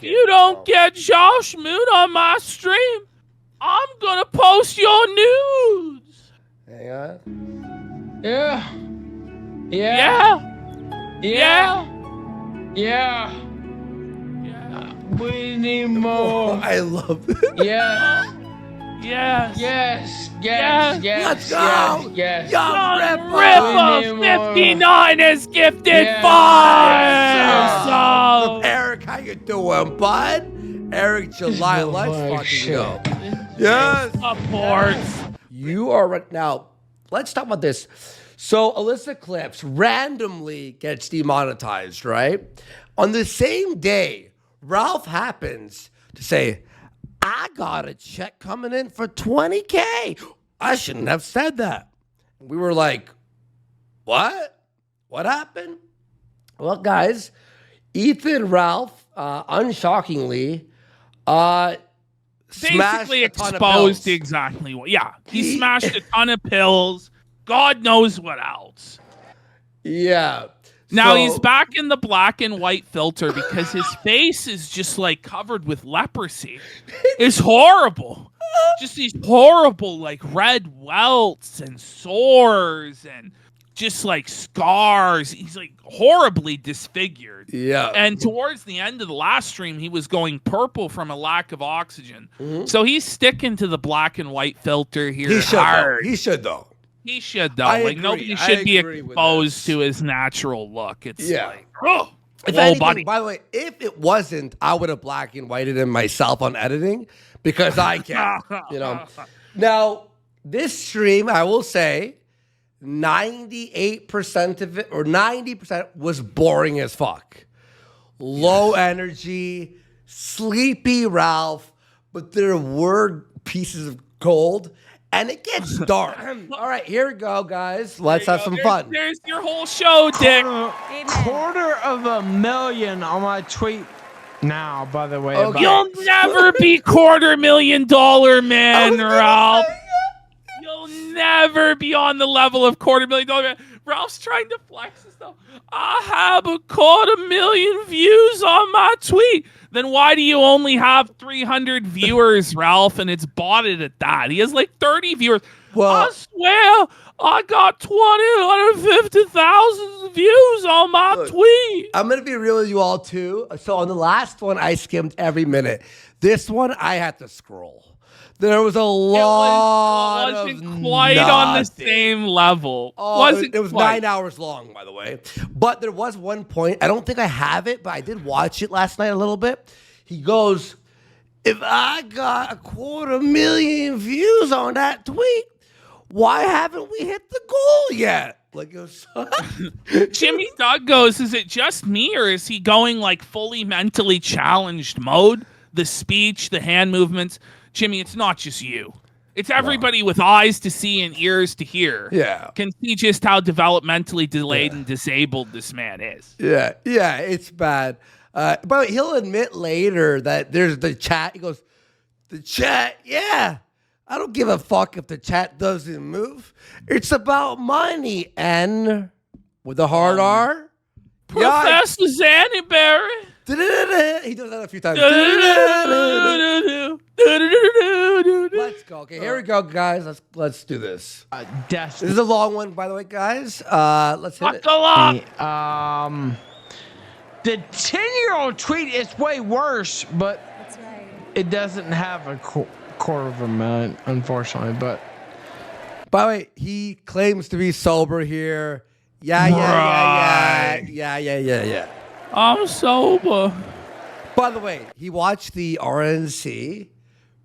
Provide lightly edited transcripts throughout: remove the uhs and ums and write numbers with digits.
You don't get Josh Moon on my stream, I'm gonna post your nudes. Hang on. Yeah. Yeah. Yeah. Yeah. We need more. I love it. Yes. Yes. Yes. Yes. Yes. Let's go. Yes. Young Ripper 59 is gifted 5. So Eric, how you doing, bud? Eric July, let's fucking go. Yes. Supports. You are right now. Let's talk about this. So Alyssa Clips randomly gets demonetized, right? On the same day, Ralph happens to say, I got a check coming in for $20K. I shouldn't have said that. We were like, what? What happened? Well, guys, Ethan Ralph, unshockingly, Basically exposed exactly what. Yeah, he smashed a ton of pills. God knows what else. Yeah. Now he's back in the black and white filter because his face is just like covered with leprosy. It's horrible. Just these horrible like red welts and sores and just like scars. He's like horribly disfigured. Yeah. And towards the end of the last stream, he was going purple from a lack of oxygen. So he's sticking to the black and white filter here. He should, hard. though. He should, though. He should, though. I Like agree. nobody I should be agree with exposed to his natural look. It's like, oh, If whoa, anything, buddy. by the way, if it wasn't, I would have black and whited him myself on editing because I can, you know. Now, this stream, I will say, 98% of it or 90% was boring as fuck. Low energy, sleepy Ralph, but there were pieces of gold. And it gets dark. All right, here we go, guys. Let's have some fun. There's your whole show, Dick. $250,000 on my tweet now, by the way. Okay. You'll never be $250,000 man, Ralph. You'll never be on the level of $250,000 man. Ralph's trying to flex and stuff. I have 250,000 views on my tweet. Then why do you only have 300 viewers, Ralph? And it's botted at that. He has like 30 viewers. Well, I swear I got 250,000 views on my tweet. I'm going to be real with you all, too. So on the last one, I skimmed every minute. This one, I had to scroll. There was a lot of wasn't quite on the same level. It was 9 hours long, by the way. But there was one point. I don't think I have it, but I did watch it last night a little bit. He goes, if I got 250,000 views on that tweet, why haven't we hit the goal yet? Like it was Jimmy Doug goes, is it just me or is he going like fully mentally challenged mode? The speech, the hand movements. Jimmy, it's not just you. It's everybody with eyes to see and ears to hear. Yeah. Can see just how developmentally delayed and disabled this man is. Yeah, it's bad. But he'll admit later that there's the chat. He goes, the chat, yeah. I don't give a fuck if the chat doesn't move. It's about money. And with a hard R. Professor Zannyberry. He does that a few times. Let's go. Okay, here we go, guys. Let's do this. This is a long one, by the way, guys. Let's hit it. The 10-year-old tweet is way worse, but it doesn't have a quarter of a million, unfortunately. But by the way, he claims to be sober here. Yeah. I'm sober. By the way, he watched the RNC.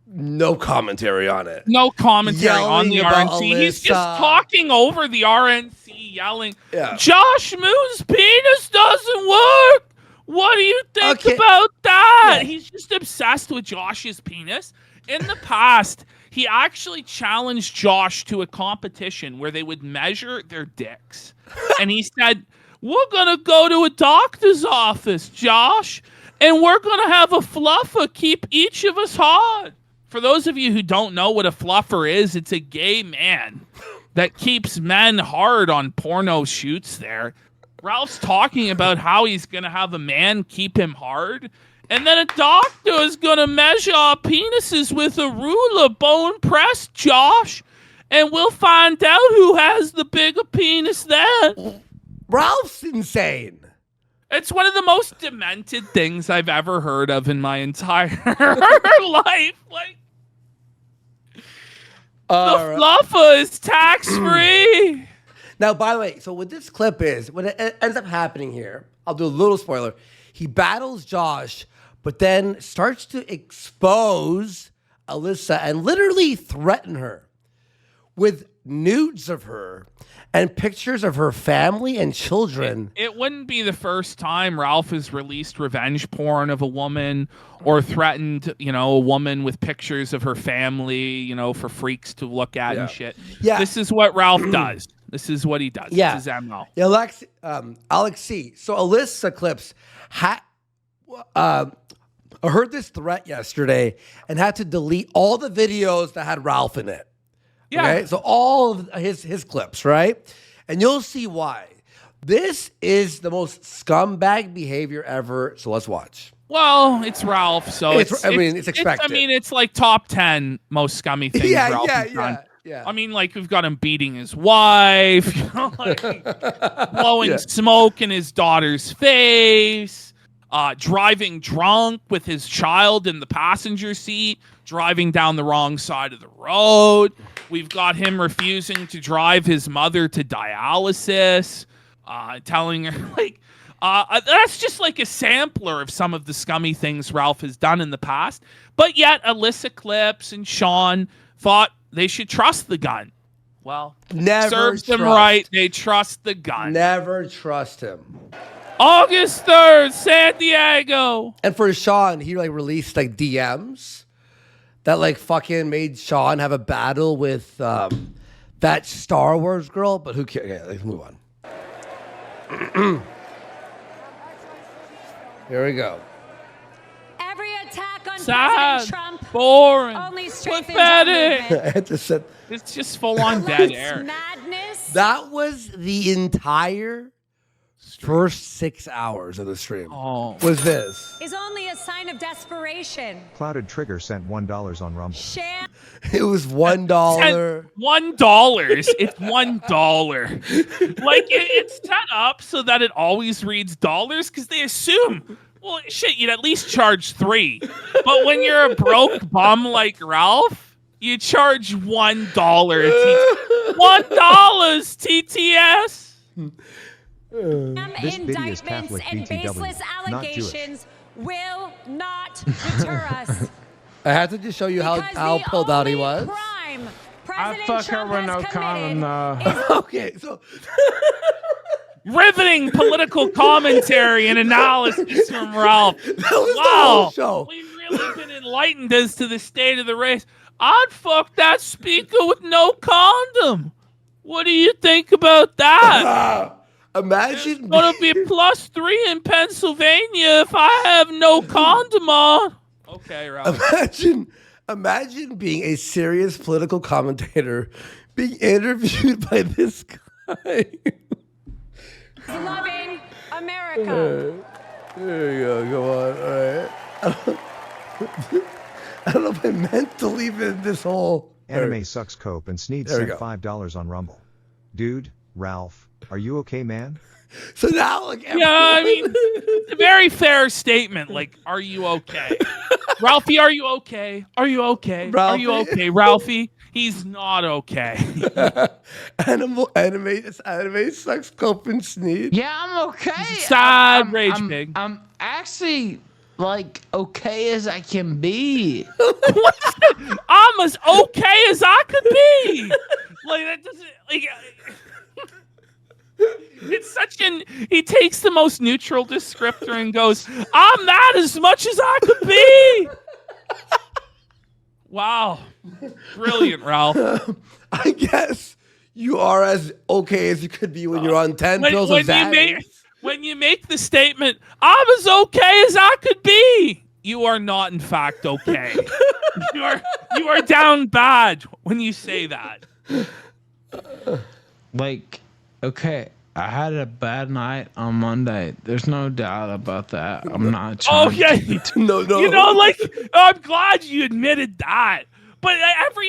No commentary on it. No commentary on the Yelling about RNC. He's Alyssa. just talking over the RNC, yelling, Yeah. Josh Moon's penis doesn't work. What do you think about that? Yeah. He's just obsessed with Josh's penis. In the past, he actually challenged Josh to a competition where they would measure their dicks. And he said, we're going to go to a doctor's office, Josh, and we're going to have a fluffer keep each of us hard. For those of you who don't know what a fluffer is, it's a gay man that keeps men hard on porno shoots there. Ralph's talking about how he's going to have a man keep him hard, And then a doctor is going to measure our penises with a ruler, bone pressed, Josh. And we'll find out who has the bigger penis then. Ralph's insane. It's one of the most demented things I've ever heard of in my entire life. Like, the fluffer is tax-free. Now, by the way, so what this clip is, what it ends up happening here, I'll do a little spoiler. He battles Josh, but then starts to expose Alyssa and literally threaten her with nudes of her and pictures of her family and children. It wouldn't be the first time Ralph has released revenge porn of a woman or threatened, a woman with pictures of her family, for freaks to look at and shit. Yeah. This is what Ralph does. This is what he does. Yeah. This is MO. Yeah, Alexi. So Alyssa Clips heard this threat yesterday and had to delete all the videos that had Ralph in it. Yeah. Okay? So all of his clips, right? And you'll see why. This is the most scumbag behavior ever. So let's watch. Well, it's Ralph, so it's expected. It's like top 10 most scummy things Ralph has done. Yeah. I mean, like, we've got him beating his wife, blowing smoke in his daughter's face, driving drunk with his child in the passenger seat, driving down the wrong side of the road. We've got him refusing to drive his mother to dialysis, telling her, that's just like a sampler of some of the scummy things Ralph has done in the past. But yet, Alyssa Clips and Sean thought they should trust the gun. Well, never serves them right. They trust the gun. Never trust him. August 3rd, San Diego. And for Sean, he released DMs that fucking made Sean have a battle with that Star Wars girl. But who cares? Okay, let's move on. Here we go. Every attack on Sad, President Trump boring, only strengthens our movement. It's just full on dead air. Madness. That was the entire first 6 hours of the stream. Oh. Was this? Is only a sign of desperation. Clouded Trigger sent $1 on Rumble. Sham. It was $1. $1. It's $1. It's set up so that it always reads dollars because they assume, well, shit, you'd at least charge $3. But when you're a broke bum like Ralph, you charge $1. $1 TTS. This video is Indictments Catholic and BTW, baseless not Jewish. allegations will not deter us. I had to just show you how pulled out he was. Crime I President fuck her Trump with has no committed condom. Okay, so Riveting political commentary and analysis from Ralph. that was the whole show. We've really been enlightened as to the state of the race. I'd fuck that speaker with no condom. What do you think about that? Imagine It's gonna be +3 in Pennsylvania if I have no condom on. Okay, Ralph. Imagine being a serious political commentator being interviewed by this guy. loving America. There you go. Come on. All right. I don't know if I meant to leave it in this hole. Anime sucks cope and Sneed There we sent go. $5 on Rumble. Dude, Ralph, are you okay, man? So now, Yeah, I mean, it's a very fair statement. Like, are you okay? Ralphie, are you okay? Are you okay? Are you Ralphie? okay, Ralphie? He's not okay. Anime sucks cope and Sneed. Yeah, I'm okay. Sad rage pig. I'm actually okay as I can be. I'm as okay as I could be. That doesn't it's such he takes the most neutral descriptor and goes, I'm that as much as I could be. Wow. Brilliant, Ralph. I guess you are as okay as you could be when you're on 10 pills of Xanax. When you make the statement, I'm as okay as I could be, you are not in fact okay. you are down bad when you say that. Okay, I had a bad night on Monday. There's no doubt about that. I'm not trying. Okay. No. You know, like, I'm glad you admitted that. But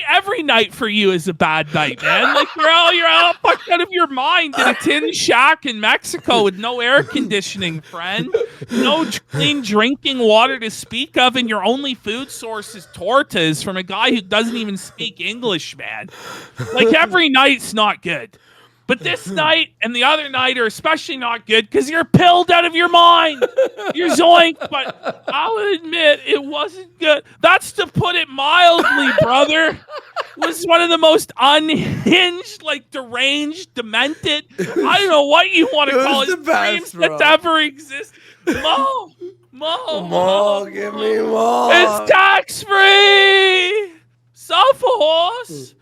every night for you is a bad night, man. Like you're all fucked out of your mind in a tin shack in Mexico with no air conditioning, friend. No clean drinking water to speak of, and your only food source is tortas from a guy who doesn't even speak English, man. Like every night's not good. But this night and the other night are especially not good because you're pilled out of your mind. You're zoinked, but I'll admit it wasn't good. That's to put it mildly, brother. It was one of the most unhinged, like deranged, demented, I don't know what you want to call it, dreams that's ever existed. Mo, give me more. It's tax-free. Suffer horse.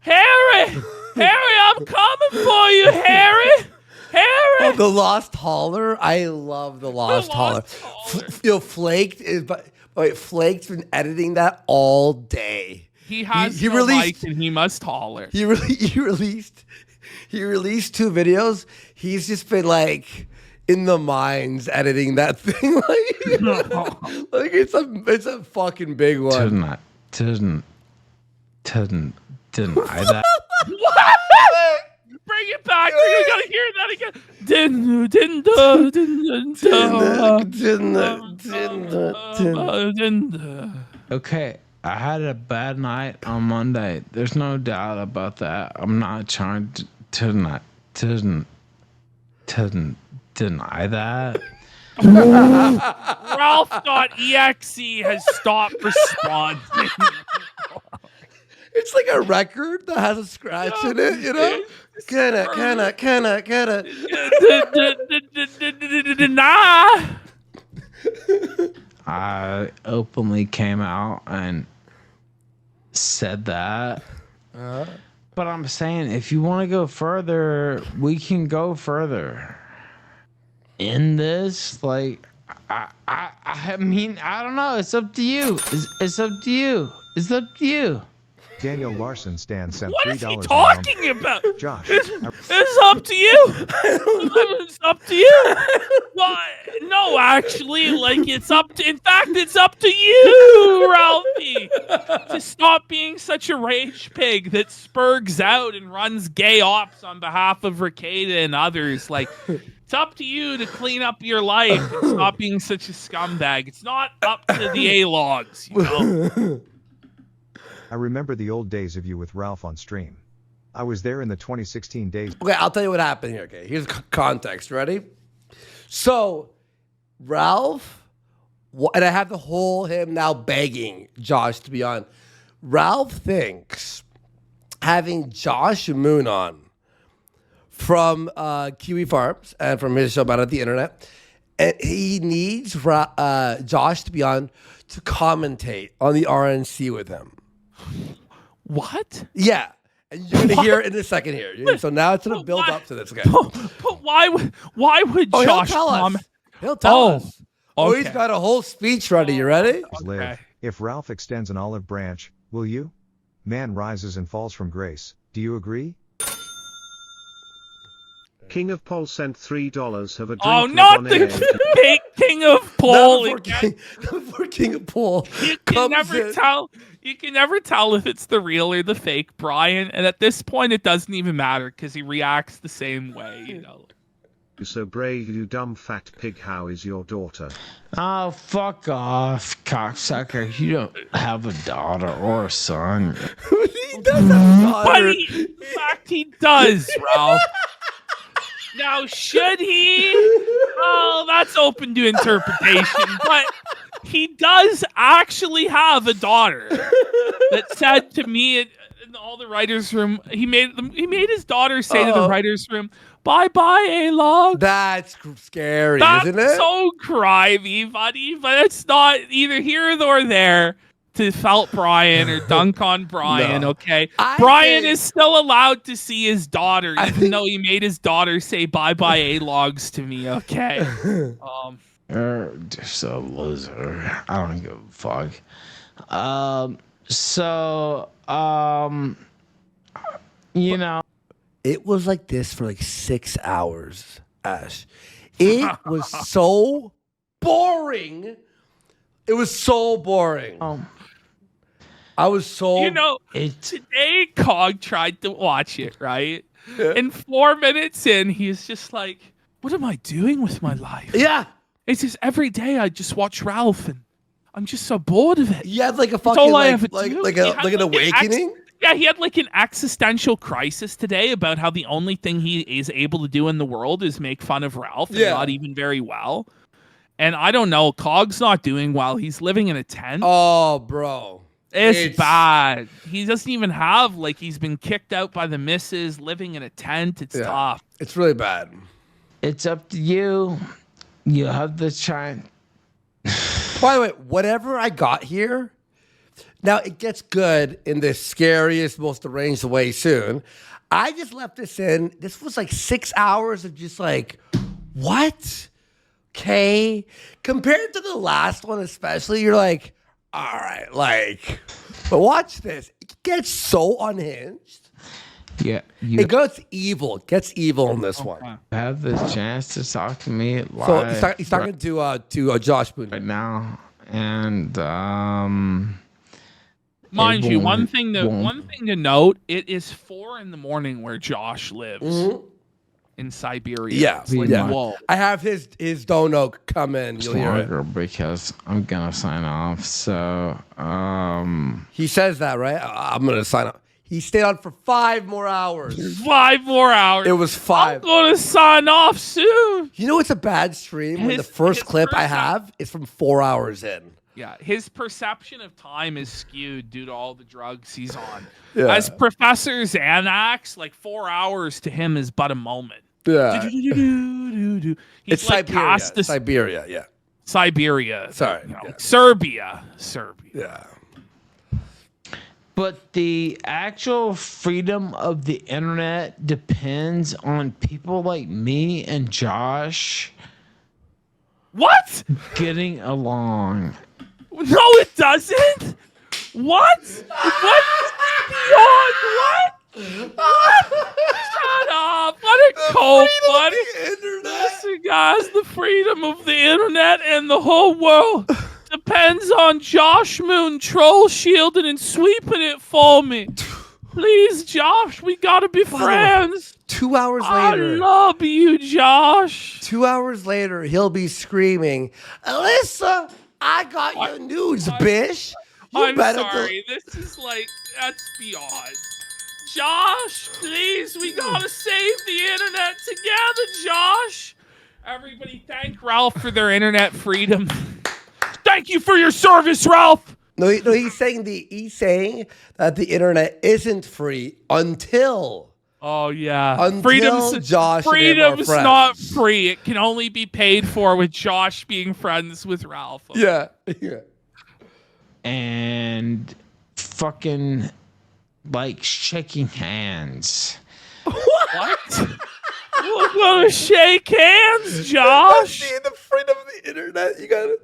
Harry, I'm coming for you, Harry. Oh, the Lost Hauler. I love the Lost Hauler. Flaked is, but Flake's been editing that all day. He has no mic and he must holler. He released 2 videos. He's just been like in the mines editing that thing. Like it's a fucking big one. Deny that. What? Bring it back. We gotta hear that again. Okay, I had a bad night on Monday. There's no doubt about that. I'm not trying to deny that. Ralph.exe has stopped responding. It's like a record that has a scratch in it, you know? Kinda. Nah. I openly came out and said that. But I'm saying if you want to go further, we can go further. In this, like, I mean, I don't know. It's up to you. It's up to you. It's up to you. Daniel Larson stands sent What $3 is he talking about? Josh. It's up to you. It's up to you. Well, no, actually, like it's up to. In fact, it's up to you, Ralphie, to stop being such a rage pig that spurgs out and runs gay ops on behalf of Ricada and others. Like, it's up to you to clean up your life and stop being such a scumbag. It's not up to the A-logs, you know. I remember the old days of you with Ralph on stream. I was there in the 2016 days. Okay, I'll tell you what happened here. Okay, here's context. Ready? So, Ralph, and I have the whole him now begging Josh to be on. Ralph thinks having Josh Moon on from Kiwi Farms and from his show about the internet, and he needs Josh to be on to commentate on the RNC with him. What? Yeah. And you're going to hear it in a second here. So now it's going to build up to this. Okay. But why would Josh he'll tell us. comment? He'll tell us. Oh, Okay. he's got a whole speech ready. You ready? Live. If Ralph extends an olive branch, will you? Man rises and falls from grace. Do you agree? King of Pole sent $3. Have a drink. Oh, not the fake King of Pole. Before King of Pole. You can never tell. You can never tell if it's the real or the fake Brian. And at this point, it doesn't even matter because he reacts the same way. You know. So brave, you dumb fat pig. How is your daughter? Oh, fuck off, cocksucker. You don't have a daughter or a son. He does have a daughter. But in fact, he does, Ralph. Now, should he? Oh, that's open to interpretation. But he does actually have a daughter that said to me in all the writers' room. He made his daughter say to the writers' room, "Bye-bye, A-Log." That's scary, That's isn't it? so crimey, buddy. But it's not either here nor there to felt Brian or dunk on Brian, okay? Brian is still allowed to see his daughter, even though he made his daughter say bye-bye A-logs to me, okay? You're just a loser. I don't give a fuck. You know. It was like this for like 6 hours, Ash. It was so boring. It was so boring. I was so... You know, today Cog tried to watch it, right? Yeah. And 4 minutes in, he's just like, what am I doing with my life? Yeah. It's just every day I just watch Ralph and I'm just so bored of it. He had like a fucking like an awakening. He had like an existential crisis today about how the only thing he is able to do in the world is make fun of Ralph, and not even very well. And I don't know, Cog's not doing well. He's living in a tent. Oh, bro. It's bad. He doesn't even have, like, he's been kicked out by the missus, living in a tent. It's tough. It's really bad. It's up to you. You have the chance. By the way, whatever I got here, now it gets good in the scariest, most deranged way soon. I just left this in. This was like 6 hours of just like, what? Okay. Compared to the last one, especially, you're like, all right, like, but watch this. It gets so unhinged. Yeah. It gets evil. It gets evil in this one. Have the chance to talk to me live. So he's talking to Josh Boone right now. And mind you, one thing to note, it is 4 a.m. where Josh lives in Siberia. Yeah, like, whoa. I have his dono come in. You'll hear it because I'm gonna sign off. So he says that, right? I'm gonna sign off. He stayed on for 5 more hours. 5 more hours. It was 5. I'm gonna sign off soon. You know it's a bad stream when the first clip I have is from 4 hours in. Yeah, his perception of time is skewed due to all the drugs he's on. Yeah. As Professor Xanax, like 4 hours to him is but a moment. Yeah. He's it's like Siberia. Siberia, yeah. Siberia. Sorry. Serbia. Yeah. But the actual freedom of the internet depends on people like me and Josh. What? Getting along. No, it doesn't. What? What? Beyond what? Shut up. Let it go, buddy. Listen, guys, the freedom of the internet and the whole world depends on Josh Moon troll shielding and sweeping it for me. Please, Josh, we gotta be friends. 2 hours later. I love you, Josh. 2 hours later, he'll be screaming, Alyssa, I got your news, bitch. I'm sorry. This is like, that's beyond. Josh, please, we gotta save the internet together, Josh. Everybody thank Ralph for their internet freedom. Thank you for your service, Ralph. No, he's saying that the internet isn't free until. Oh yeah, until freedom's not free. It can only be paid for with Josh being friends with Ralph. Yeah. And fucking like shaking hands. What? We're gonna shake hands, Josh. See the freedom of the internet. You got it.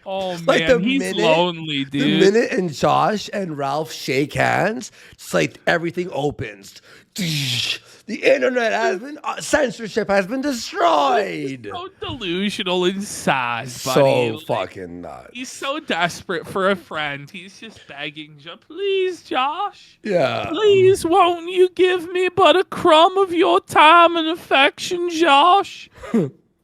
Oh man, he's lonely, dude. The minute and Josh and Ralph shake hands, it's like everything opens. The internet has been censorship has been destroyed. He's so delusional and sad, buddy. So fucking nuts. He's so desperate for a friend. He's just begging, please, Josh. Yeah. Please, won't you give me but a crumb of your time and affection, Josh?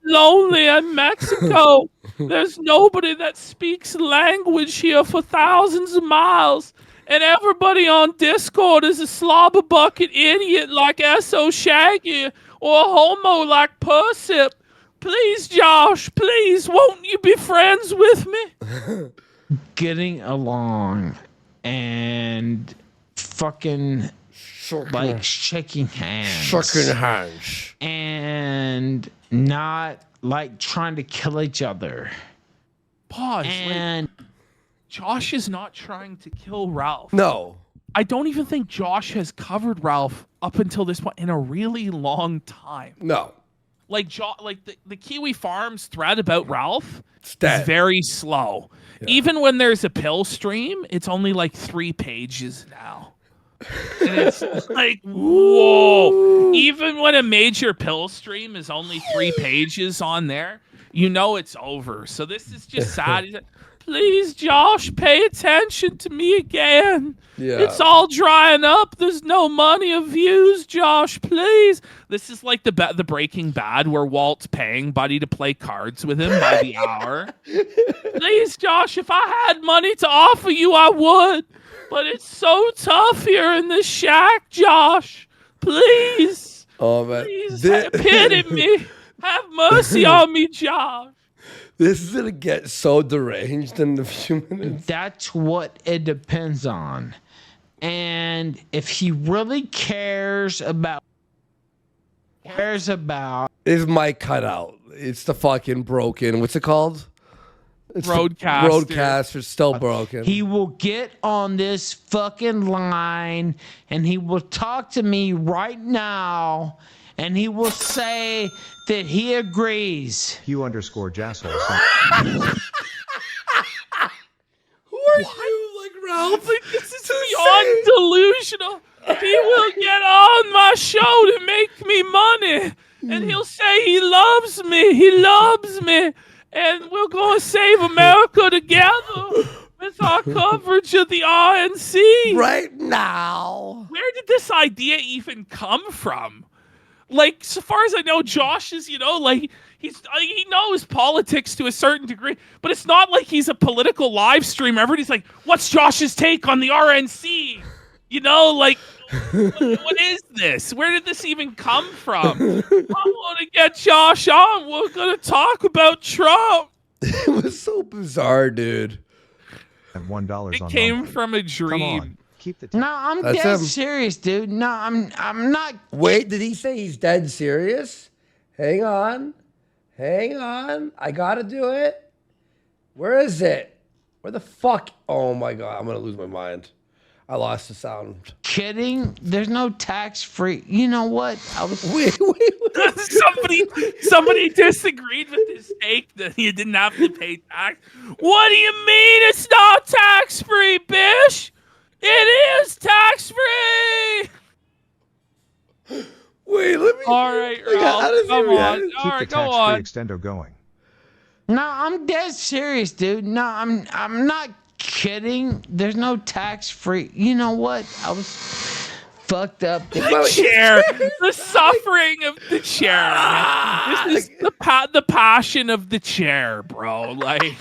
Lonely in Mexico. There's nobody that speaks language here for thousands of miles. And everybody on Discord is a slobber bucket idiot like S.O. Shaggy or a homo like Persip. Please, Josh, please, won't you be friends with me? Getting along and fucking like shaking hands. And not like trying to kill each other. Pause. And Josh is not trying to kill Ralph. No. I don't even think Josh has covered Ralph up until this point in a really long time. No. Like the Kiwi Farms thread about Ralph is very slow. Yeah. Even when there's a Pillstream, it's only like 3 pages now. And it's like, whoa. Even when a major Pillstream is only 3 pages on there, you know it's over. So this is just sad. He's like, please, Josh, pay attention to me again. Yeah. It's all drying up. There's no money or views, Josh, please. This is like the Breaking Bad where Walt's paying Buddy to play cards with him by the hour. Please, Josh, if I had money to offer you, I would. But it's so tough here in this shack, Josh. Please. Oh, man. Please, pity me. Have mercy on me, Josh. This is going to get so deranged in a few minutes. That's what it depends on. And if he really cares about His mic cut out. It's the fucking broken. What's it called? It's Roadcaster. Roadcaster still broken. he will get on this fucking line and he will talk to me right now and he will say that he agrees. Hugh_Jassel. Who are you, like Ralph? Like, this is beyond delusional. He will get on my show to make me money. And he'll say he loves me. He loves me. And we're going to save America together with our coverage of the RNC. Right now. Where did this idea even come from? Like, so far as I know, Josh is, like, he knows politics to a certain degree, but it's not like he's a political live streamer. Everybody's like, what's Josh's take on the RNC? Like, what is this? Where did this even come from? I want to get Josh on. We're going to talk about Trump. It was so bizarre, dude. And $1 It on came Rumble. from a Come dream. on. Keep the No, I'm That's dead him. serious, dude. No, I'm not. Wait, did he say he's dead serious? Hang on. I gotta do it. Where is it? Where the fuck? Oh my god, I'm gonna lose my mind. I lost the sound. Kidding? There's no tax-free. You know what? Wait. Somebody disagreed with his take that you didn't have to pay tax. What do you mean it's not tax free, Bish? It is tax free. Wait, let me. All right, Like, how Ralph, does he come react? on. Keep All the right, go tax-free on. extendo going. No, I'm dead serious, dude. No, I'm not kidding. There's no tax-free. You know what? I was fucked up. The chair, the suffering of the chair. Man. This is the passion of the chair, bro. Like,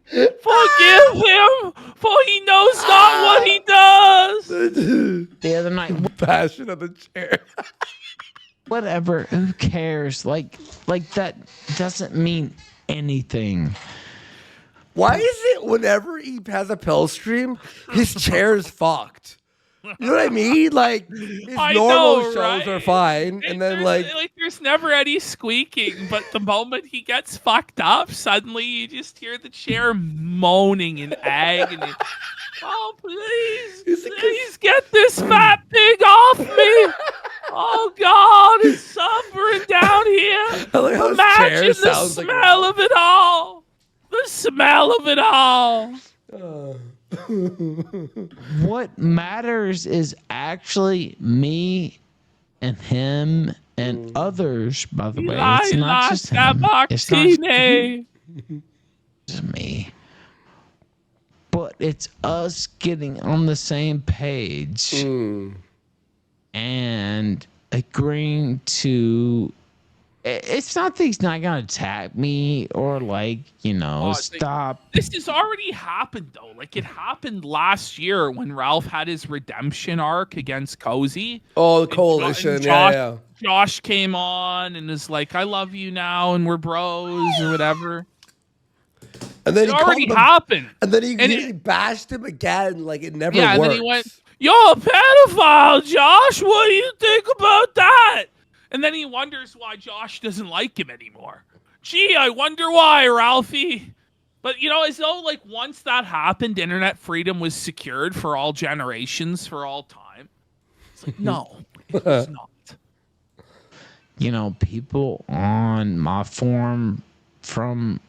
forgive him, for he knows not what he does. The other night, Passion of the chair. whatever. Who cares? Like that doesn't mean anything. Why is it whenever he has a pill stream, his chair is fucked? You know what I mean? Like, his I normal know, shows right? are fine, and then there's never any squeaking, but the moment he gets fucked up, suddenly you just hear the chair moaning in agony. Oh, please get this fat pig off me! Oh God, it's suffering down here. I like how his Imagine chair the sounds like smell of it all. The smell of it all. What matters is actually me and him and others, by the way. It's not just him. It's not just me. But it's us getting on the same page and agreeing to. It's not that he's not gonna attack me or stop. This has already happened though. Like, it happened last year when Ralph had his redemption arc against Cozy. Oh, the coalition, yeah. Josh came on and is like, "I love you now, and we're bros," or whatever. And then It already happened. And then he bashed him again, like it never Yeah, and worked. then he went, "You're a pedophile, Josh. What do you think about that?" And then he wonders why Josh doesn't like him anymore. Gee, I wonder why, Ralphie. But, as though, like, once that happened, internet freedom was secured for all generations, for all time. It's like, no, it was not. People on my forum from,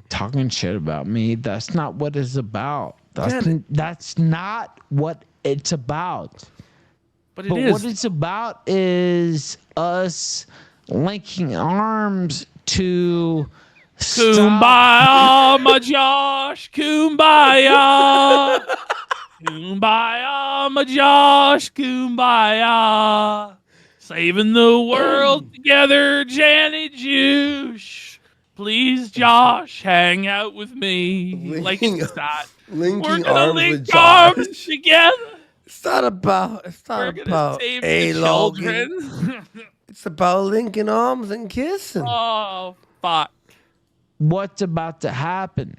talking shit about me, that's not what it's about. That's not what it's about. But But what it's about is us linking arms to stop. Kumbaya, my Josh. Kumbaya. Kumbaya, my Josh. Kumbaya. Saving the world together, Janet Juice. Please, Josh, hang out with me. Like it's that. Linking We're gonna arms link with arms Josh. together. It's not about We're gonna about save a the logging. children. It's about linking arms and kissing. Oh, fuck. What's about to happen.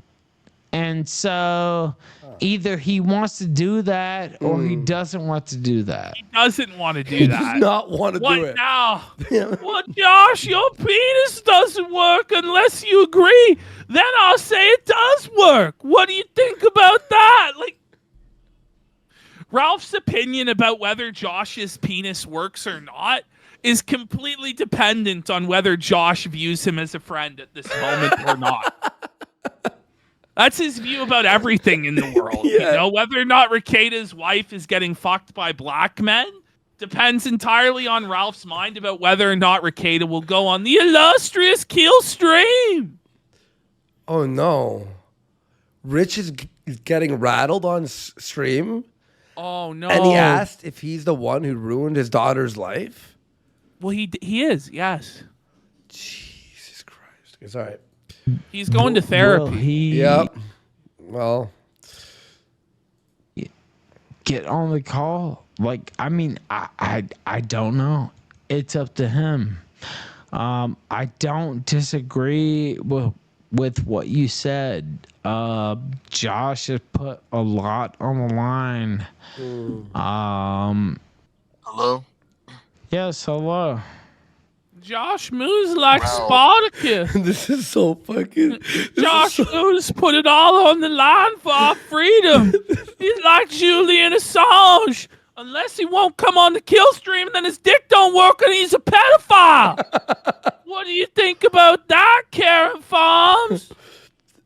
And so either he wants to do that or he doesn't want to do that. He doesn't want to do He that. does not want to What do it. now? What, Josh? Your penis doesn't work unless you agree. Then I'll say it does work. What do you think about that? Like, Ralph's opinion about whether Josh's penis works or not is completely dependent on whether Josh views him as a friend at this moment or not. That's his view about everything in the world. You know, whether or not Rekida's wife is getting fucked by black men depends entirely on Ralph's mind about whether or not Rakeda will go on the illustrious Killstream. Oh no, Rich is getting rattled on stream. Oh no! And he asked if he's the one who ruined his daughter's life. Well, he is. Yes. Jesus Christ! It's all right. He's going to therapy. Yep. Well, get on the call. Like, I mean, I don't know. It's up to him. I don't disagree with what you said. Josh has put a lot on the line. Hello? Yes, hello. Josh moves like Spartacus. this is so fucking. Josh moves put it all on the line for our freedom. He's like Julian Assange. Unless he won't come on the Killstream, then his dick don't work and he's a pedophile. What do you think about that, Karen Farms?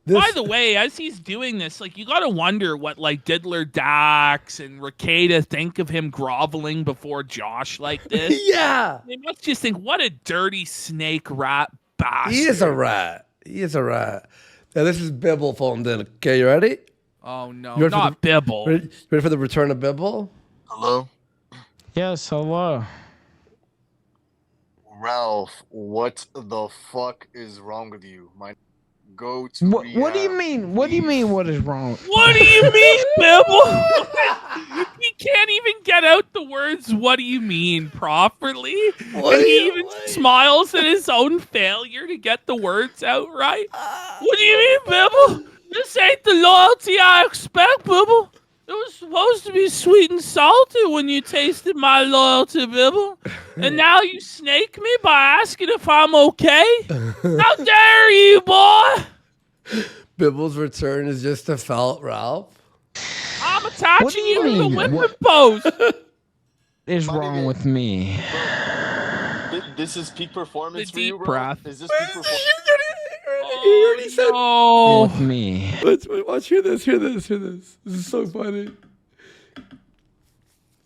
By the way, as he's doing this, like, you gotta wonder what, like, Diddler Dax and Rakeda think of him groveling before Josh like this. Yeah. They must just think, what a dirty snake rat bastard. He is a rat. He is a rat. Now, this is Bibble phoned in. Okay, you ready? Oh, no, You ready not for Bibble. ready for the return of Bibble? Hello? Yes, hello. Ralph, what the fuck is wrong with you? Go to What do you mean? What do you mean? What is wrong? What do you mean, Bibble? He can't even get out the words, what do you mean, properly. And he even smiles at his own failure to get the words out right. What do you mean, Bibble? This ain't the loyalty I expect, Bibble. It was supposed to be sweet and salty when you tasted my loyalty, Bibble. And now you snake me by asking if I'm okay? How dare you, boy? Bibble's return is just a felt Ralph. I'm What do attaching you you to the mean? whipping What- post. Is wrong with me? This is peak performance The for you, deep bro? breath. Is this peak performance? He already said. Oh, With me. Watch, hear this. This is so funny.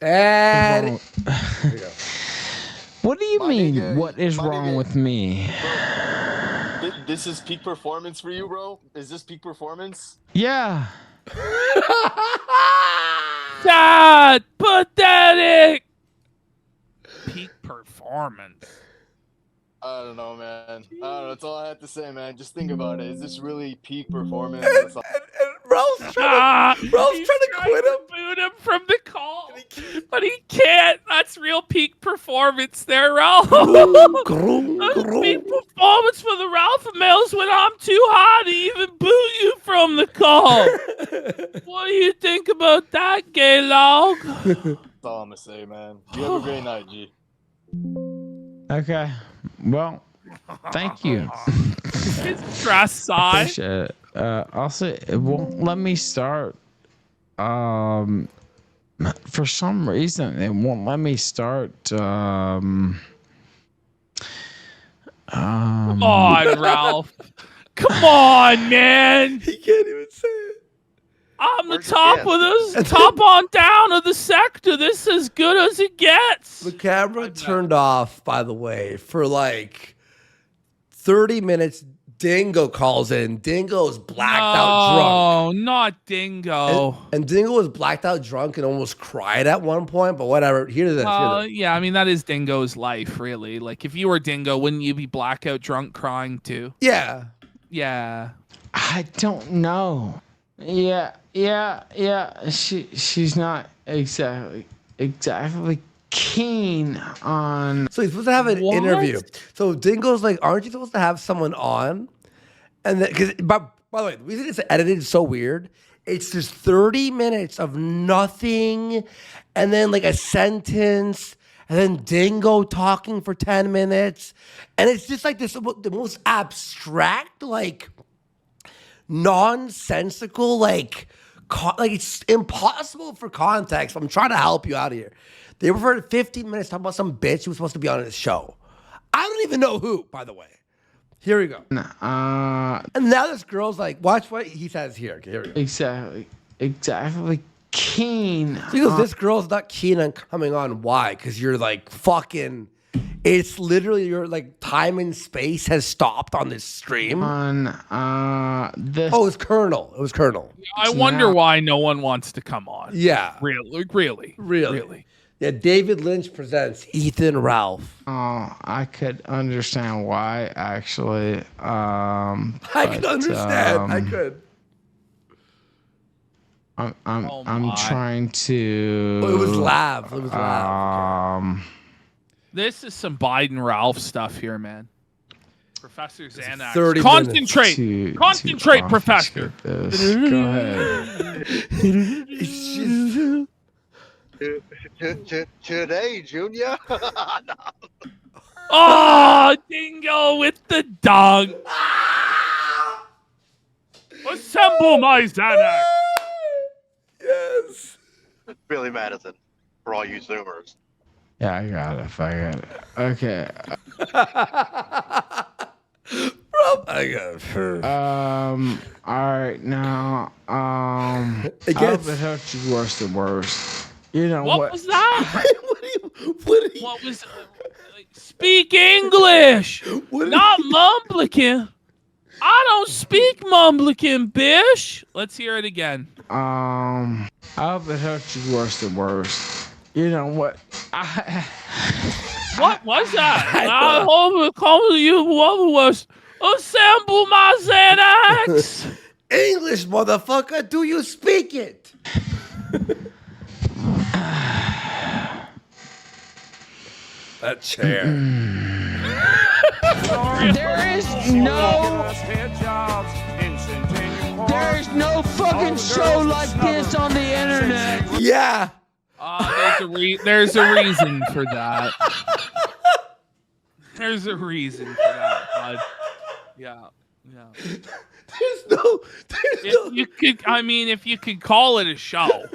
And What do you My mean? nigga, What is my wrong nigga. with me? This is peak performance for you, bro? Is this peak performance? Yeah. sad, pathetic. Peak performance. I don't know, man. I don't know. That's all I have to say, man. Just think about it. Is this really peak performance? That's all- and Ralph's trying He's to quit him. boot him from the call, but he can't. That's real peak performance there, Ralph. That's peak performance for the Ralph males when I'm too high to even boot you from the call. What do you think about that, gay log? That's all I'm gonna say, man. You have a great night, G. Okay. Well, thank you. His dress size. Appreciate it. Also, it won't let me start. For some reason, it won't let me start. Come on, Ralph. Come on, man. He can't even say it. I'm the Where's your top guest? of this, top on down of the sector. This is as good as it gets. The camera turned off, by the way, for like 30 minutes. Dingo calls in. Dingo is blacked out drunk. Oh, not Dingo. And Dingo was blacked out drunk and almost cried at one point, but whatever. Hear this. Yeah, I mean, that is Dingo's life, really. Like, if you were Dingo, wouldn't you be blackout drunk crying too? Yeah. Yeah. I don't know. Yeah. She's not exactly keen on. So he's supposed to have an What? interview. So Dingo's like, aren't you supposed to have someone on? And then, because by the way, the reason it's edited so weird, it's just 30 minutes of nothing, and then like a sentence, and then Dingo talking for 10 minutes, and it's just like this the most abstract, like nonsensical, like it's impossible for context. I'm trying to help you out here. They referred 15 minutes talking about some bitch who was supposed to be on his show. I don't even know who, by the way. Here we go. And now this girl's like, watch what he says here. Okay, here we go. Exactly keen. So he goes, this girl's not keen on coming on. Why? Because you're like fucking, it's literally your like time and space has stopped on this stream. This. Oh, it was Colonel. It was Colonel. I wonder why no one wants to come on. Yeah. Really. Yeah, David Lynch presents Ethan Ralph. Oh, I could understand why, actually. I could understand. I could. I'm trying to. Oh, it was Lav. It was Lav. This is some Biden Ralph stuff here, man. Professor Xanax. 30 Concentrate, Professor. Go ahead. It's just... Today, Junior. Oh, Dingo with the dog. Assemble my Xanax. Yes. Billy Madison, for all you Zoomers. Yeah, I got it. Okay. Bro, I got it. All right, now, I hope it hurts you worse than worse. You know What what? was that? What What was? Speak English, not Mumblickin. I don't speak Mumblickin, bish. Let's hear it again. I hope it hurts you worse than worse. You know what? What was that? I hope it comes to you. What was? Assemble my Xanax. English, motherfucker. Do you speak it? That chair. There is no fucking show like this on the internet. Yeah. There's a reason for that. There's a reason for that, bud. Yeah. If you could call it a show.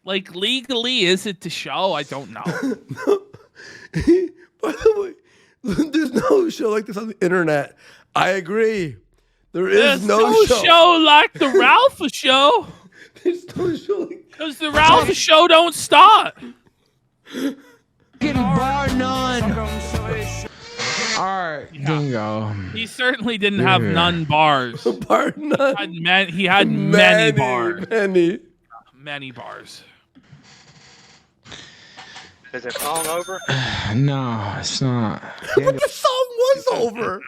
Like, legally, is it the show? I don't know. By the way, there's no show like this on the internet. I agree. There's no show like the Ralph show. There's no show like Because the Ralph show don't stop. Getting bar none. All right, Dingo. He certainly didn't have none bars. bar none. He had many bars. Many bars. Is the song over? No, it's not. But the song was over.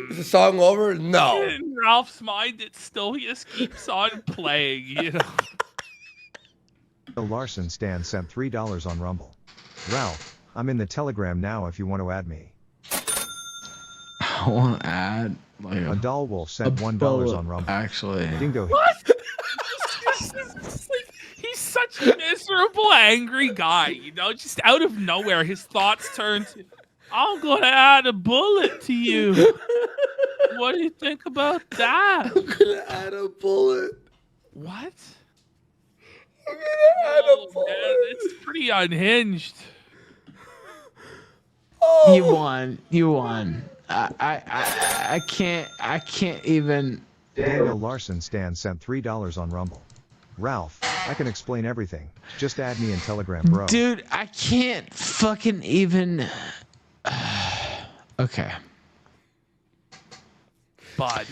Is the song over? No. In Ralph's mind, it still just keeps on playing, you know. Larson Stan sent $3 on Rumble. Ralph, I'm in the Telegram now if you want to add me. I want to add like A doll wolf sent $1 on Rumble. Actually. Dingo. What? He's such a miserable, angry guy, you know, just out of nowhere, his thoughts turn to, I'm gonna add a bullet to you. What do you think about that? I'm gonna add a bullet. What? I'm gonna add a bullet. Man, it's pretty unhinged. Oh. You won. I can't even. Daniel Larson Stan sent $3 on Rumble. Ralph, I can explain everything. Just add me in Telegram, bro. Dude, I can't fucking even. Okay. But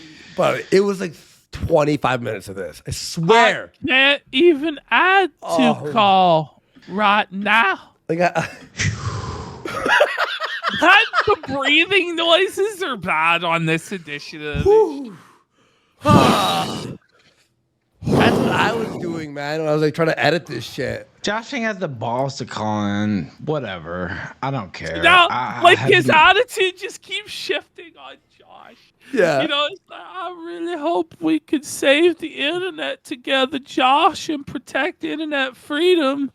it was like 25 minutes of this. I swear. I can't even add to call right now. Like The breathing noises are bad on this edition of That's what I was doing, man. When I was like trying to edit this shit. Josh has the balls to call in. Whatever. I don't care. Now, I his attitude just keeps shifting on Josh. Yeah. You know, it's like, I really hope we could save the internet together, Josh, and protect internet freedom.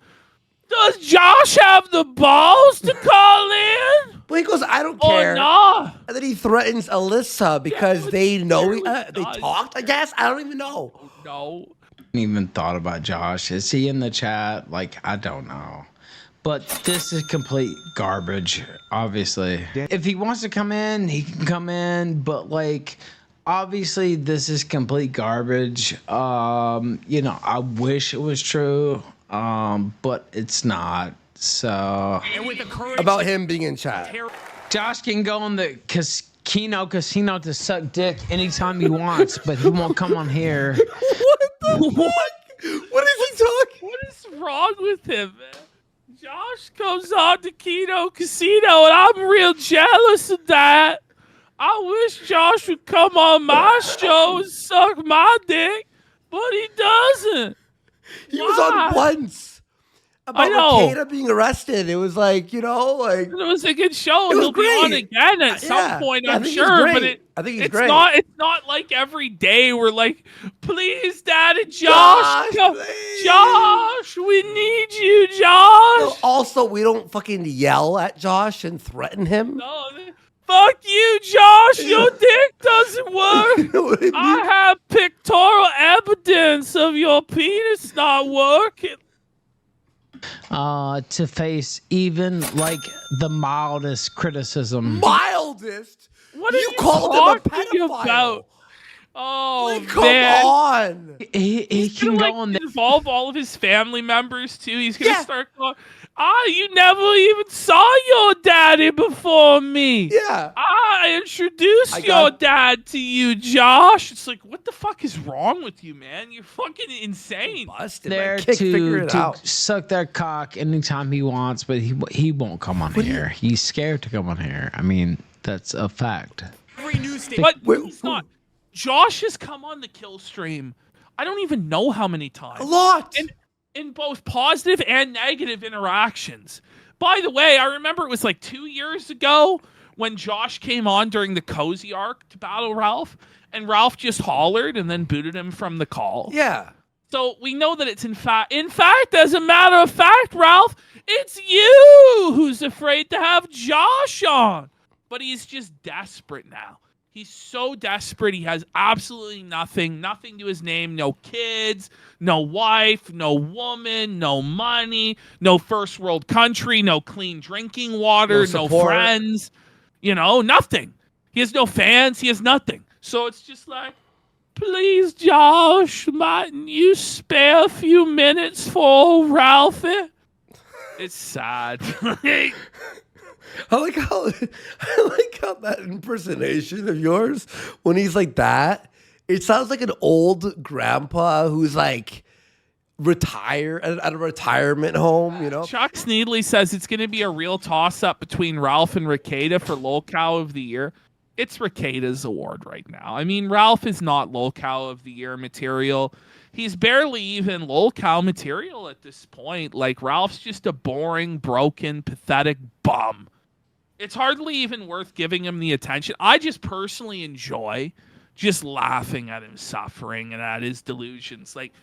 Does Josh have the balls to call in? But he goes, I don't care. Or not? And then he threatens Alyssa because they know they does. talked, I guess. I don't even know. No. even thought about Josh. Is he in the chat? Like, I don't know. But this is complete garbage, obviously. If he wants to come in, he can come in. But, like, obviously, this is complete garbage. You know, I wish it was true, but it's not. So... About him being in chat. Josh can go on the Kino casino to suck dick anytime he wants, but he won't come on here. What the fuck? What is he talking? What is wrong with him, man? Josh comes on to Kino Casino, and I'm real jealous of that. I wish Josh would come on my show and suck my dick, but he doesn't. He was on once. About I know. Rada being arrested. It was like, you know, like... It was a good show. It was He'll be on again at some point, I'm sure. But I think he's it's great. It's not like every day we're like, please, Daddy, Josh, please. Josh, we need you, Josh. No, also, we don't fucking yell at Josh and threaten him. No, fuck you, Josh. Your dick doesn't work. You know what I mean? I have pictorial evidence of your penis not working. To face even like the mildest criticism. Mildest? What are you called him a talking pedophile? About? Oh, Like, come man. on. He can Gonna, go like, on the involve all of his family members too. He's gonna start going, you never even saw your daddy before me. Yeah. I introduced your dad to you, Josh. It's like, what the fuck is wrong with you, man? You're fucking insane. Busted. there My kick figure it to out. suck their cock anytime he wants, but he won't come on here. He's scared to come on here. I mean, that's a fact. But he's not. Josh has come on the kill stream. I don't even know how many times. A lot. And in both positive and negative interactions. By the way, I remember it was like 2 years ago when Josh came on during the Cozy arc to battle Ralph, and Ralph just hollered and then booted him from the call. Yeah. So we know that it's in fact, as a matter of fact, Ralph, it's you who's afraid to have Josh on. But he's just desperate now. He's so desperate. He has absolutely nothing to his name. No kids, no wife, no woman, no money, no first world country, no clean drinking water, no friends. You know, nothing. He has no fans. He has nothing. So it's just like, please, Josh, mightn't you spare a few minutes for Ralphie? It's sad. I like how that impersonation of yours, when he's like that, it sounds like an old grandpa who's like retired at a retirement home, you know? Chuck Sneedley says it's going to be a real toss-up between Ralph and Ricada for Lolcow of the Year. It's Ricada's award right now. I mean, Ralph is not Lolcow of the Year material. He's barely even Lolcow material at this point. Like, Ralph's just a boring, broken, pathetic bum. It's hardly even worth giving him the attention. I just personally enjoy just laughing at him suffering and at his delusions. Like,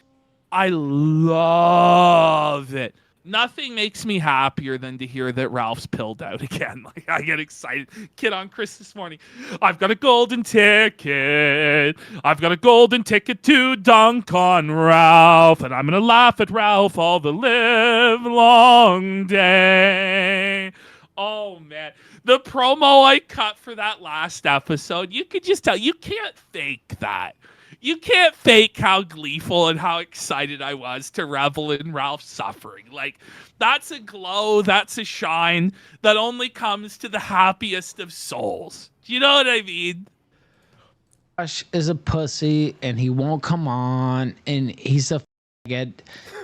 I love it. Nothing makes me happier than to hear that Ralph's pilled out again. Like, I get excited. Kid on Chris this morning. I've got a golden ticket. I've got a golden ticket to dunk on Ralph. And I'm going to laugh at Ralph all the live long day. Oh, man. The promo I cut for that last episode, you could just tell. You can't fake that. You can't fake how gleeful and how excited I was to revel in Ralph's suffering. Like, that's a glow, that's a shine that only comes to the happiest of souls. Do you know what I mean? Josh is a pussy and he won't come on and he's a faggot.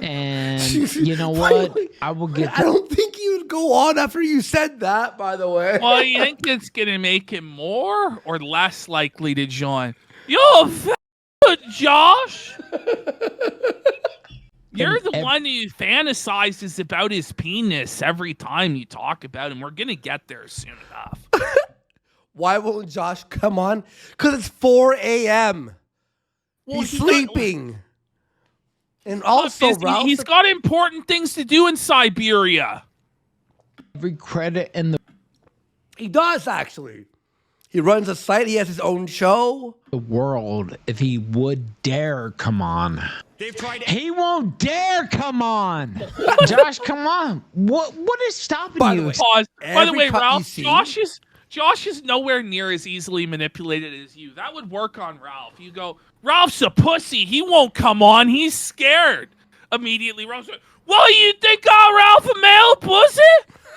And you know what? I will get. I don't think you'd go on after you said that, by the way. Well, you think it's going to make him more or less likely to join? You're a faggot, Josh. You're the one who fantasizes about his penis every time you talk about him. We're going to get there soon enough. Why won't Josh come on? Because it's 4 a.m. Well, he's sleeping. And also, Ralph, he's got important things to do in Siberia. Every credit in the he does, actually. He runs a site. He has his own show. world if he would dare come on. He won't dare come on. Josh, come on. What is stopping By you? the way, Pause. By the way, cut you Ralph, see- Josh is nowhere near as easily manipulated as you. That would work on Ralph. You go, Ralph's a pussy. He won't come on. He's scared. Immediately, Ralph's like, well, you think I'm Ralph a male pussy?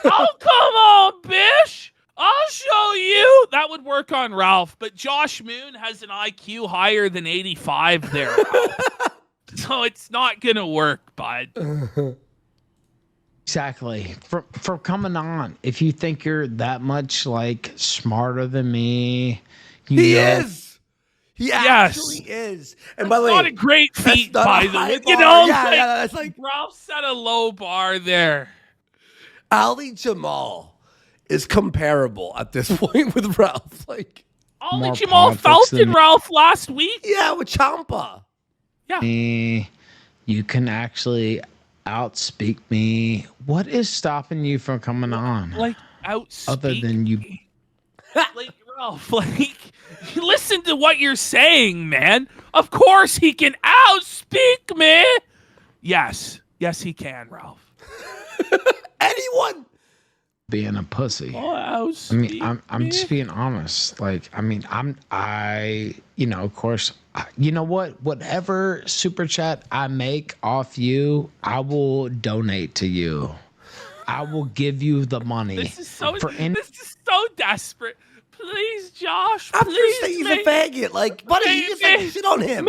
Oh, come on, bitch. I'll show you. That would work on Ralph. But Josh Moon has an IQ higher than 85 there, Ralph. So it's not going to work, bud. Exactly. For coming on, if you think you're that much like smarter than me, He is. He actually is. And by the way, not a great feat, not by a the high way. bar. You know, Yeah, that's like Ralph set a low bar there. Ali Jamal is comparable at this point with Ralph. Like, Ollie More Jamal politics felt than in me. Ralph last week. yeah, with Champa. Yeah. you can actually outspeak me. What is stopping you from coming on? Like, outspeak Other than you. me. Like, Ralph, like, listen to what you're saying, man. Of course he can outspeak me. Yes. Yes, he can, Ralph. Anyone? Being a pussy. Oh, I mean, I'm just being honest. Like, I mean, of course, you know what? Whatever super chat I make off you, I will donate to you. I will give you the money. This is so any. this is so desperate. Please, Josh. After Please, saying he's a make- faggot, like, buddy, you just like shit on him.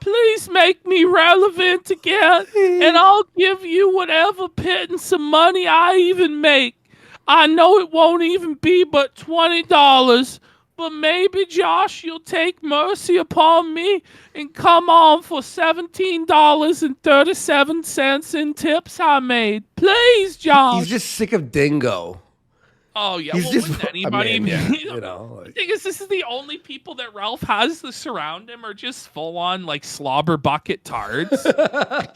Please make me relevant again, and I'll give you whatever pittance of money I even make. I know it won't even be but $20, but maybe, Josh, you'll take mercy upon me and come on for $17.37 in tips I made. Please, Josh. He's just sick of Dingo. Oh, yeah. He's Well, just wouldn't anybody I mean, yeah, be? you know. The thing is, this is the only people that Ralph has to surround him are just full-on, like, slobber bucket tards.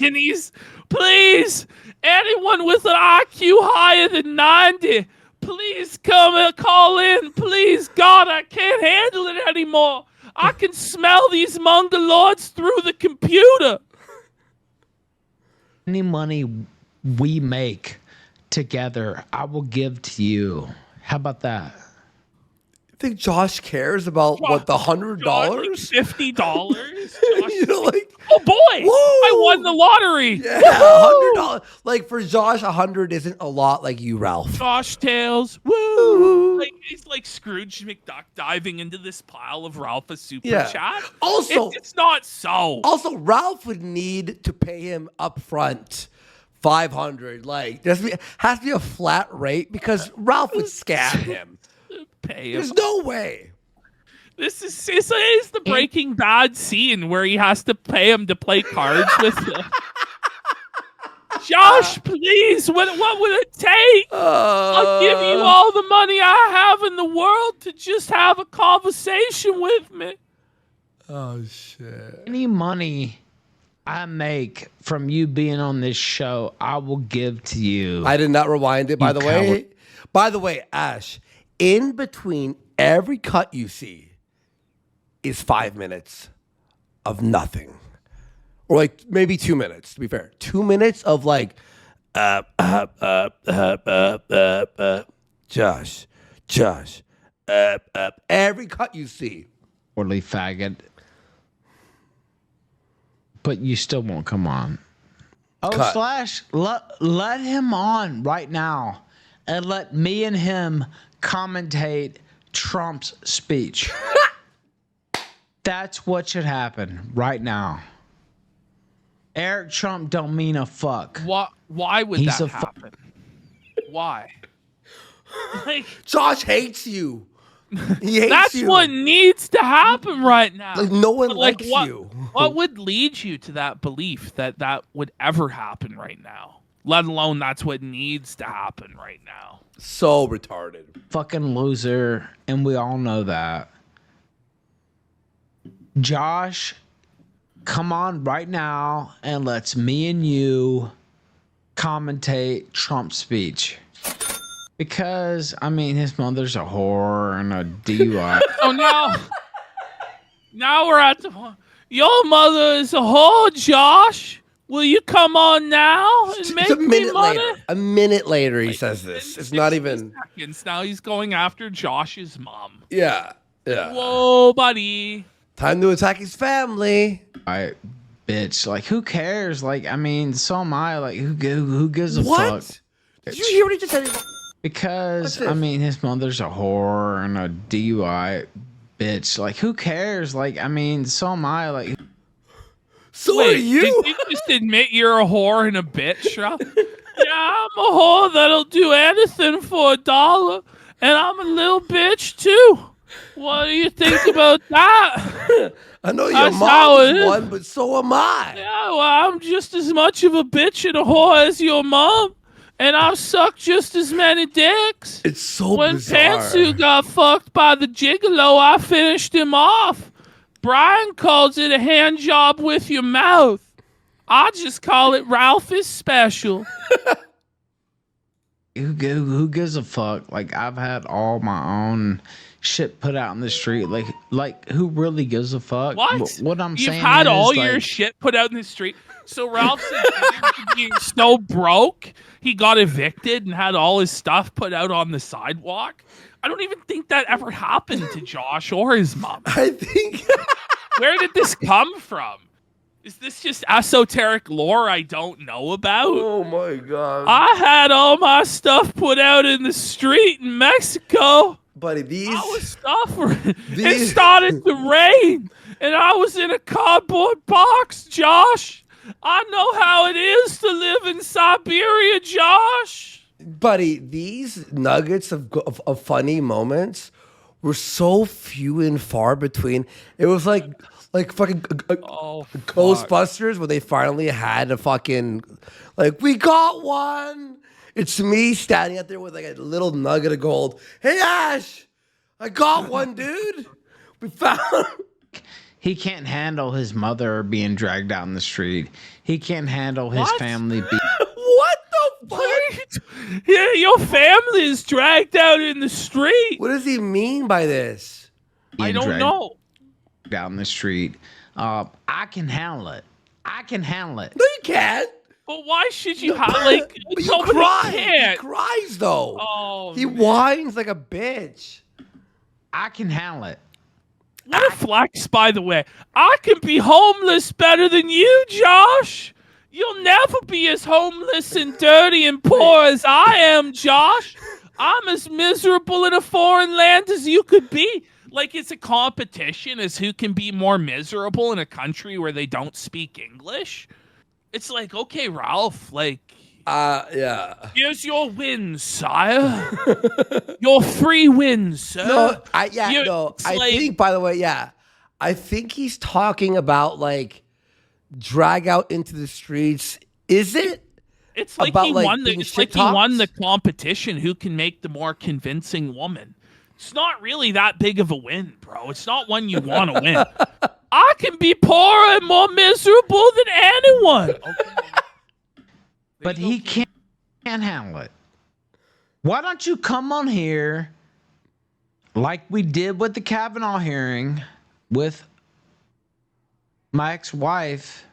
And he's, please, anyone with an IQ higher than 90, please come and call in. Please, God, I can't handle it anymore. I can smell these mongoloids through the computer. Any money we make together, I will give to you. How about that? You think Josh cares about what the $100? $50? You know, like, Oh boy! Woo! I won the lottery. yeah, $100. Like for Josh, 100 isn't a lot. Like you, Ralph. Josh Tails, woo! Like he's like Scrooge McDuck diving into this pile of Ralph's super Yeah. chat. Also, it's not so. Also, Ralph would need to pay him up front 500. Like, has to be a flat rate because Ralph would scam him. Pay him. There's no way. This is the Breaking Bad scene where he has to pay him to play cards with him. Josh, please, what would it take? I'll give you all the money I have in the world to just have a conversation with me. Oh shit. Any money I make from you being on this show, I will give to you. I did not rewind it, by You the way. coward. By the way, Ash, in between every cut you see is 5 minutes of nothing. Or like maybe 2 minutes, to be fair. 2 minutes of like, Josh. Every cut you see. Orly faggot. but you still won't come on. Oh, Cut. Slash, let him on right now and let me and him commentate Trump's speech. That's what should happen right now. Eric Trump don't mean a fuck. Why would He's that a happen? Why? Like, Josh hates you. He hates that's you. what needs to happen right now. Like, no one But, likes what, you. What would lead you to that belief that that would ever happen right now? Let alone that's what needs to happen right now. So retarded. Fucking loser, and we all know that. Josh, come on right now and let's me and you commentate Trump's speech. Because, I mean, his mother's a whore and a DUI. So now we're at the point. Your mother is a whore, Josh. Will you come on now and make It's a me minute money? later. A minute later, he says this. It's not even. Seconds. Now he's going after Josh's mom. Yeah. Yeah. Whoa, buddy. Time to attack his family. I, bitch, like, who cares? Like, I mean, so am I. Like, who gives a What? fuck? Did you hear what he just said? Because, What's I this? mean, his mother's a whore and a DUI. Bitch, like, who cares? Like, I mean, so am I. Like, So Wait, are you? Did you just admit you're a whore and a bitch, Rob? Yeah, I'm a whore that'll do anything for $1, and I'm a little bitch too. What do you think about that? I know your That's how it mom's is. one, but so am I. Yeah, well, I'm just as much of a bitch and a whore as your mom, and I've sucked just as many dicks. It's so When bizarre. Pantsu got fucked by the gigolo, I finished him off. Brian calls it a hand job with your mouth. I just call it Ralph is special. who gives a fuck? Like, I've had all my own shit put out in the street. Like who really gives a fuck? What? What I'm You've saying had is, all like, your shit put out in the street. So Ralph's being so broke, he got evicted and had all his stuff put out on the sidewalk. I don't even think that ever happened to Josh or his mom. I think. Where did this come from? Is this just esoteric lore I don't know about? Oh my god. I had all my stuff put out in the street in Mexico. Buddy, these. I was suffering. It These- started to rain, and I was in a cardboard box, Josh. I know how it is to live in Siberia, Josh. Buddy, these nuggets of funny moments were so few and far between. It was like fucking Oh, Ghostbusters where they finally had a fucking we got one. It's me standing out there with like a little nugget of gold. Hey Ash, I got one, dude. We found. he can't handle his mother being dragged out in the street. He can't handle his What? family being. What the fuck? Wait. Yeah, your family is dragged out in the street. What does he mean by this? I don't dragged know. Down the street. I can handle it. I can handle it. No, you can't. But why should you have like? But you nobody cry. He can't. cries though. Oh, He man. whines like a bitch. I can handle it. What a flex, by the way. I can be homeless better than you, Josh. You'll never be as homeless and dirty and poor as I am, Josh. I'm as miserable in a foreign land as you could be. Like, it's a competition as who can be more miserable in a country where they don't speak English. It's like, okay, Ralph, like, Yeah. here's your win, sire. Your 3 wins, sir. No, I like- think, by the way, yeah. I think he's talking about like drag out into the streets. Is it? It's like about, he like, won the being it's like shit he won talks? the competition who can make the more convincing woman. It's not really that big of a win, bro. It's not one you want to win. I can be poorer and more miserable than anyone. Okay. But he can't handle it. Why don't you come on here like we did with the Kavanaugh hearing with my ex-wife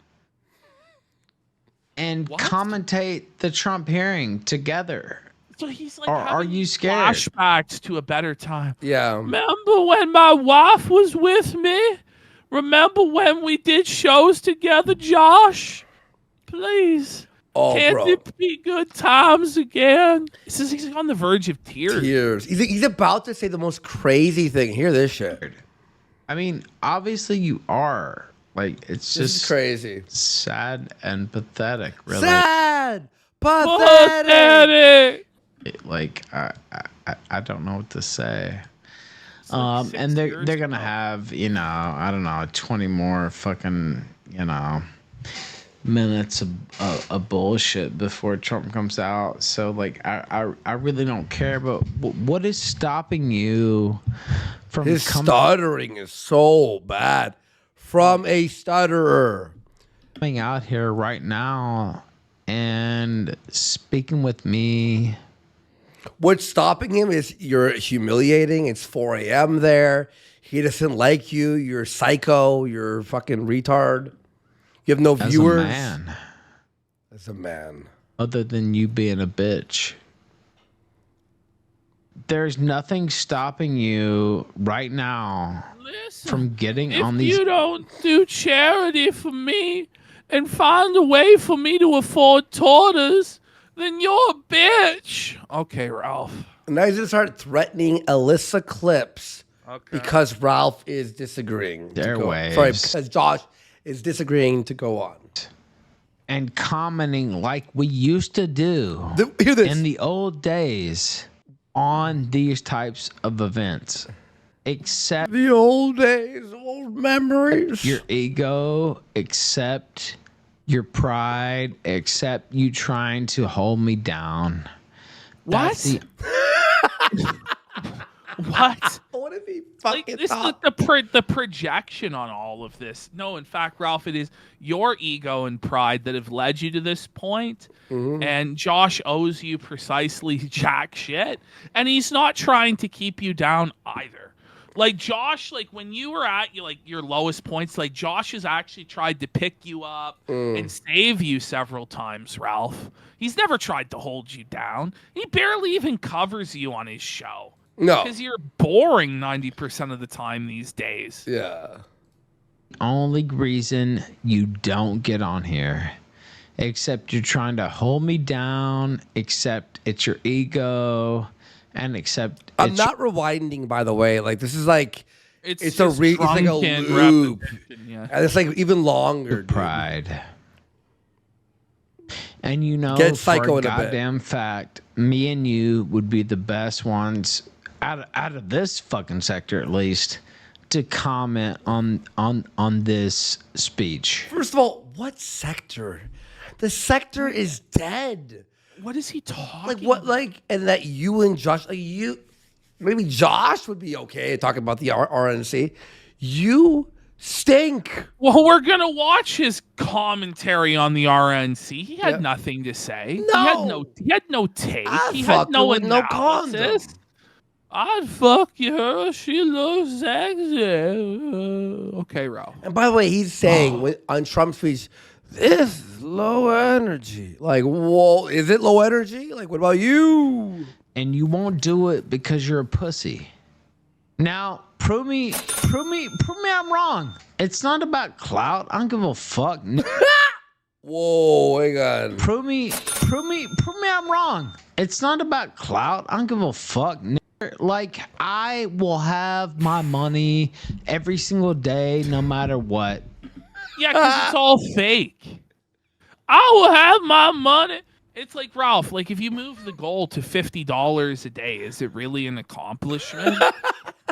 and What? commentate the Trump hearing together? So he's like, Are having you scared? flashbacks to a better time. Yeah. Remember when my wife was with me? Remember when we did shows together, Josh? Please. Oh, Can't bro. it be good times again? He's on the verge of tears. Tears. He's about to say the most crazy thing. Hear this shit. I mean, obviously you are. Like, it's This just is crazy. sad and pathetic, really. Sad. Pathetic. Pathetic. Like, I don't know what to say. like 6 And years they're gonna ago. have, you know, I don't know, 20 more fucking, you know, minutes of bullshit before Trump comes out. So like, I really don't care. But what is stopping you from His stuttering is so bad. From a stutterer. coming out here right now and speaking with me? What's stopping him is you're humiliating. It's 4 a.m. there. He doesn't like you. You're psycho. You're fucking retard. You have no As viewers. a man, As a man. other than you being a bitch. There's nothing stopping you right now Listen, from getting if on these. you don't do charity for me and find a way for me to afford tortas, then you're a bitch. Okay, Ralph. Now he's going to start threatening Alyssa Clips Okay. because Ralph is disagreeing. Their ways. Sorry, because Josh is disagreeing to go on. And commenting like we used to do Hear this. in the old days on these types of events. Accept The old days, old memories. your ego, accept your pride, accept you trying to hold me down. What? That's the- What? What if he Like, fucking this is thought? the projection on all of this. No, in fact, Ralph, it is your ego and pride that have led you to this point. And Josh owes you precisely jack shit. And he's not trying to keep you down either. Like Josh, like when you were at your lowest points, like Josh has actually tried to pick you up and save you several times, Ralph. He's never tried to hold you down. He barely even covers you on his show. No. Because you're boring 90% of the time these days. Yeah. only reason you don't get on here, except you're trying to hold me down, except it's your ego, and except I'm it's not rewinding, by the way. Like, this is like, it's a just it's like a drunken loop. repetition, yeah. And it's like even longer. your dude. pride. And you know, Get psycho for a in a bit. goddamn fact, me and you would be the best ones out of this fucking sector, at least, to comment on this speech. First of all, what sector? The sector is dead. What is he talking Like what? Like, and that you and Josh, like you, maybe Josh would be okay talking about the RNC. You stink. Well, we're going to watch his commentary on the RNC. He had Yeah. nothing to say. No. He had no take. I'd He fuck had no her with no analysis. condom. I'd fuck her. She looks sexy. Okay, Ralph. And by the way, he's saying on Trump's speech, this is low energy. Like, whoa, is it low energy? Like, what about you? And you won't do it because you're a pussy. Now, prove me I'm wrong. It's not about clout. I don't give a fuck. Whoa, hang on. Prove me I'm wrong. It's not about clout. I don't give a fuck. Like, I will have my money every single day, no matter what. Yeah, because it's all fake. I will have my money. It's like, Ralph, like if you move the goal to $50 a day, is it really an accomplishment?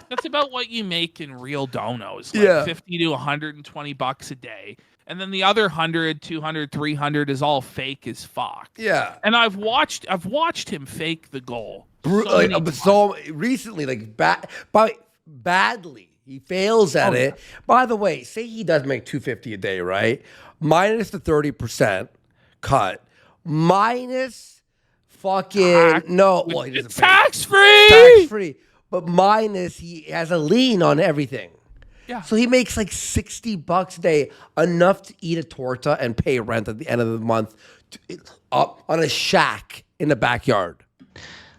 That's about what you make in real donos. Like Yeah. 50 to 120 bucks a day. And then the other 100, 200, 300 is all fake as fuck. Yeah. And I've watched him fake the goal. Like, many so recently, like badly, he fails at it. yeah. By the way, say he does make $250 a day, right? Minus the 30% cut, minus fucking Tax. no, well, he doesn't It's pay. tax free. Tax free, but minus he has a lien on everything. Yeah. So he makes like $60 a day, enough to eat a torta and pay rent at the end of the month, up on a shack in the backyard.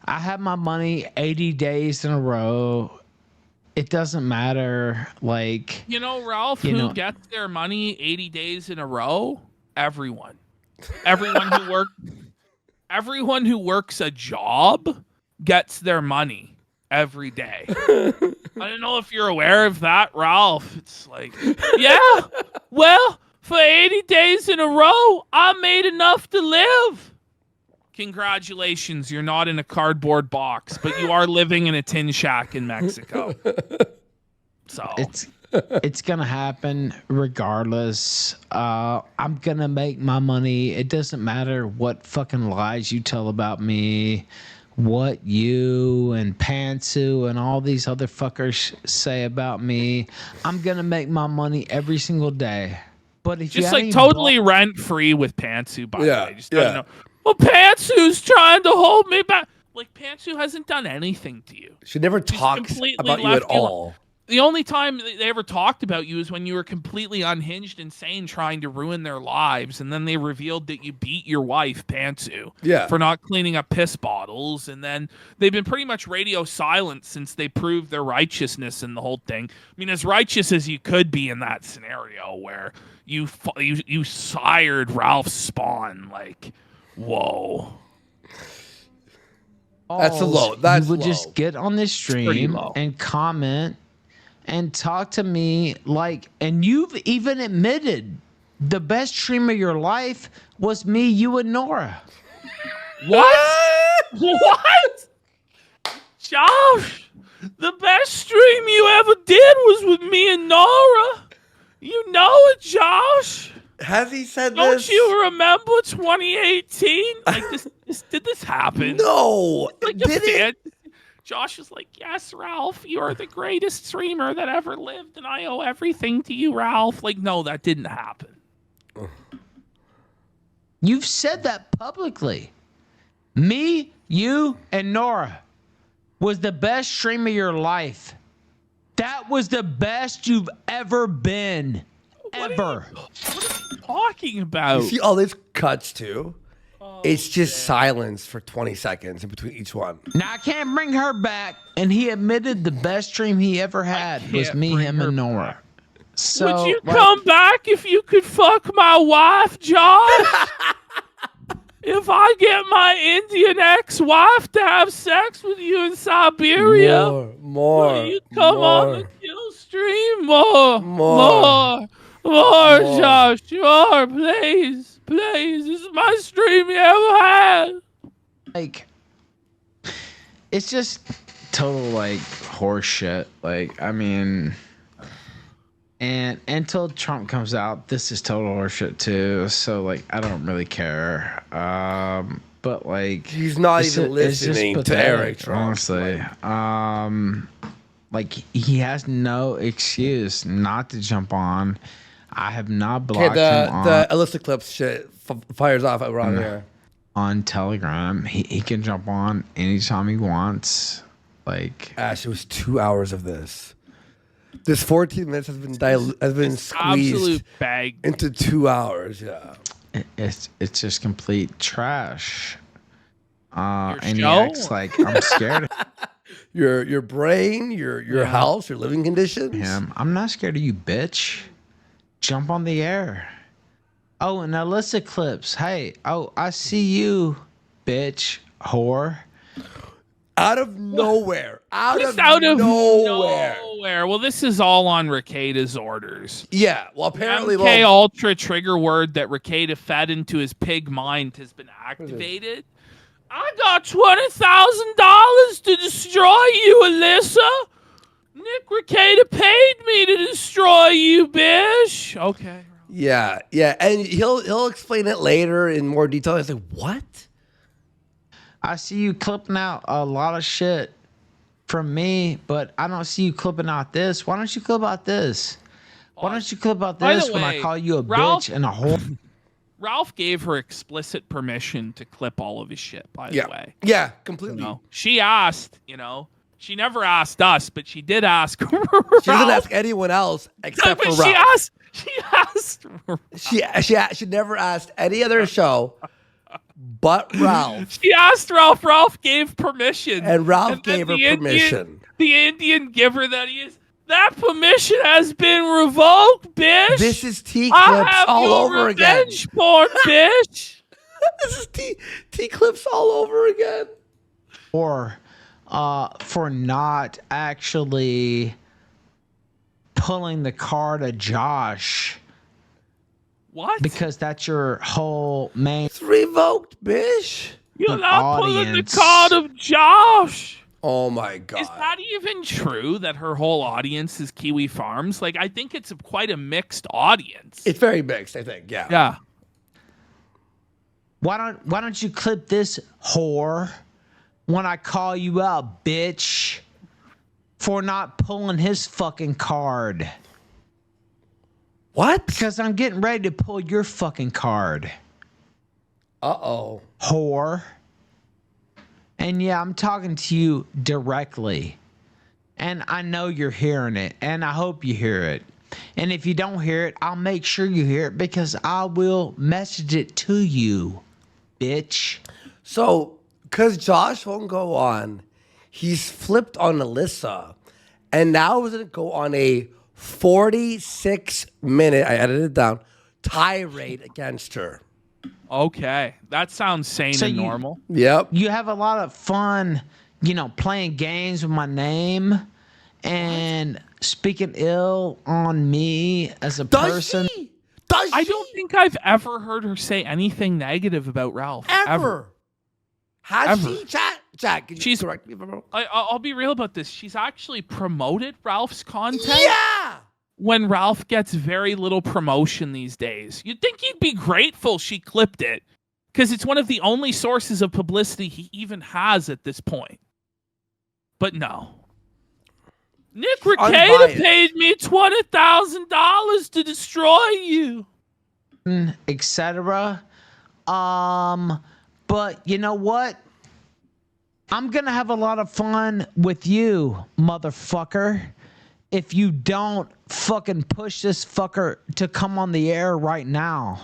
I have my money 80 days in a row. it doesn't matter. Like, You know, Ralph, who gets their money 80 days in a row? Everyone. Everyone who works a job gets their money every day. I don't know if you're aware of that, Ralph. It's like, yeah, well, for 80 days in a row, I made enough to live. Congratulations, you're not in a cardboard box, but you are living in a tin shack in Mexico. So it's gonna happen regardless. I'm gonna make my money. It doesn't matter what fucking lies you tell about me, what you and Pantsu and all these other fuckers say about me. I'm gonna make my money every single day. But if just you like totally rent free with Pantsu, by the way. Just don't know. Well, Pantsu's trying to hold me back. Like, Pantsu hasn't done anything to you. She never talks about you at all. The only time they ever talked about you is when you were completely unhinged, insane, trying to ruin their lives, and then they revealed that you beat your wife, Pantsu, for not cleaning up piss bottles, and then they've been pretty much radio silent since they proved their righteousness in the whole thing. I mean, as righteous as you could be in that scenario where you sired Ralph's spawn, like, whoa. That's a low. That's you would low. just get on this stream and comment and talk to me like, and you've even admitted the best stream of your life was me, you, and Nora. What? What? Josh, the best stream you ever did was with me and Nora. You know it, Josh. Has he said Don't this? Don't you remember 2018? Like, did this happen? No. Like, did it? Josh was like, yes, Ralph, you're the greatest streamer that ever lived, and I owe everything to you, Ralph. Like, no, that didn't happen. You've said that publicly. Me, you, and Nora was the best stream of your life. That was the best you've ever been. Ever. What are you talking about? You see all these cuts, too? It's just silence for 20 seconds in between each one. Now, I can't bring her back. And he admitted the best stream he ever had was me, him, and Nora. So, would you come back if you could fuck my wife, Josh? If I get my Indian ex-wife to have sex with you in Siberia, more. Will you come on the kill stream? More, Josh. More, please. Please, this is my stream you ever had. Like, it's just total, like, horse shit. Like, I mean, and until Trump comes out, this is total horse shit too. So, like, I don't really care. But, like, he's not even listening to Eric Trump. Honestly. Like, he has no excuse not to jump on. I have not blocked him on the Alyssa Clips shit fires off around here. On Telegram. He can jump on anytime he wants. Like, Ash, it was 2 hours of this. This 14 minutes has been squeezed into 2 hours. Yeah, it's just complete trash. And he show? acts like I'm scared of your brain, your house, your living conditions. him. I'm not scared of you, bitch. Jump on the air. Oh, and Alyssa Clips. Hey, I see you, bitch, whore. Out of nowhere. Out of nowhere. Well, this is all on Rekeda's orders. Yeah. Well, apparently, MK Ultra trigger word that Rekeda fed into his pig mind has been activated. I got $20,000 to destroy you, Alyssa. Nick Rekeda paid me to destroy you, bitch. Okay. Yeah, and he'll explain it later in more detail. I was like, what? I see you clipping out a lot of shit from me, but I don't see you clipping out this. Why don't you clip out this? Why don't you clip out this when I call you a bitch and a whore? Ralph gave her explicit permission to clip all of his shit, by the way. Yeah, completely. You know, she asked, she never asked us, but she did ask Ralph. She didn't ask anyone else except for Ralph. She asked. She never asked any other show but Ralph. She asked Ralph. Ralph gave permission. And Ralph then gave her the permission. The Indian giver that he is. That permission has been revoked, bitch. This is T I Clips have all your over again. revenge porn, bitch. This is T Clips all over again. Or for not actually pulling the card of Josh. What? Because that's your whole main It's revoked, bitch. You're not pulling the audience. card of Josh. Oh my god. Is that even true that her whole audience is Kiwi Farms? Like, I think it's quite a mixed audience. It's very mixed, I think. Yeah. Yeah. Why don't you clip this whore when I call you out, bitch, for not pulling his fucking card? What? Because I'm getting ready to pull your fucking card. Uh-oh. Whore. And yeah, I'm talking to you directly. And I know you're hearing it. And I hope you hear it. And if you don't hear it, I'll make sure you hear it because I will message it to you, bitch. So, because Josh won't go on, he's flipped on Alyssa. And now he's going to go on a 46-minute, I edited it down, tirade against her. Okay. That sounds sane So and you- normal. Yep. You have a lot of fun, playing games with my name and speaking ill on me as a Does person. she? Does I she? don't think I've ever heard her say anything negative about Ralph. Ever. Has Ever. she? Chat, can you She's- correct me if I'm wrong? I'll be real about this. She's actually promoted Ralph's content. Yeah. When Ralph gets very little promotion these days. You'd think he'd be grateful she clipped it, because it's one of the only sources of publicity he even has at this point. But no. Nick Recato Unbiased. paid me $20,000 to destroy you. Etc. But you know what? I'm gonna have a lot of fun with you, motherfucker, if you don't fucking push this fucker to come on the air right now.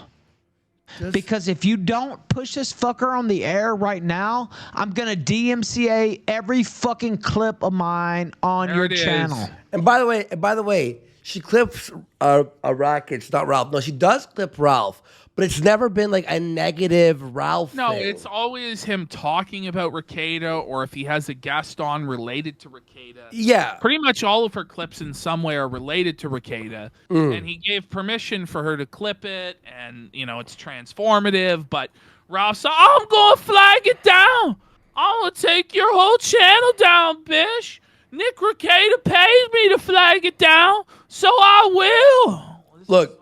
Because if you don't push this fucker on the air right now, I'm gonna DMCA every fucking clip of mine on There your it is. channel. And by the way, she clips Rackets, not Ralph. No, she does clip Ralph, but it's never been like a negative Ralph No, thing. it's always him talking about Recato, or if he has a guest on related to Recato. Yeah. Pretty much all of her clips in some way are related to Recato. And he gave permission for her to clip it, and, it's transformative, but Ralph said, I'm going to flag it down. I'm going to take your whole channel down, bitch. Nick Recato paid me to flag it down, so I will. Look,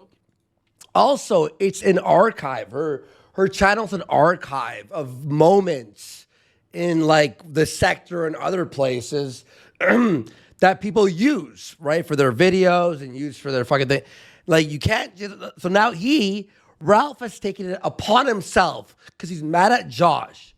also, it's an archive. Her channel's an archive of moments in like the sector and other places that people use, right, for their videos and use for their fucking thing. Like, you can't just. So now Ralph has taken it upon himself because he's mad at Josh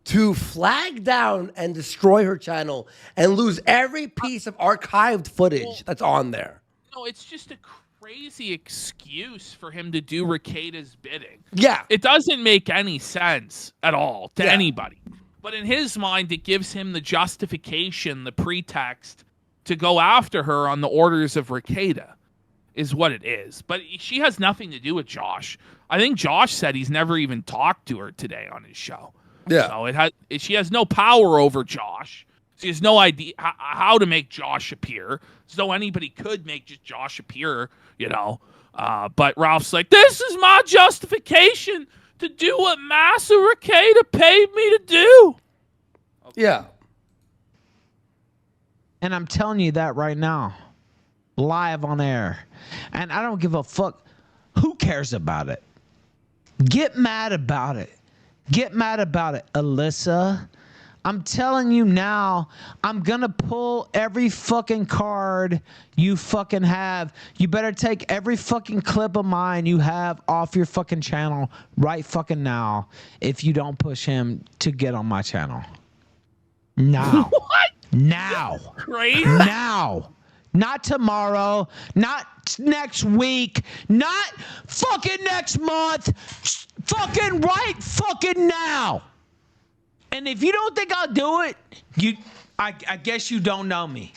to flag down and destroy her channel and lose every piece of archived footage that's on there. No, it's just a crazy excuse for him to do Recato's bidding. Yeah. It doesn't make any sense at all to Yeah. anybody. But in his mind, it gives him the justification, the pretext to go after her on the orders of Recato, is what it is. But she has nothing to do with Josh. I think Josh said he's never even talked to her today on his show. Yeah. So she has no power over Josh. She has no idea how to make Josh appear. As though anybody could make just Josh appear, But Ralph's like, this is my justification to do what Massa Recato paid me to do. Yeah. And I'm telling you that right now, live on air. And I don't give a fuck. Who cares about it? Get mad about it. Get mad about it, Alyssa. I'm telling you now, I'm going to pull every fucking card you fucking have. You better take every fucking clip of mine you have off your fucking channel right fucking now if you don't push him to get on my channel. Now. What? Now. Crazy. Now. Not tomorrow. Not next week. Not fucking next month. fucking right fucking now. And if you don't think I'll do it, I guess you don't know me.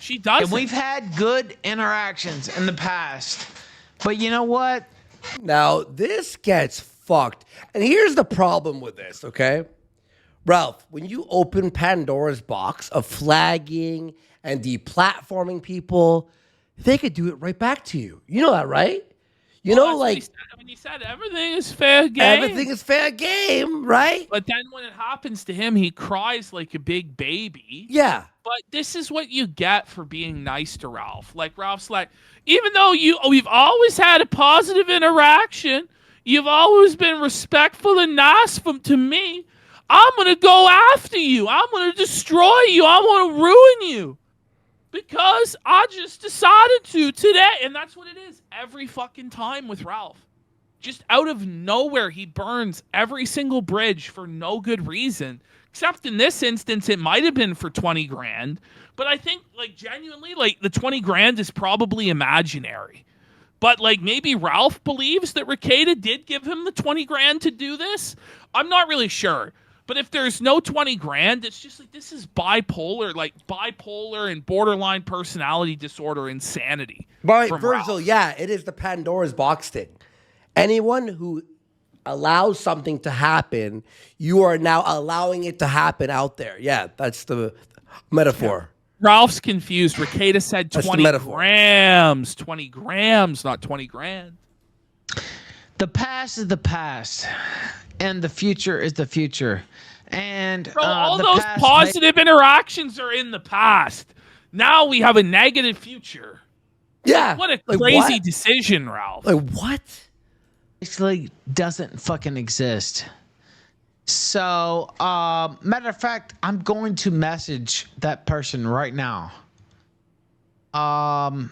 She does. And we've had good interactions in the past. But you know what? Now, this gets fucked. And here's the problem with this, okay? Ralph, when you open Pandora's box of flagging and deplatforming people, they could do it right back to you. You know that, right? You know, like... When he said everything is fair game. Everything is fair game, right? But then when it happens to him, he cries like a big baby. Yeah. But this is what you get for being nice to Ralph. Like, Ralph's like, even though we've always had a positive interaction, you've always been respectful and nice to me, I'm going to go after you. I'm going to destroy you. I want to ruin you. Because I just decided to today. And that's what it is every fucking time with Ralph. Just out of nowhere, he burns every single bridge for no good reason. Except in this instance, it might have been for 20 grand. But I think, like, genuinely, like, the 20 grand is probably imaginary. But, like, maybe Ralph believes that Rekieta did give him the 20 grand to do this. I'm not really sure. But if there's no 20 grand, it's just like, this is bipolar and borderline personality disorder insanity. Right, from Virgil, Ralph. yeah, it is the Pandora's box thing. Anyone who allows something to happen, you are now allowing it to happen out there. Yeah, that's the metaphor. Ralph's confused. Rekieta said That's the 20 metaphor. grams. 20 grams, not 20 grand. The past is the past, and the future is the future. And Bro, all the those past positive interactions are in the past. Now we have a negative future. Yeah. What a like, crazy what? decision, Ralph. Like, what? basically doesn't fucking exist. So, matter of fact, I'm going to message that person right now. I'm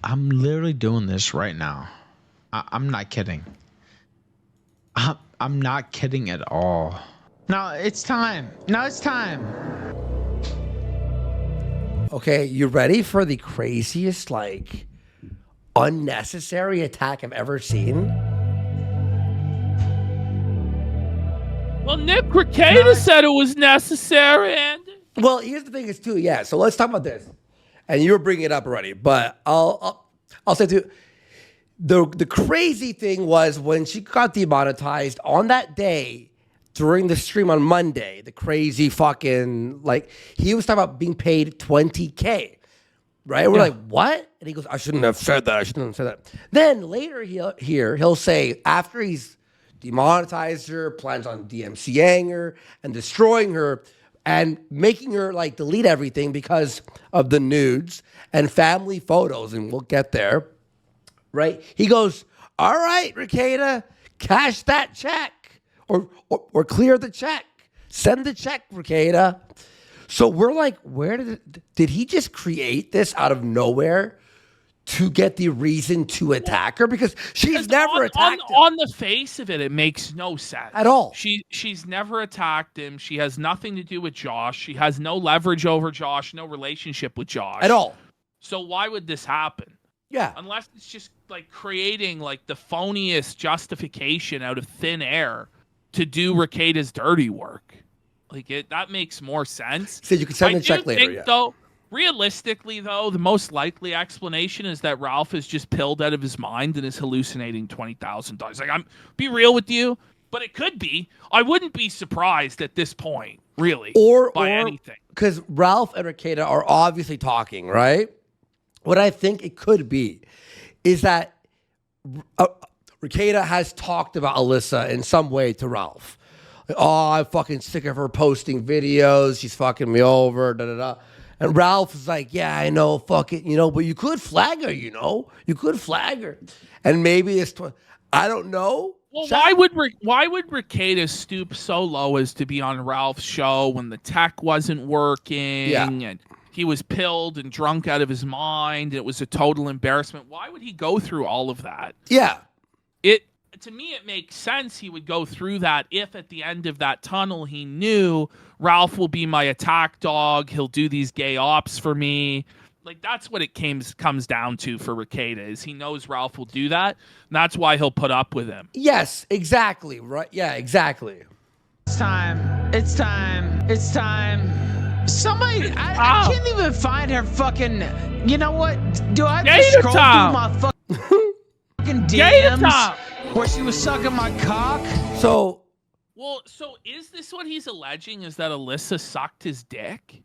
literally doing this right now. I'm not kidding. I'm not kidding at all. No, it's time. No, it's time. Okay, you ready for the craziest, like, unnecessary attack I've ever seen? Well, Nick Rekieta said it was necessary, and Well, here's the thing is too, yeah. So let's talk about this. And you were bringing it up already, but I'll say too. The crazy thing was when she got demonetized on that day during the stream on Monday. The crazy fucking like he was talking about being paid $20K, right? We're like, what? And he goes, I shouldn't have said that. I shouldn't have said that. Then later he'll say after he's demonetized her, plans on DMCAing her and destroying her and making her like delete everything because of the nudes and family photos, and we'll get there, right? He goes, all right, Rekieta, cash that check or clear the check. Send the check, Rekieta. So we're like, where did he just create this out of nowhere to get the reason to attack her? Because she's never attacked him. On the face of it, it makes no sense At all. She's never attacked him. She has nothing to do with Josh. She has no leverage over Josh, no relationship with Josh At all. So why would this happen? Yeah. Unless it's just like creating like the phoniest justification out of thin air to do Rekieta's dirty work. Like that makes more sense. So you can send the check later. Think, Yeah. though, realistically, though, the most likely explanation is that Ralph is just pilled out of his mind and is hallucinating $20,000. Like, be real with you, but it could be. I wouldn't be surprised at this point, really, by anything. Because Ralph and Rekieta are obviously talking, right? What I think it could be is that Rekieta has talked about Alyssa in some way to Ralph. Like, oh, I'm fucking sick of her posting videos. She's fucking me over, da-da-da. And Ralph is like, yeah, I know, fuck it, but you could flag her, You could flag her. And maybe it's, I don't know. Well, why would Rekieta stoop so low as to be on Ralph's show when the tech wasn't working and he was pilled and drunk out of his mind? It was a total embarrassment. Why would he go through all of that? Yeah. To me, it makes sense he would go through that if at the end of that tunnel he knew Ralph will be my attack dog. He'll do these gay ops for me. Like, that's what it comes down to for Ricada, is he knows Ralph will do that, and that's why he'll put up with him. Yes, exactly. Right. Yeah, exactly. It's time. It's time. It's time. Somebody, I can't even find her fucking. You know what? Do I have to scroll through my fucking DMs where she was sucking my cock? So. Well, so is this what he's alleging? Is that Alyssa sucked his dick?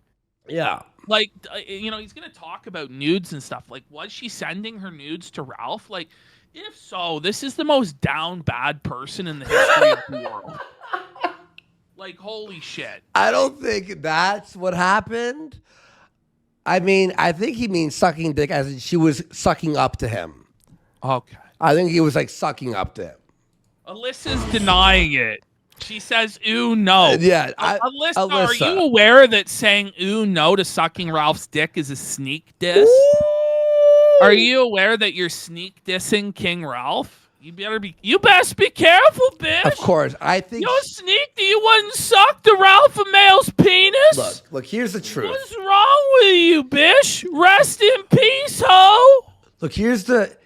Yeah. Like, you know, he's gonna talk about nudes and stuff. Like, was she sending her nudes to Ralph? Like, if so, this is the most down bad person in the history of the world. Like, holy shit. I don't think that's what happened. I mean, I think he means sucking dick as in she was sucking up to him. Okay. I think he was like sucking up to him. Alyssa's denying it. She says, ooh, no. Yeah. Alyssa, are you aware that saying ooh, no to sucking Ralph's dick is a sneak diss? Ooh. Are you aware that you're sneak dissing King Ralph? You best be careful, bitch. Of course. I think. You sneaky, you wouldn't suck the Ralph a male's penis? Look, here's the truth. What's wrong with you, bitch? Rest in peace, ho. Look, here's the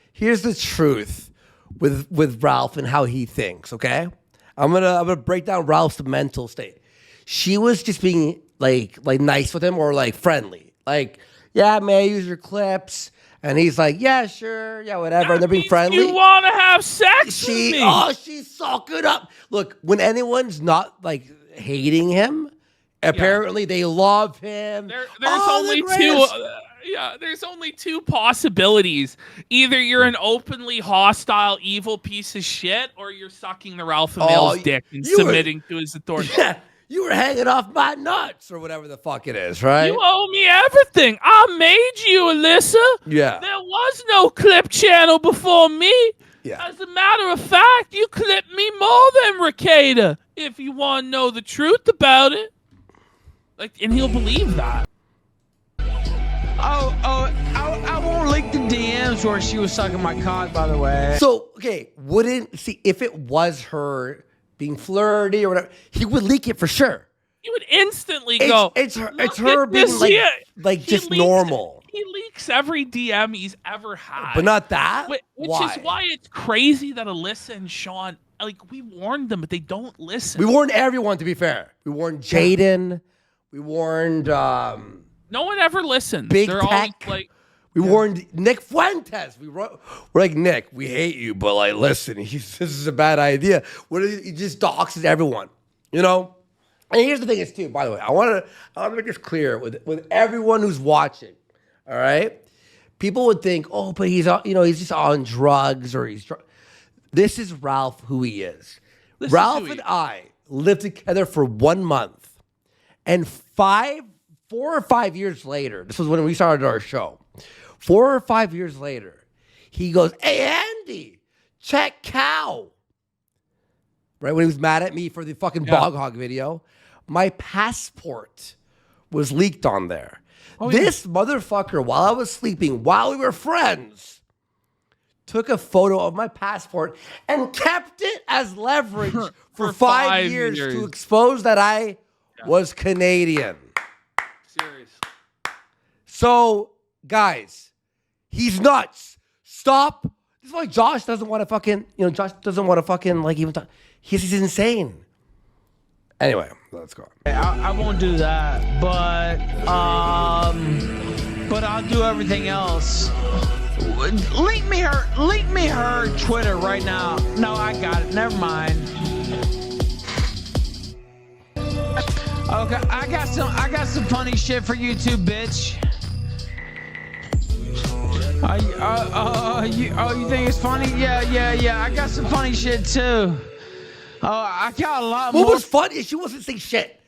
truth with Ralph and how he thinks, okay? I'm gonna break down Ralph's mental state. She was just being like nice with him or like friendly. Like, yeah, may I use your clips? And he's like, yeah, sure, yeah, whatever. And they're being friendly. You want to have sex with me? Oh, she's sucking up. Look, when anyone's not like hating him, apparently they love him. There's only two. There's only two possibilities. Either you're an openly hostile, evil piece of shit, or you're sucking the Ralph Emil's dick and submitting to his authority. Yeah, you were hanging off my nuts or whatever the fuck it is, right? You owe me everything. I made you, Alyssa. Yeah. There was no clip channel before me. Yeah. As a matter of fact, you clipped me more than Ricada, if you want to know the truth about it. Like, and he'll believe that. I won't leak the DMs where she was sucking my cock, by the way. So, okay, if it was her being flirty or whatever, he would leak it for sure. He would instantly go. It's her being like just normal. He leaks every DM he's ever had. But not that? Which is why it's crazy that Alyssa and Sean, like, we warned them, but they don't listen. We warned everyone, to be fair. We warned Jaden. We warned no one ever listens. Big They're Tech. always like, we warned Nick Fuentes. We're like, Nick, we hate you, but like, listen, this is a bad idea. He just doxes everyone, you know? And here's the thing is too, by the way, I want to make this clear with everyone who's watching, all right? People would think, oh, but he's just on drugs or This is Ralph who he is. Ralph and I lived together for 1 month. And 4 or 5 years later, this was when we started our show. 4 or 5 years later, he goes, hey, Andy, check cow. Right, when he was mad at me for the fucking bog hog video, my passport was leaked on there. This motherfucker, while I was sleeping, while we were friends, took a photo of my passport and kept it as leverage for 5 years to expose that I was Canadian. Serious. So, guys, he's nuts. Stop. This is why Josh doesn't want to fucking, like even talk. He's insane. Anyway, let's go. I won't do that, but I'll do everything else. Link me her Twitter right now. No, I got it. Never mind. Okay, I got some funny shit for you too, bitch. You think it's funny? Yeah. I got some funny shit too. Oh, I got a lot more. What was funny? She wasn't saying shit.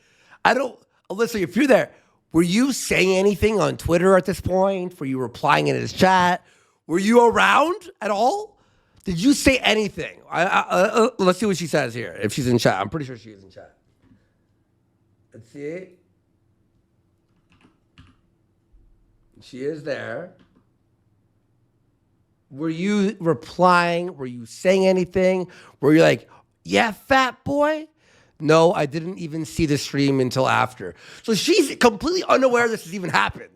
Alyssa, if you're there, were you saying anything on Twitter at this point? Were you replying in his chat? Were you around at all? Did you say anything? Let's see what she says here. If she's in chat, I'm pretty sure she is in chat. Let's see. She is there. Were you replying? Were you saying anything? Were you like, yeah, fat boy? No, I didn't even see the stream until after. So she's completely unaware this has even happened.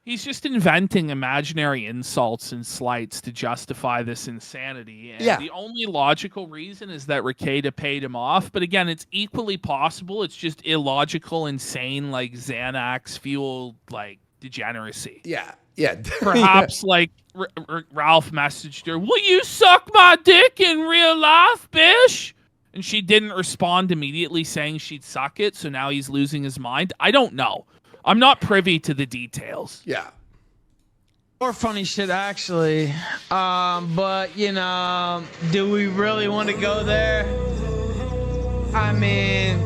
He's just inventing imaginary insults and slights to justify this insanity. And Yeah. the only logical reason is that Rekieta paid him off. But again, it's equally possible. It's just illogical, insane, like Xanax fueled, like degeneracy. Yeah. Yeah. Perhaps like Ralph messaged her, "Will you suck my dick in real life, bish?" And she didn't respond immediately saying she'd suck it. So now he's losing his mind. I don't know. I'm not privy to the details. Yeah. More funny shit, actually. But, you know, do we really want to go there? I mean...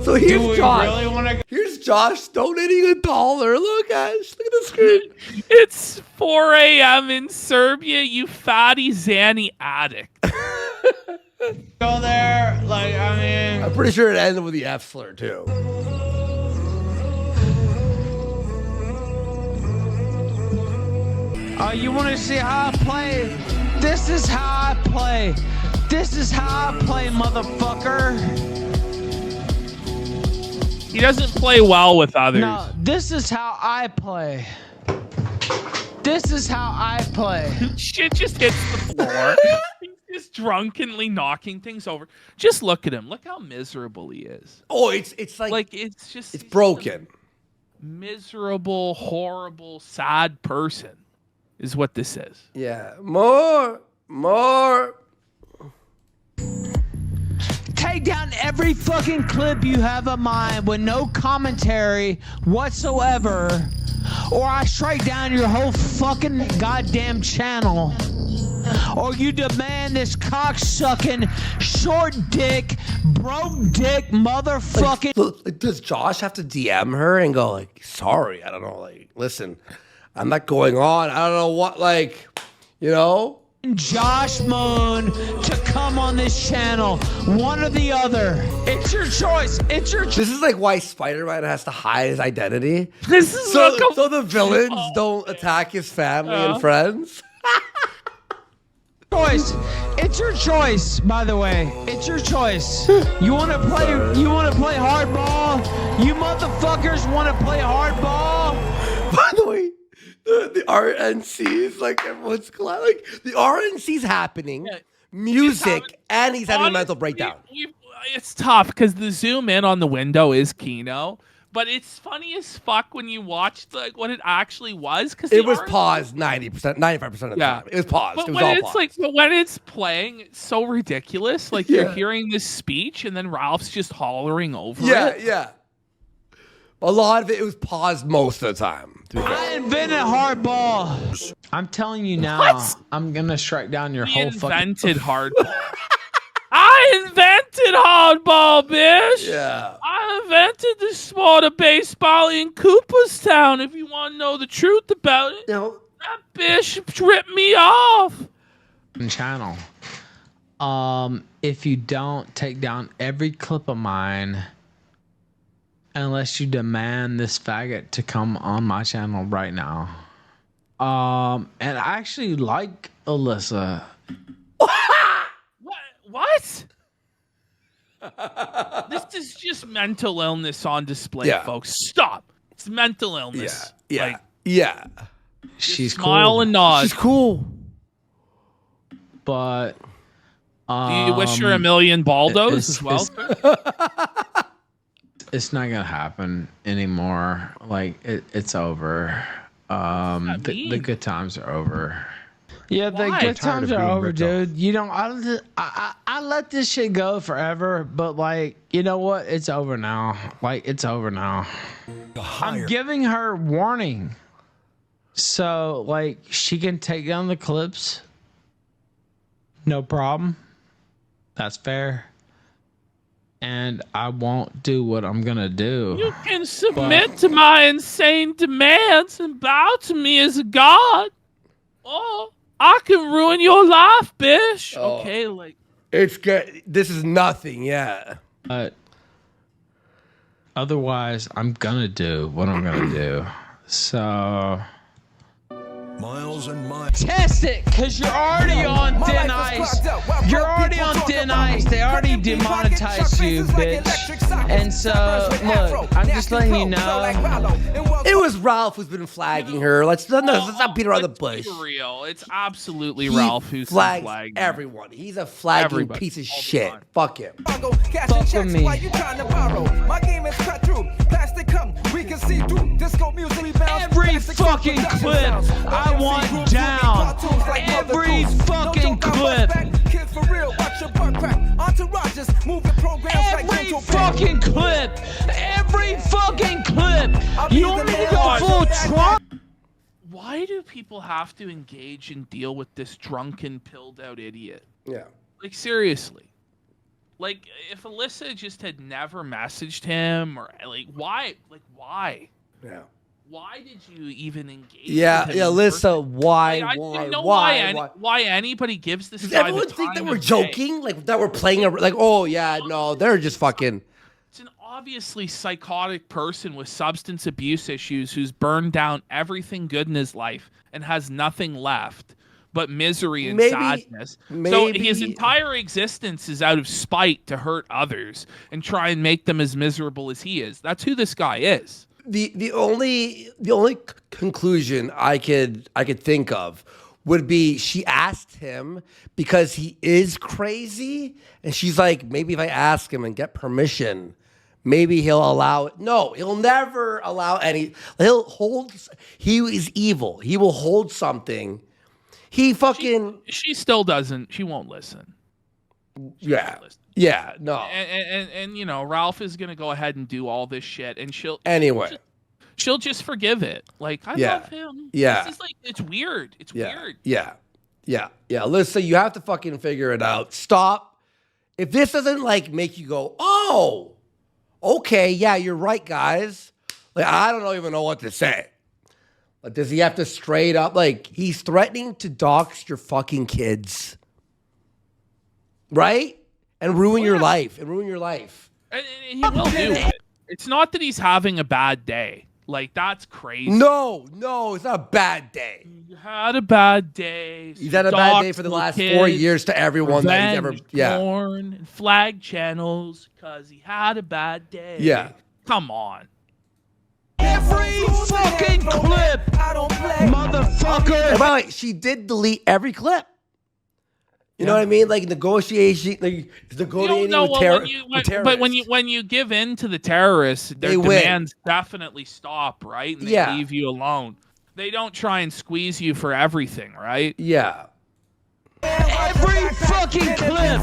So here's do we Josh. really want to go? Here's Josh donating $1. Look, guys. Look at the screen. It's 4 a.m. in Serbia, you fatty Zanny addict. Go there? Like, I mean... I'm pretty sure it ended with the F slur, too. Oh, you want to see how I play? This is how I play. This is how I play, motherfucker. He doesn't play well with others. No, this is how I play. This is how I play. Shit just hits the floor. He's just drunkenly knocking things over. Just look at him. Look how miserable he is. Oh, it's like it's just it's broken. Miserable, horrible, sad person is what this is. Yeah. More. Take down every fucking clip you have of mine with no commentary whatsoever, or I strike down your whole fucking goddamn channel. Or you demand this cock-sucking, short dick, broke dick, motherfucking... Like, does Josh have to DM her and go like, sorry, I don't know, like, listen, I'm not going on. I don't know what, like, you know? Josh Moon to come on this channel, one or the other. It's your choice. It's your choice. This is like why Spider-Man has to hide his identity. This is so the villains don't attack his family and friends. Choice. It's your choice, by the way. It's your choice. You want to play hardball? You motherfuckers want to play hardball? By the way, the RNC's like everyone's glad. Like the RNC's happening, music, and he's having a mental breakdown. It's tough because the zoom in on the window is Kino, but it's funny as fuck when you watch like what it actually was because it was paused 90%, 95% of the time. It was paused. But it was when all it's paused. like, but when it's playing, it's so ridiculous. Like you're hearing this speech, and then Ralph's just hollering over it. Yeah. A lot of it was paused most of the time. I invented hardball. I'm telling you now, I'm gonna strike down your whole fucking... invented hardball. I invented hardball, bitch. Yeah. I invented the sport of baseball in Cooperstown. If you want to know the truth about it, No. that bitch ripped me off. Channel. If you don't take down every clip of mine, unless you demand this faggot to come on my channel right now. And I actually like Alyssa. What? This is just mental illness on display, folks. Stop. It's mental illness. Yeah. She's smile cool. and nod. She's cool. But do you wish her a million baldos as well? It's not gonna happen anymore. Like it's over. The good times are over. Yeah, the good times are over, dude. You know, I let this shit go forever, but like, you know what? It's over now. Like, it's over now. I'm giving her warning, so like she can take down the clips. No problem. That's fair. And I won't do what I'm gonna do. You can submit to my insane demands and bow to me as a god. Oh, I can ruin your life, bitch. Oh. Okay, like it's good. This is nothing. Yeah. But otherwise, I'm gonna do what I'm gonna do. So miles and miles. Test it, because you're already on thin ice. You're already on thin ice. They already demonetized you, bitch. And so, look, I'm just letting you know. It was Ralph who's been flagging her. Let's not beat around the bush. For real. It's absolutely He Ralph who's flags flagging everyone. He's a flagging Everybody, piece of all the shit. time. Fuck him. Fuck with me. Every fucking clip I want down. Every fucking clip. Every fucking clip. Every fucking clip. You want me to go full Trump? Why do people have to engage and deal with this drunken, pilled out idiot? Yeah. Like, seriously. Like, if Alyssa just had never messaged him, or like, why? Like, why? Yeah. Why did you even engage? Yeah, with him yeah, in Alyssa, person? why, Like, I why, don't know why? why anybody gives this Does guy everyone the think that time we're of day. joking? Like, that we're playing a, like, oh, yeah, no, they're just fucking. It's an obviously psychotic person with substance abuse issues who's burned down everything good in his life and has nothing left but misery and sadness. So his entire existence is out of spite to hurt others and try and make them as miserable as he is. That's who this guy is. The only conclusion I could think of would be she asked him because he is crazy, and she's like, maybe if I ask him and get permission, maybe he'll allow it. No, he'll never allow any. He'll hold. He is evil. He will hold something. He fucking. She still doesn't. She won't listen. Yeah. Yeah. No. And you know, Ralph is gonna go ahead and do all this shit, and she'll just forgive it. Like, I love him. Yeah. This is like, it's weird. It's weird. Yeah. Yeah. Yeah. Alyssa, you have to fucking figure it out. Stop. If this doesn't like make you go, oh, okay, yeah, you're right, guys. Like, I don't even know what to say. Like, does he have to straight up, like, he's threatening to dox your fucking kids, right? And ruin your life. And And he will do it. It's not that he's having a bad day. Like, that's crazy. No, it's not a bad day. You had a bad day. He's had a bad day for the last 4 years to everyone that he's ever, porn and flag channels because he had a bad day. Yeah. Come on. Every fucking clip, motherfucker. And by the way, she did delete every clip. You know what I mean? Like negotiation, like negotiating with terrorists. But when you give in to the terrorists, their demands definitely stop, right? And they leave you alone. They don't try and squeeze you for everything, right? Yeah. Every fucking clip.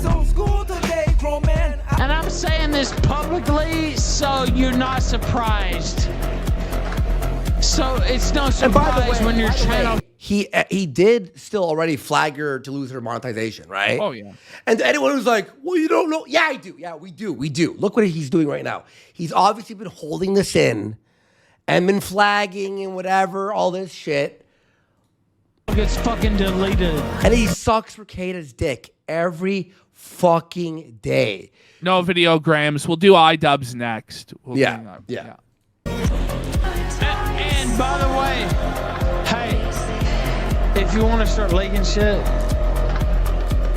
And I'm saying this publicly so you're not surprised. So it's no surprise when your channel. He did still already flag her to lose her monetization, right? Oh yeah. And anyone who's like, well, you don't know. Yeah, I do. Yeah, we do. Look what he's doing right now. He's obviously been holding this in and been flagging and whatever, all this shit. Gets fucking deleted. And he sucks Ricada's dick every fucking day. No videograms. We'll do iDubbbz next. Yeah. And by the way, hey, if you want to start leaking shit,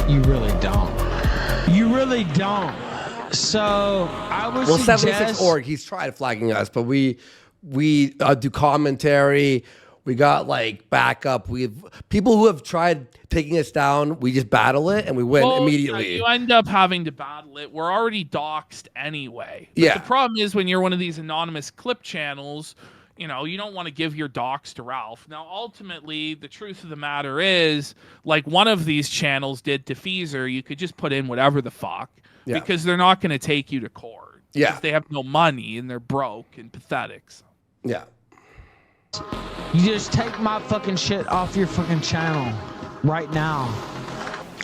you really don't. You really don't. So I would suggest 706org, he's tried flagging us, but we do commentary. We got like backup. We have people who have tried taking us down. We just battle it and we win immediately. You end up having to battle it. We're already doxxed anyway. But yeah. The problem is when you're one of these anonymous clip channels, you know, you don't want to give your docs to Ralph. Now, ultimately, the truth of the matter is, like one of these channels did to Feezer, you could just put in whatever the fuck because they're not going to take you to court. Yeah. They have no money and they're broke and pathetic. So. Yeah. You just take my fucking shit off your fucking channel right now.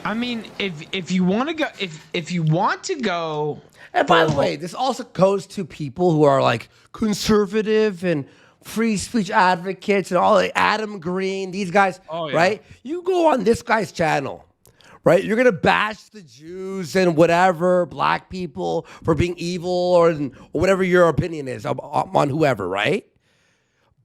I mean, if you want to go, if you want to go. And by the way, this also goes to people who are like conservative and free speech advocates and all, like Adam Green, these guys, right? You go on this guy's channel, right? You're going to bash the Jews and whatever, black people for being evil or whatever your opinion is on whoever, right?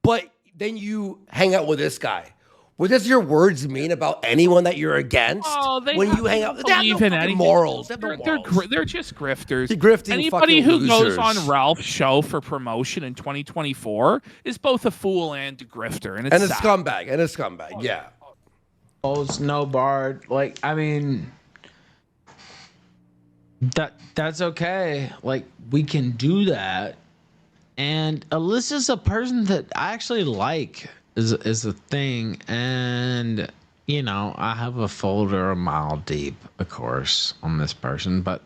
But then you hang out with this guy. What does your words mean about anyone that you're against? Oh, they when have, you hang they out, don't they have no believe in fucking anything. morals. They have no They're, morals. they're just grifters. They're grifting Anybody fucking who goes losers. on Ralph's show for promotion in 2024 is both a fool and a grifter, and it's And a sad. scumbag. Yeah. Oh, no Bard. Like, I mean, that's okay. Like, we can do that. And Alyssa's a person that I actually like is a thing. And, you know, I have a folder a mile deep, of course, on this person. But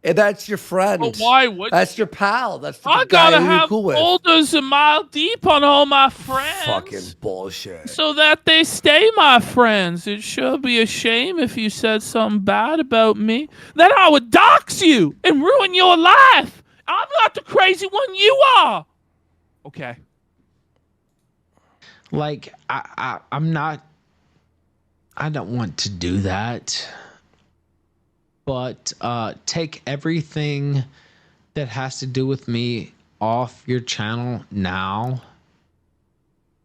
And that's your friend. But why would That's your pal. That's the I guy gotta who you're have cool with. folders a mile deep on all my friends? Fucking bullshit. So that they stay my friends. It sure be a shame if you said something bad about me. Then I would dox you and ruin your life. I'm not the crazy one, you are. Okay. like, I'm not. I don't want to do that. But take everything that has to do with me off your channel now,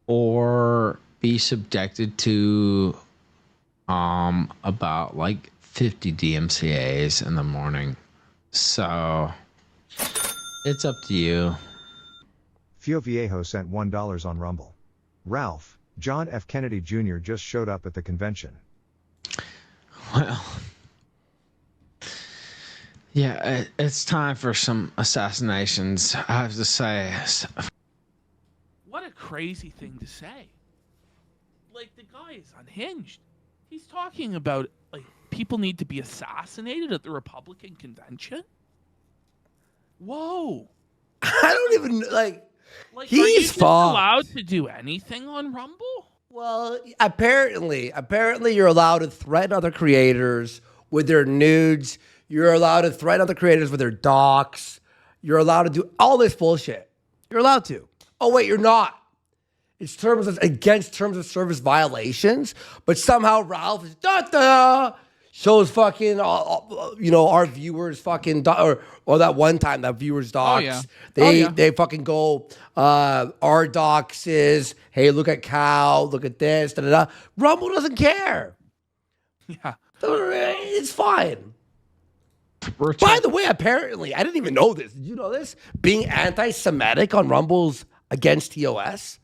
or be subjected to about like 50 DMCAs in the morning. So it's up to you. Fio Viejo sent $1 on Rumble. Ralph, John F. Kennedy Jr. just showed up at the convention. Well, yeah, it's time for some assassinations, I have to say. What a crazy thing to say. Like, the guy is unhinged. He's talking about, like, people need to be assassinated at the Republican convention? Whoa. I don't even like Like, He's are you just fucked. allowed to do anything on Rumble? Well, apparently you're allowed to threaten other creators with their nudes. You're allowed to threaten other creators with their docs. You're allowed to do all this bullshit. You're allowed to. Oh wait, you're not. It's against terms of service violations, but somehow Ralph is shows fucking our viewers fucking or that one time that viewers docs. They fucking go our docs is, hey, look at Cal, look at this, da da da. Rumble doesn't care. Yeah. It's fine. By the way, apparently, I didn't even know this. Did you know this? Being anti-Semitic on Rumble's against TOS.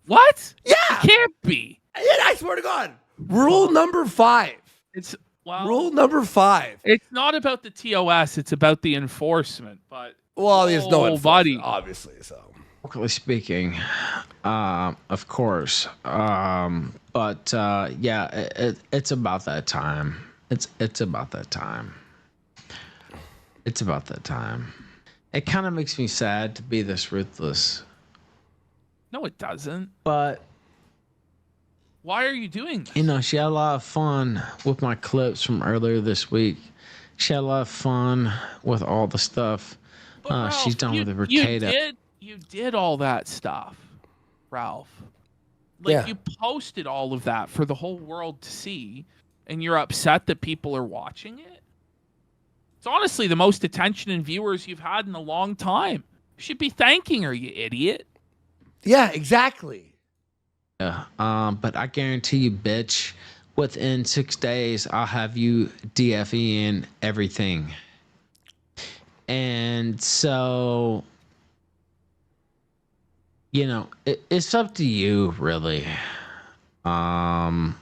What? Yeah. It can't be. I swear to God. Rule number 5. It's well, Rule number 5. it's not about the TOS, it's about the enforcement, but Well, there's no enforcement, buddy. obviously, so. Locally speaking, of course. But yeah, it's about that time. It's about that time. It's about that time. It kind of makes me sad to be this ruthless. No, it doesn't. But Why are you doing this? you know, she had a lot of fun with my clips from earlier this week. She had a lot of fun with all the stuff But Ralph, she's done with the you Ricada. you did all that stuff, Ralph. Like, Yeah. you posted all of that for the whole world to see, and you're upset that people are watching it? It's honestly the most attention and viewers you've had in a long time. You should be thanking her, you idiot. Yeah, exactly. Yeah, but I guarantee you, bitch, within 6 days, I'll have you DFEing everything. And so, you know, it's up to you, really. I'm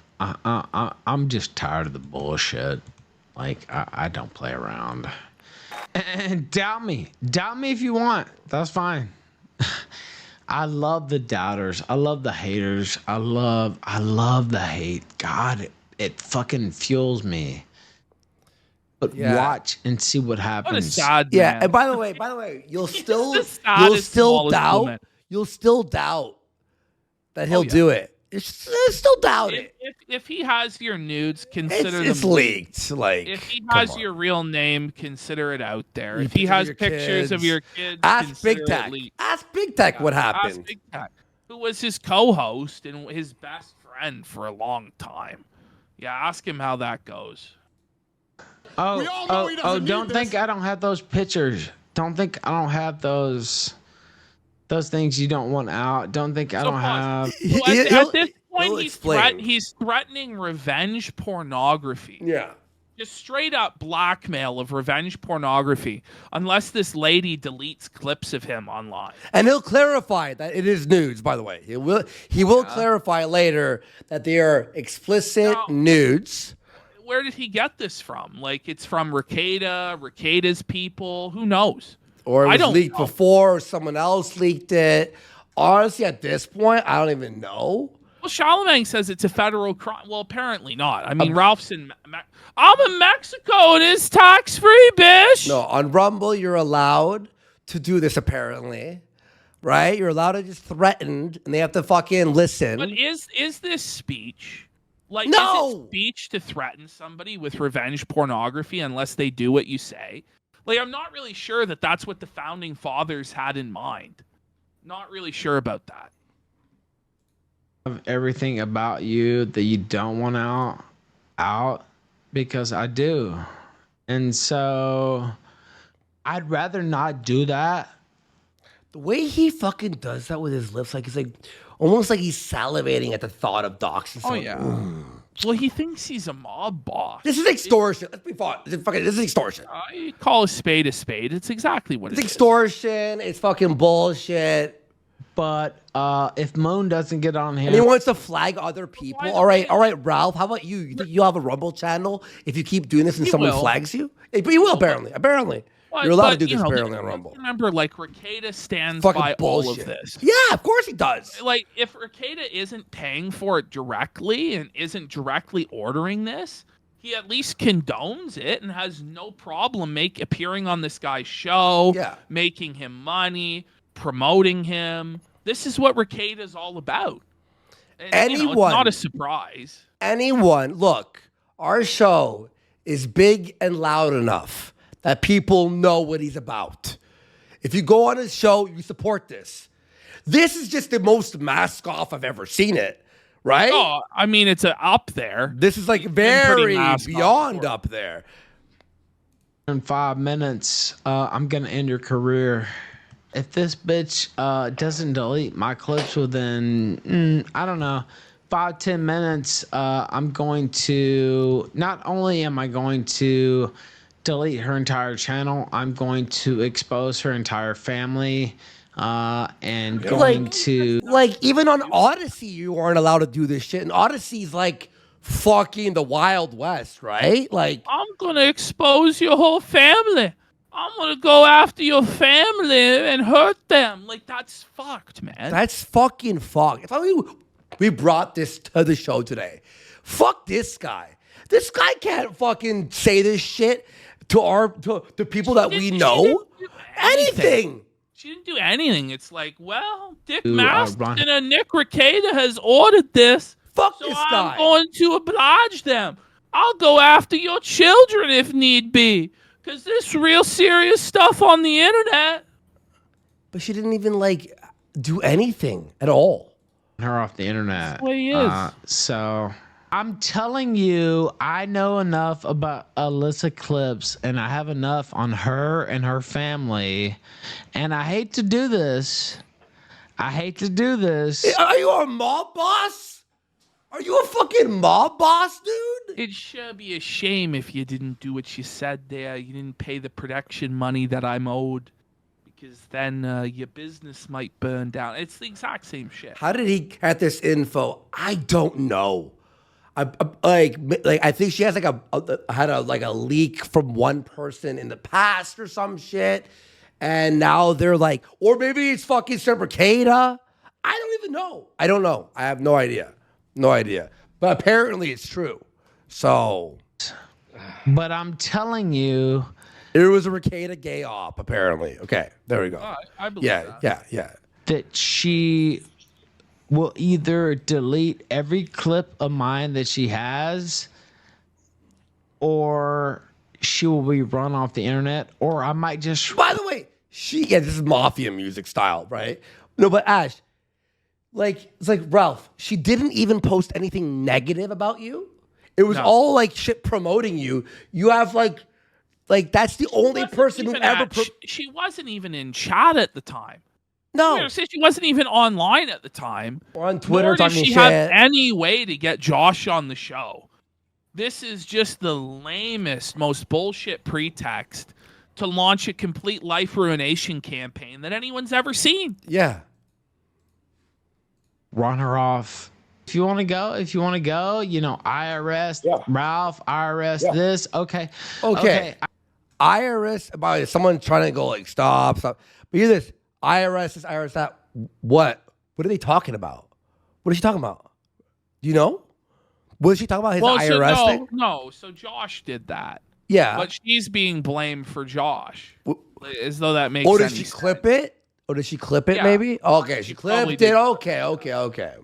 just tired of the bullshit. Like, I don't play around. And doubt me if you want. That's fine. I love the doubters. I love the haters. I love the hate. God, it fucking fuels me. But Yeah. watch and see what What a happens. sad Yeah, man. and by the way, you'll He's still the saddest, smallest doubt. woman. You'll still doubt that he'll yeah. do it. It's still doubt it. If he has your nudes, consider them It's leaked. Like, If he come has on. your real name, consider it out there. Your If he pictures of has your pictures of kids. your kids, Ask consider Big it Tech. leaked. Ask Big Tech what Ask happened. Big Tech, who was his co-host and his best friend for a long time. Yeah, ask him how that goes. Don't think I don't have those pictures. Don't think I don't have those things you don't want out. Don't think I don't have. So at this point, He'll he's explain. he's threatening revenge pornography. Yeah. Just straight up blackmail of revenge pornography, unless this lady deletes clips of him online. And he'll clarify that it is nudes, by the way. He will clarify later that they are explicit nudes. Where did he get this from? Like, it's from Ricada's people. Who knows? Or it I was don't leaked know. before, or someone else leaked it. Honestly, at this point, I don't even know. Well, Charlemagne says it's a federal crime. Well, apparently not. I mean, Ralph's in... I'm in Mexico. It is tax-free, bitch. No, on Rumble, you're allowed to do this, apparently. Right? You're allowed to just threaten, and they have to fucking listen. But is this speech? Like, No! is it speech to threaten somebody with revenge pornography unless they do what you say? Like, I'm not really sure that that's what the founding fathers had in mind. Not really sure about that. Of everything about you that you don't want out because I do. And so I'd rather not do that. The way he fucking does that with his lips, like he's like almost like he's salivating at the thought of doxing someone. yeah. Well, he thinks he's a mob boss. This is extortion. Let's be fun. This is extortion. You call a spade a spade. It's exactly what It's it is. extortion. It's fucking bullshit. But if Moan doesn't get on here, And he wants to flag other people. All right, Ralph. How about you? You think you'll have a Rumble channel if you keep doing this and He someone will. flags you? But he will, apparently. But- You're allowed to but, do this you know, apparently on Rumble. Remember, like, Ricada stands Fucking by all of bullshit. this. Yeah, of course he does. Like, if Ricada isn't paying for it directly and isn't directly ordering this, he at least condones it and has no problem appearing on this guy's show, making him money, promoting him. This is what Ricada's all about. And, you know, it's not a surprise. Anyone, look, our show is big and loud enough that people know what he's about. If you go on his show, you support this. This is just the most mask off I've ever seen it, right? Oh, I mean, it's up there. This is like very beyond up there. in 5 minutes, I'm gonna end your career. If this bitch doesn't delete my clips within, I don't know, 5-10 minutes, I'm going to, not only am I going to delete her entire channel, I'm going to expose her entire family, and going to... Like, even on Odyssey, you aren't allowed to do this shit. And Odyssey's like fucking the Wild West, right? Like, I'm going to expose your whole family. I'm going to go after your family and hurt them. Like, that's fucked, man. that's fucking fucked. If we brought this to the show today, fuck this guy. This guy can't fucking say this shit to people that we know. Anything. She didn't do anything. It's like, well, Dick Ooh, Maston and Nick Ricada has ordered this. Fuck so this I'm guy. going to oblige them. I'll go after your children if need be. Because there's real serious stuff on the internet. But she didn't even, like, do anything at all. Her off the internet. That's the way he is. So I'm telling you, I know enough about Alyssa Clips, and I have enough on her and her family. And I hate to do this. Are you a mob boss? Are you a fucking mob boss, dude? It should be a shame if you didn't do what you said there. You didn't pay the production money that I'm owed. Because then your business might burn down. It's the exact same shit. How did he get this info? I don't know. I think she has had a leak from one person in the past or some shit, and now they're like, or maybe it's fucking Ricada. I don't even know. I don't know. I have no idea. No idea. But apparently it's true. So, But I'm telling you, there was a Ricada gay op. Apparently. Okay, there we go. I believe that. Yeah. that she will either delete every clip of mine that she has, or she will be run off the internet, or I might just... By the way, this is mafia music style, right? No, but Ash, it's like Ralph, she didn't even post anything negative about you. It was all like shit promoting you. You have like that's the only person who ever... She wasn't even in chat at the time. No. She wasn't even online at the time. Or on Twitter Nor did talking she shit. have any way to get Josh on the show. This is just the lamest, most bullshit pretext to launch a complete life ruination campaign that anyone's ever seen. Yeah. Run her off. If you want to go, IRS, Ralph, IRS, this. Okay. IRS, about someone trying to go like stop. But hear this. IRS, this, IRS, that. What? What are they talking about? What is she talking about? Do you know? What is she talking about? His IRS thing? No, so Josh did that. Yeah. But she's being blamed for Josh. As though that makes sense. sense. Did she clip it? Or did she clip it maybe? Okay, she clipped it. did. Okay.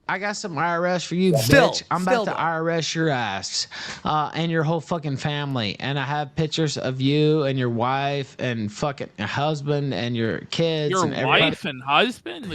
I got some IRS for you, Still, bitch. I'm about to IRS your ass and your whole fucking family. And I have pictures of you and your wife and fucking your husband and your kids. Your and everybody. wife and husband?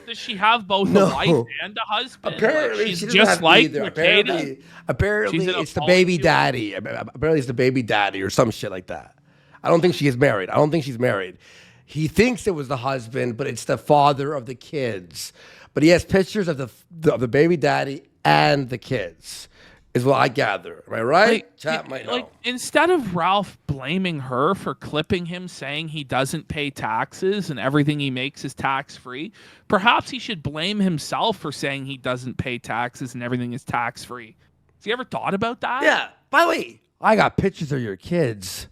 Does she have both a wife and a husband? Apparently, she's she doesn't just have like either. Makeda? Apparently, it's the baby daddy. Apparently, it's the baby daddy or some shit like that. I don't think she is married. I don't think she's married. He thinks it was the husband, but it's the father of the kids. But he has pictures of the baby daddy and the kids, is what I gather. Am I right? Chat might know. Instead of Ralph blaming her for clipping him saying he doesn't pay taxes and everything he makes is tax-free, perhaps he should blame himself for saying he doesn't pay taxes and everything is tax-free. Has he ever thought about that? Yeah. By the way, I got pictures of your kids.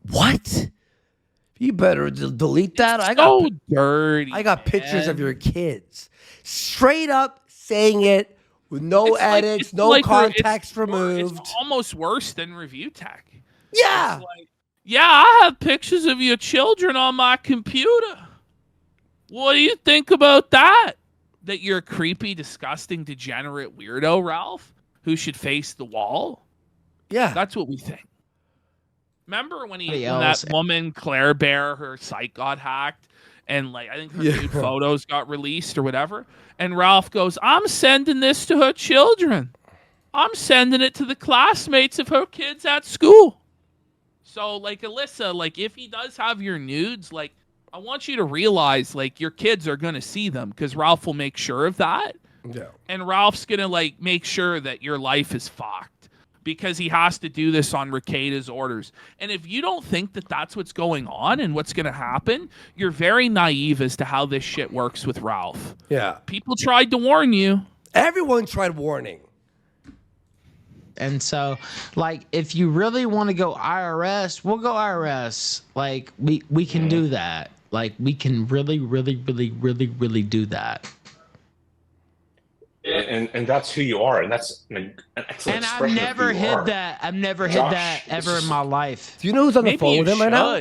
What? You better delete that. I got dirty. I got pictures of your kids. Straight up saying it with no edits, no context removed. It's almost worse than review tech. Yeah. Yeah, I have pictures of your children on my computer. What do you think about that? That you're a creepy, disgusting, degenerate weirdo, Ralph, who should face the wall? Yeah. That's what we think. Remember when that woman, Claire Bear, her site got hacked and I think her nude photos got released or whatever? And Ralph goes, I'm sending this to her children. I'm sending it to the classmates of her kids at school. So, Alyssa, if he does have your nudes, I want you to realize, your kids are going to see them because Ralph will make sure of that. Yeah. And Ralph's going to, make sure that your life is fucked. Because he has to do this on Makeda's orders. And if you don't think that that's what's going on and what's going to happen, you're very naive as to how this shit works with Ralph. Yeah. People tried to warn you. Everyone tried warning. And so, if you really want to go IRS, we'll go IRS. We can do that. We can really, really, really, really, really do that. And that's who you are, and that's an excellent expression. And I've never hid that. I've never hid that ever in my life. Do you know who's on the phone with him right now?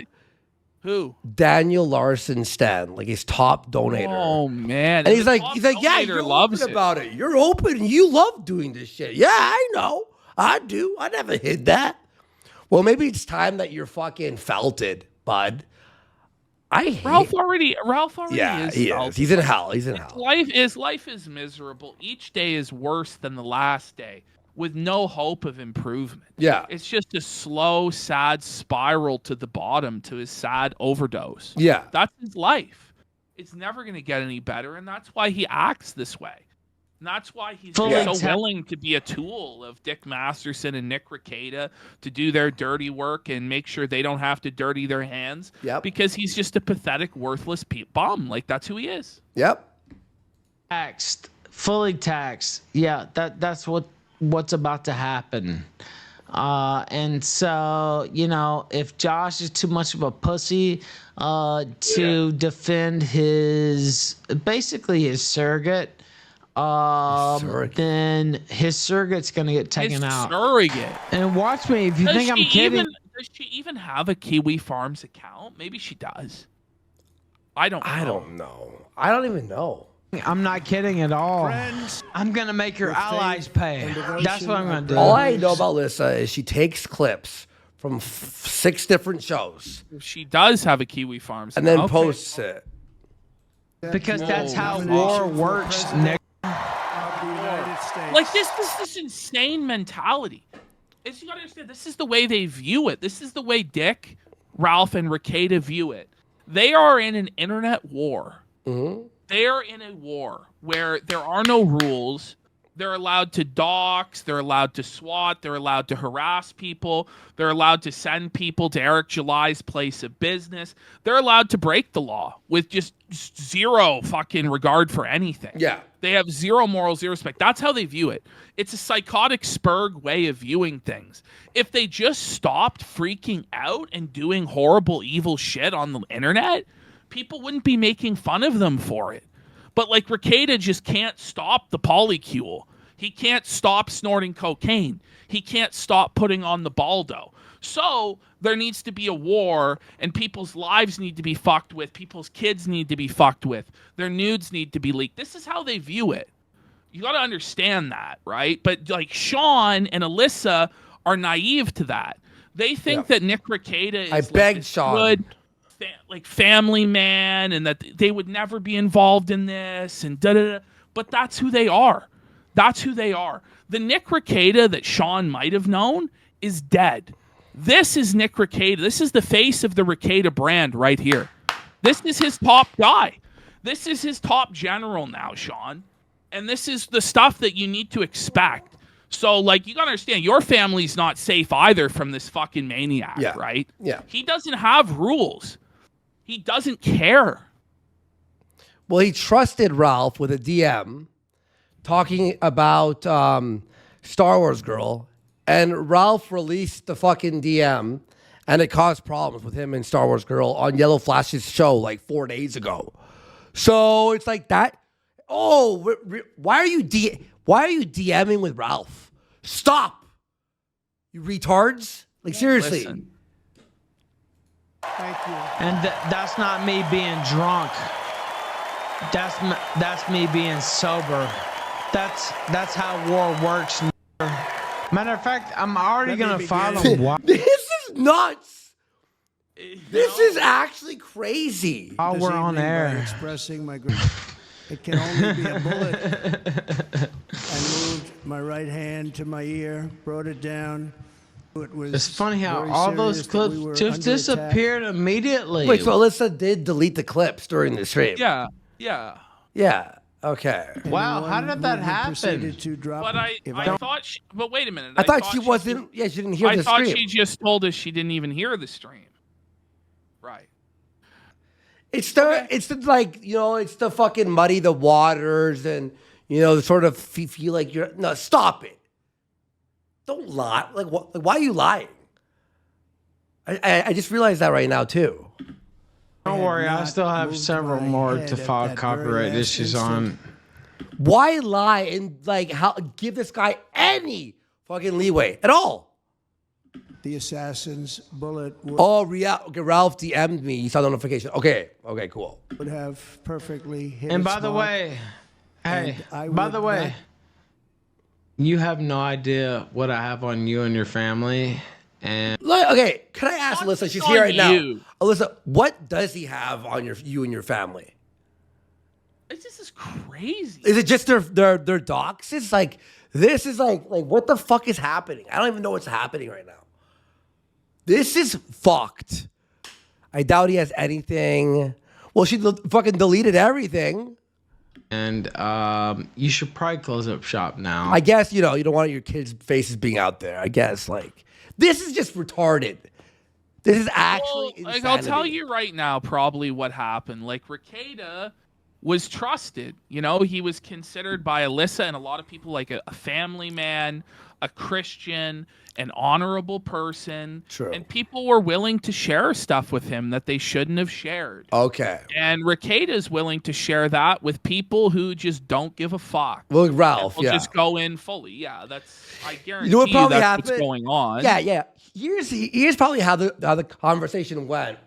Who? Daniel Larson Stan, his top donator. Oh man! And he's like, yeah, you're open about it. You're open, and you love doing this shit. Yeah, I know, I do. I never hid that. Well, maybe it's time that you're fucking felt it, bud. Ralph already yeah, is. He is. He's in hell. He's in hell. Life is miserable. Each day is worse than the last day, with no hope of improvement. Yeah. It's just a slow, sad spiral to the bottom to his sad overdose. Yeah. That's his life. It's never going to get any better, and that's why he acts this way. And that's why he's so willing to be a tool of Dick Masterson and Nick Makeda to do their dirty work and make sure they don't have to dirty their hands. Yep. Because he's just a pathetic, worthless bum. That's who he is. Yep. Taxed, fully taxed. Yeah, that's what's about to happen. And so, if Josh is too much of a pussy to defend his surrogate, then his surrogate's gonna get taken out. Surrogate. And watch me, if you think I'm kidding. Does she even have a Kiwi Farms account? Maybe she does. I don't know. I don't even know. I'm not kidding at all. Friends, I'm gonna make your allies pay. That's what I'm gonna do. All I know about Alyssa is she takes clips from 6 different shows. She does have a Kiwi Farms and then posts it. Because that's how war works, Nick. This is this insane mentality. You gotta understand, this is the way they view it. This is the way Dick, Ralph, and Makeda view it. They are in an internet war. Mm-hmm. They are in a war where there are no rules. They're allowed to dox. They're allowed to swat. They're allowed to harass people. They're allowed to send people to Eric July's place of business. They're allowed to break the law with just zero fucking regard for anything. Yeah. They have zero morals, zero respect. That's how they view it. It's a psychotic Spurg way of viewing things. If they just stopped freaking out and doing horrible, evil shit on the internet, people wouldn't be making fun of them for it. But like Rekieta just can't stop the polycule. He can't stop snorting cocaine. He can't stop putting on the baldo. So there needs to be a war, and people's lives need to be fucked with. People's kids need to be fucked with. Their nudes need to be leaked. This is how they view it. You got to understand that, right? But like Sean and Alyssa are naive to that. They think that Nick Rekieta is begged Sean. Good family man, and that they would never be involved in this, and da-da-da. But that's who they are. That's who they are. The Nick Rekieta that Sean might have known is dead. This is Nick Rekieta. This is the face of the Rekieta brand right here. This is his top guy. This is his top general now, Sean. And this is the stuff that you need to expect. So, like, you gotta understand, your family's not safe either from this fucking maniac, right? Yeah. He doesn't have rules. He doesn't care. Well, he trusted Ralph with a DM talking about Star Wars girl, and Ralph released the fucking DM, and it caused problems with him and Star Wars girl on Yellow Flash's show like 4 days ago. So it's like that. Oh, why are you DMing with Ralph? Stop, you retards! Like seriously. Listen. Thank you. And that's not me being drunk. That's me being sober. That's how war works. Matter of fact, I'm already gonna follow. This is nuts. This is actually crazy. Oh, we're on air. Expressing my it can only be a bullet. I moved my right hand to my ear, brought it down. It's funny how all those clips just disappeared immediately. Wait, so Alyssa did delete the clips during the stream? Yeah. Okay. Wow, how did that happen? But I thought she, but wait a minute. I thought she wasn't. Yeah, she didn't hear the stream. I thought she just told us she didn't even hear the stream. Right. It's the like, you know, it's the fucking muddy the waters, and you know, sort of feel like you're no. Stop it. Don't lie. Like, what? Like, why are you lying? I just realized that right now too. Don't worry, I still have several more to file copyright issues on. Why lie and like how give this guy any fucking leeway at all? The assassin's bullet okay, Ralph DM'd me. You saw the notification. Okay, cool. would have perfectly hit. And by the way, you have no idea what I have on you and your family. And okay, can I ask Alyssa? She's here right now. Alyssa, what does he have on you and your family? This is crazy. Is it just their docs? It's like this is like what the fuck is happening? I don't even know what's happening right now. This is fucked. I doubt he has anything. Well, she fucking deleted everything. And you should probably close up shop now. I guess, you know, you don't want your kids' faces being out there. I guess, like, this is just retarded. This is actually insanity. Like, I'll tell you right now probably what happened. Like, Rekieta was trusted. You know, he was considered by Alyssa and a lot of people like a family man, a Christian, an honorable person. True. And people were willing to share stuff with him that they shouldn't have shared. Okay. And Rekieta is willing to share that with people who just don't give a fuck. Well, Ralph, will just go in fully. Yeah, I guarantee you know what probably that's happened? What's going on. Yeah. Here's probably how the conversation went.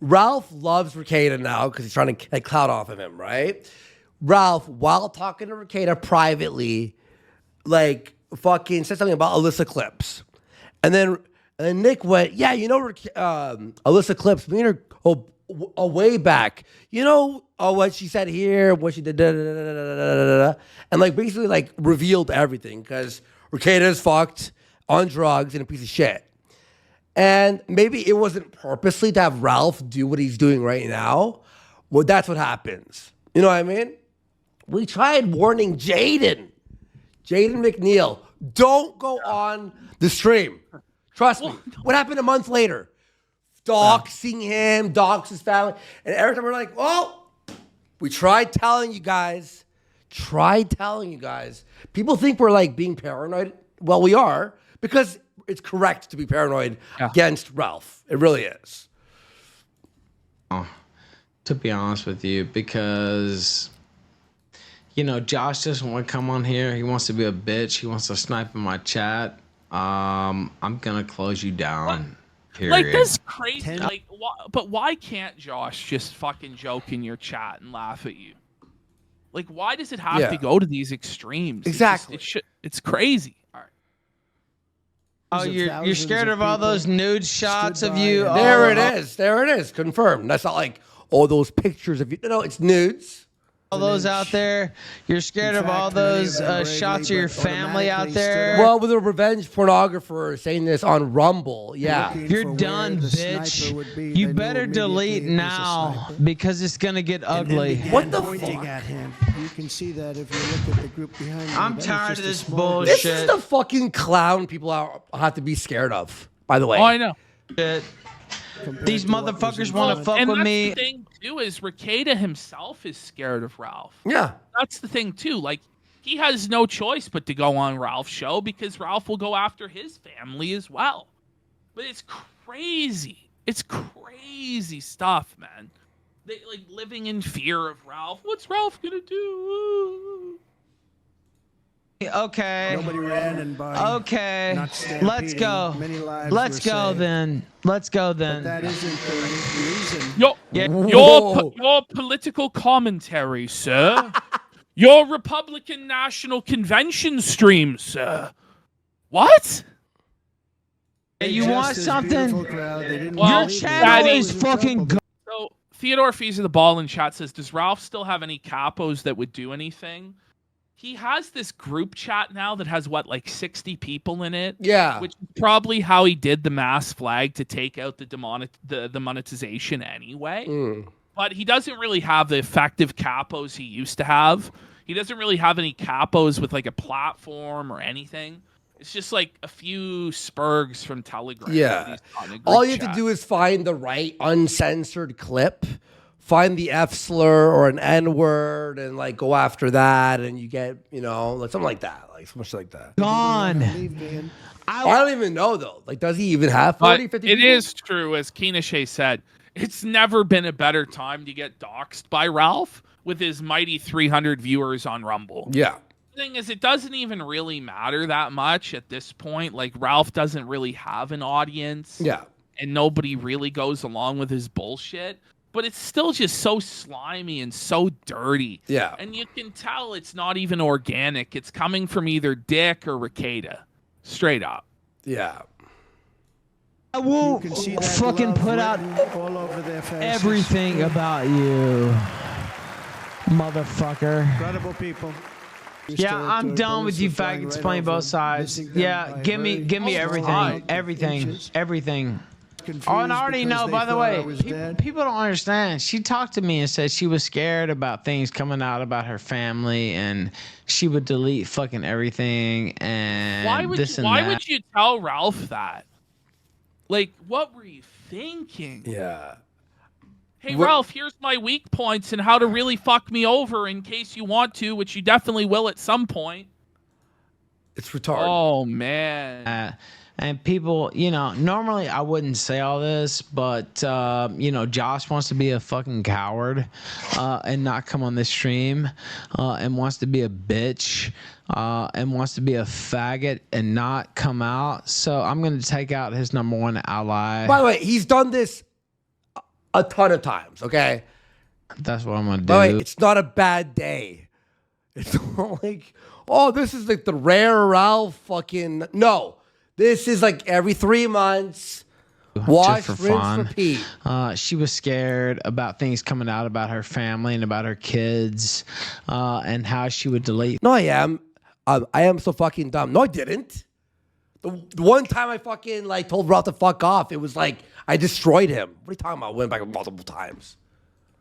Ralph loves Rekieta now because he's trying to like clout off of him, right? Ralph, while talking to Rekieta privately, like fucking said something about Alyssa Clips, and then Nick went, yeah, you know, Alyssa Clips, me and her a way back, you know, what she said here, what she did, and like basically like revealed everything because Rekieta is fucked on drugs and a piece of shit. And maybe it wasn't purposely to have Ralph do what he's doing right now. Well, that's what happens. You know what I mean? We tried warning Jaden McNeil, don't go on the stream. Trust me. What happened a month later? Doxing him, dox his family. And every time we're like, well, we tried telling you guys. People think we're like being paranoid. Well, we are, because it's correct to be paranoid against Ralph. It really is. To be honest with you, because, you know, Josh doesn't want to come on here. He wants to be a bitch. He wants to snipe in my chat. I'm going to close you down. Period. Like, that's crazy. Like, but why can't Josh just fucking joke in your chat and laugh at you? Like, why does it have to go to these extremes? Exactly. It's crazy. All right. Oh, you're scared of all those nude shots of you? There it is. There it is. Confirmed. That's not like, oh, those pictures of you. No, it's nudes. All those out there, you're scared of all those shots of your family out there. Well, with a revenge pornographer saying this on Rumble, you're done, bitch. You better delete now because it's gonna get ugly. What the pointing at him. You can see that if you look at the group behind him. I'm tired of this bullshit. This is the fucking clown people have to be scared of. By the way, I know. Shit. These motherfuckers want to fuck with me. The thing too is Ricada himself is scared of Ralph. Yeah, that's the thing too. Like, he has no choice but to go on Ralph's show because Ralph will go after his family as well. But it's crazy. It's crazy stuff, man. They like living in fear of Ralph. What's Ralph gonna do? Okay. Nobody ran and by. Okay. Let's go. Let's go then. Let's go then. But that isn't the reason. Your political commentary, sir. Your Republican National Convention stream, sir. What? You want something? Well, your channel is fucking good. So Theodore Fees of the Ball in chat says, does Ralph still have any capos that would do anything? He has this group chat now that has like 60 people in it. Yeah. Which is probably how he did the mass flag to take out the monetization anyway. But he doesn't really have the effective capos he used to have. He doesn't really have any capos with like a platform or anything. It's just like a few spurgs from Telegram. Yeah. All you have to do is find the right uncensored clip. Find the F slur or an N word and like go after that, and you get, you know, like something like that, like so much like that. Gone. I don't even know though. Like, does he even have 40, 50 It people? is true, as Keenashay said, it's never been a better time to get doxxed by Ralph with his mighty 300 viewers on Rumble. Yeah. The thing is, it doesn't even really matter that much at this point. Like, Ralph doesn't really have an audience. Yeah. And nobody really goes along with his bullshit. But it's still just so slimy and so dirty. Yeah. And you can tell it's not even organic. It's coming from either Dick or Ricada. Straight up. Yeah. I will fucking put out all over their faces. everything about you, motherfucker. Incredible people. Yeah, I'm done with you faggots playing both sides. Yeah, give me everything. Oh, and I already know, by the way, people don't understand. She talked to me and said she was scared about things coming out about her family, and she would delete fucking everything and why would you tell Ralph that? Like, what were you thinking? Yeah. Hey, Ralph, here's my weak points and how to really fuck me over in case you want to, which you definitely will at some point. It's retarded. Oh, man. And people, you know, normally I wouldn't say all this, but, you know, Josh wants to be a fucking coward and not come on this stream and wants to be a bitch and wants to be a faggot and not come out. So I'm going to take out his number one ally. By the way, he's done this a ton of times, okay? That's what I'm going to do. By the way, it's not a bad day. It's not like, oh, this is like the rare Ralph fucking... No. This is like every 3 months. Wash, rinse, repeat. She was scared about things coming out about her family and about her kids and how she would delete. No, I am. I am so fucking dumb. No, I didn't. The one time I fucking like told Ralph to fuck off, it was like I destroyed him. What are you talking about? Went back multiple times.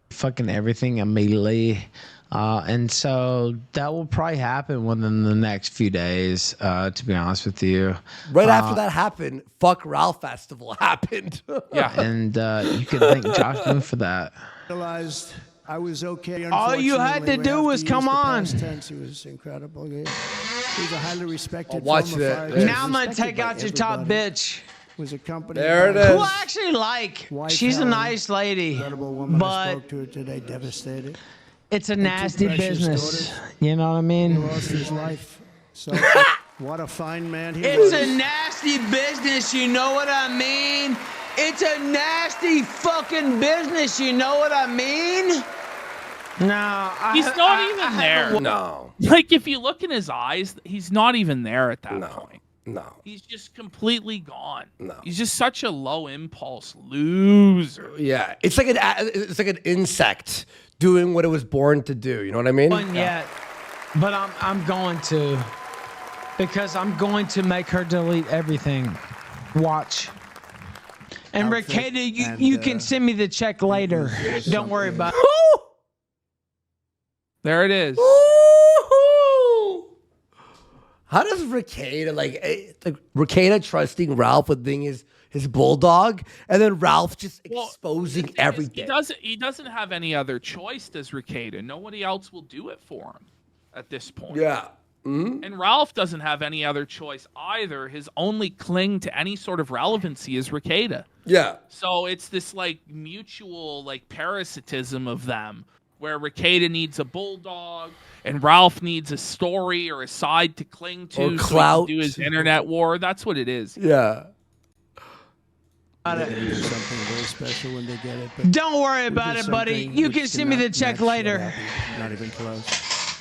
Fucking everything immediately. And so that will probably happen within the next few days, to be honest with you. Right after that happened, Fuck Ralph Festival happened. Yeah. And you can thank Josh Moon for that. Realized I was okay. All you had to do was come on. He was incredible. He's a highly respected. Watch that. Now I'm gonna take out your top bitch. Was accompanied there it by is. Who I actually like. She's a nice lady, incredible woman. I but spoke to her today, devastated. it's a nasty business. You know what I mean? He lost his life. So what a fine man he It's was. a nasty business, you know what I mean? It's a nasty fucking business, you know what I mean? No, He's not even there. No. Like, if you look in his eyes, he's not even there at that point. No. He's just completely gone. No. He's just such a low impulse loser. Yeah. It's like an insect doing what it was born to do. You know what I mean? One yet, but I'm going to, because I'm going to make her delete everything. Watch. And Ricada, you can send me the check later. Don't worry about it. There it is. How does Ricada like Ricada trusting Ralph with being his bulldog, and then Ralph just exposing everything? He doesn't have any other choice, does Ricada. Nobody else will do it for him at this point. Yeah. Mm-hmm. And Ralph doesn't have any other choice either. His only cling to any sort of relevancy is Ricada. Yeah. So it's this like mutual like parasitism of them, where Ricada needs a bulldog and Ralph needs a story or a side to cling to, or so Clout. he can do his internet war. That's what it is. Yeah. Something very special when they get it. But don't worry about it, buddy. You can send me the check later. Not even close.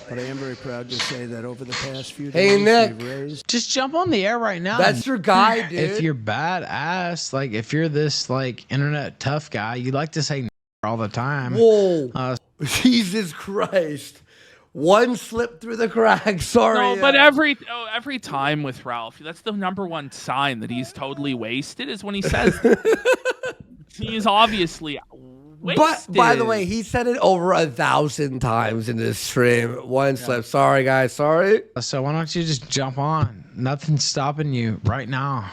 But I am very proud to say that over the past few Hey, days, Nick. we've raised. Just jump on the air right now. That's your guy, dude. If you're badass, like if you're this like internet tough guy, you like to say all the time. Whoa. Jesus Christ. One slip through the cracks. Sorry. No, but every time with Ralph, that's the number one sign that he's totally wasted is when he says he's obviously wasted. But by the way, he said it over 1,000 times in this stream. One slip. Sorry, guys. Sorry. So why don't you just jump on? Nothing's stopping you right now.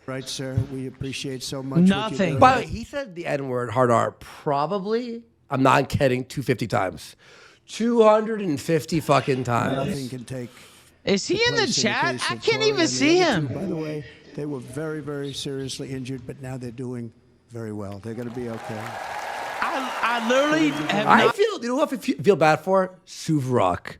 Right, sir. We appreciate so much. Nothing. By the way, he said the N-word hard R probably, I'm not kidding, 250 times. 250 fucking times. Nothing can take. Is he in the place chat? case I of can't Floyd even and the see other him. two. By the way, they were very, very seriously injured, but now they're doing very well. They're going to be okay. I literally have I not. feel, you know what I feel bad for? Suvrok.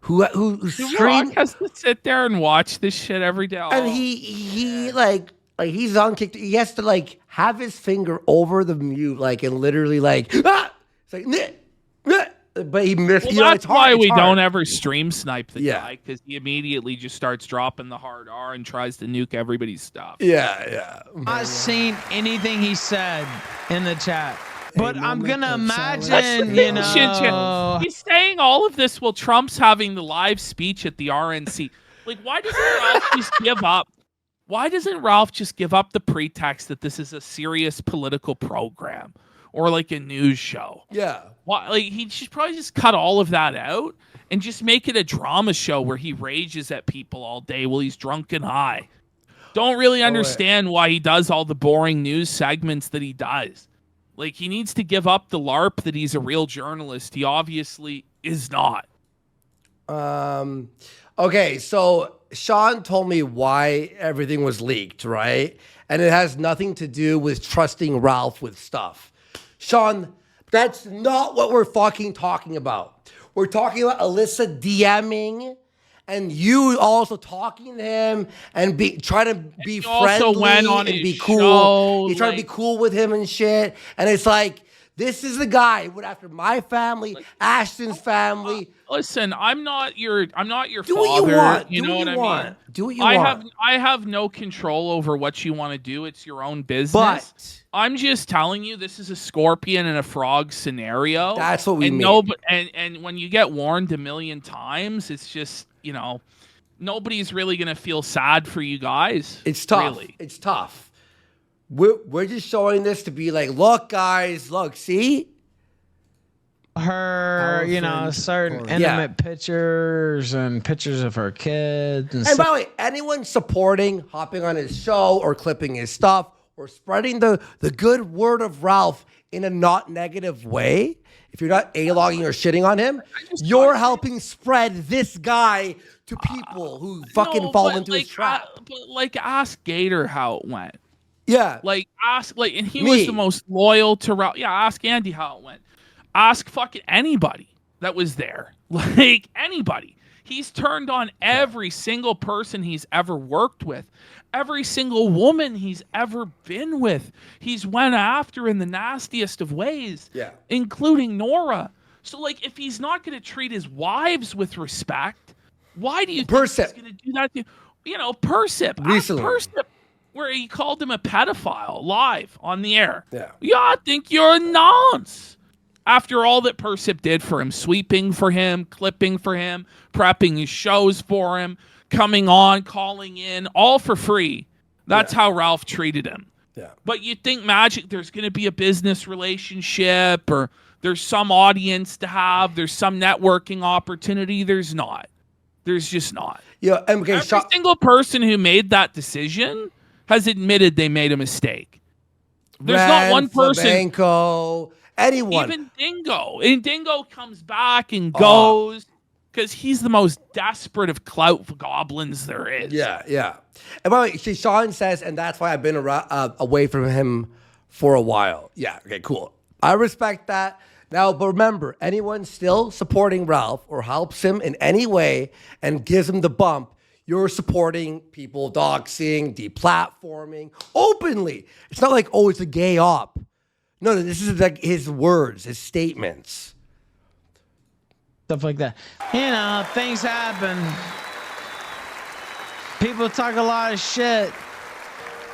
Who Rock streamed, has to sit there and watch this shit every day. and he like he's on kicked. He has to like have his finger over the mute, like, and literally like it's like but he missed. Well, you know, that's it's hard, why it's we hard. don't ever stream snipe the Yeah. guy, because he immediately just starts dropping the hard R and tries to nuke everybody's stuff. Yeah. Not seen anything he said in the chat, but I'm moment gonna of silence. imagine, you know. He's saying all of this while Trump's having the live speech at the RNC. Like, why doesn't Ralph just give up? Why doesn't Ralph just give up the pretext that this is a serious political program or like a news show? Yeah. Why, like, he should probably just cut all of that out and just make it a drama show where he rages at people all day while he's drunk and high. Don't really understand why he does all the boring news segments that he does. Like, he needs to give up the LARP that he's a real journalist. He obviously is not. Okay, so Sean told me why everything was leaked, right? And it has nothing to do with trusting Ralph with stuff. Sean, that's not what we're fucking talking about. We're talking about Alyssa DMing and you also talking to him and trying to be friendly also went on and his be cool. show, You try to be cool with him and shit. And it's like, this is the guy who went after my family, Ashton's family. Listen, I'm not your Do father. what you want. You Do know what what you I want. mean? Do what you want. I have no control over what you want to do. It's your own business. But I'm just telling you, this is a scorpion and a frog scenario. That's what we mean. And when you get warned a million times, it's just, you know, nobody's really gonna feel sad for you guys. It's tough. Really. It's tough. We're just showing this to be like, look, guys, look, see? Her, you know, certain intimate pictures and pictures of her kids. And by the way, anyone supporting, hopping on his show or clipping his stuff or spreading the good word of Ralph in a not negative way, if you're not A-logging or shitting on him, you're helping spread this guy to people who fucking fall into his trap. But like, ask Gator how it went. Yeah. Like, ask, like, and he was the most loyal to Ralph. Yeah, ask Andy how it went. Ask fucking anybody that was there. Like, anybody. He's turned on every single person he's ever worked with. Every single woman he's ever been with. He's went after in the nastiest of ways. Yeah. Including Nora. So, like, if he's not going to treat his wives with respect, why do you think he's going to do that to you? You know, Persip. Recently. Persip, where he called him a pedophile live on the air. Yeah. Yeah, I think you're a nonce. After all that Persip did for him, sweeping for him, clipping for him, prepping his shows for him, coming on, calling in, all for free. That's how Ralph treated him. Yeah. But you think Magic, there's going to be a business relationship or there's some audience to have, there's some networking opportunity. There's not. There's just not. Yeah. Okay, every single person who made that decision has admitted they made a mistake. There's not one person. Flamenco, anyone. Even Dingo. And Dingo comes back and goes because he's the most desperate of clout goblins there is. Yeah, yeah. And by the way, Sean says, and that's why I've been away from him for a while. Yeah, okay, cool. I respect that. Now, but remember, anyone still supporting Ralph or helps him in any way and gives him the bump, you're supporting people doxing, deplatforming openly. It's not like, oh, it's a gay op. No, this is like his words, his statements. Stuff like that. You know, things happen. People talk a lot of shit.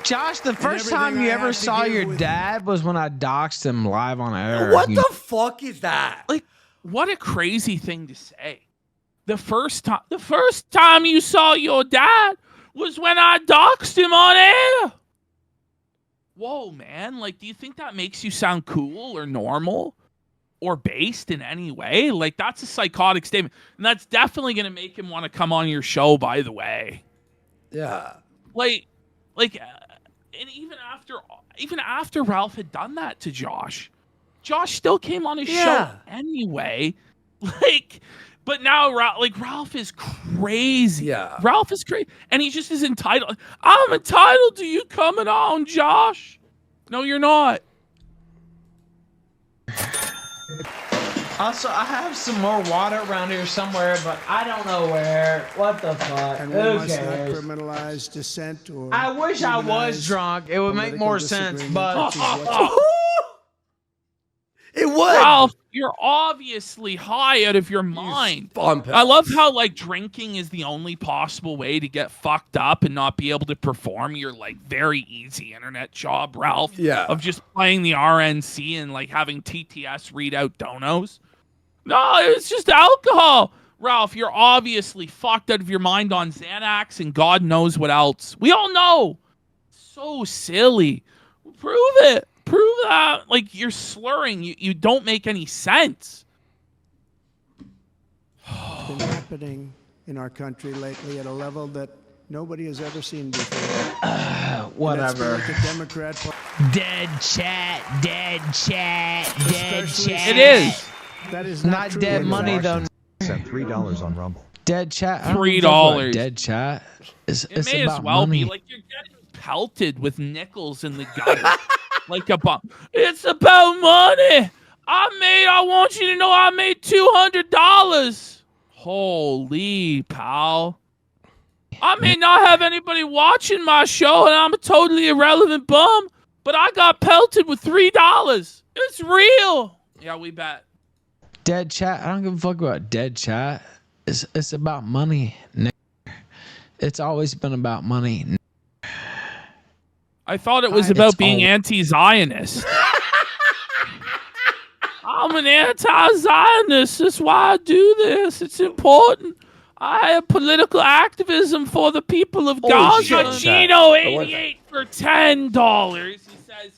Josh, the first time you ever saw your dad was when I doxed him live on air. What the fuck is that? Like, what a crazy thing to say. The first time you saw your dad was when I doxed him on air. Whoa, man. Like, do you think that makes you sound cool or normal or based in any way? Like, that's a psychotic statement. And that's definitely going to make him want to come on your show, by the way. Yeah. Like, and even after Ralph had done that to Josh still came on his show anyway. Like, but now Ralph is crazy. Yeah. Ralph is crazy. And he just is entitled. I'm entitled to you coming on, Josh. No, you're not. Also, I have some more water around here somewhere, but I don't know where. What the fuck? And Who we must not cares? criminalize dissent or I wish I was drunk. It would make more sense, but it would. Ralph, you're obviously high out of your mind. I love how like drinking is the only possible way to get fucked up and not be able to perform your like very easy internet job, Ralph. Yeah. Of just playing the RNC and like having TTS read out donos. No, it's just alcohol. Ralph, you're obviously fucked out of your mind on Xanax and God knows what else. We all know. So silly. Prove it. Prove that. Like, you're slurring. You don't make any sense. It's been happening in our country lately at a level that nobody has ever seen before. Whatever. Like a Democrat. Dead chat, dead chat, dead chat. It is. That is not dead money, though. Sent $3 on Rumble. Dead chat. $3. Dead chat. It's may about as well money. be. Like, you're getting pelted with nickels in the gutter. Like a bomb. It's about money. I want you to know I made $200. Holy pal. I may not have anybody watching my show and I'm a totally irrelevant bum, but I got pelted with $3. It's real. Yeah, we bet. Dead chat. I don't give a fuck about dead chat. It's about money. It's always been about money. I thought it was about being anti-Zionist. I'm an anti-Zionist. That's why I do this. It's important. I have political activism for the people of Holy Gaza. shit. Kino 88 for $10. He says,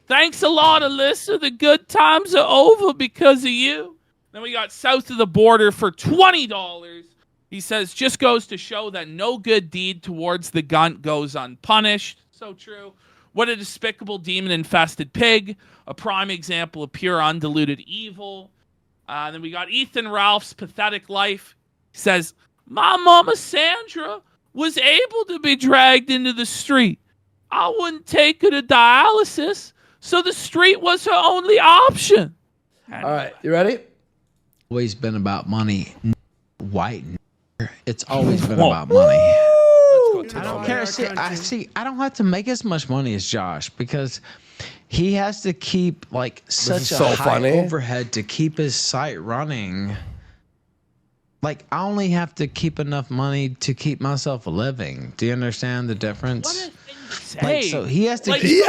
thanks a lot, Alyssa. The good times are over because of you. Then we got south of the border for $20. He says, just goes to show that no good deed towards the gun goes unpunished. So true. What a despicable demon-infested pig. A prime example of pure undiluted evil. Then we got Ethan Ralph's pathetic life. He says, my mama Sandra was able to be dragged into the street. I wouldn't take her to dialysis, so the street was her only option. All right, you ready? Always been about money. White. It's always been about money. Let's go I don't care. See, I don't have to make as much money as Josh because he has to keep like such a high overhead to keep his site running. Like, I only have to keep enough money to keep myself a living. Do you understand the difference? What a thing to say. Like, so he has to like, keep...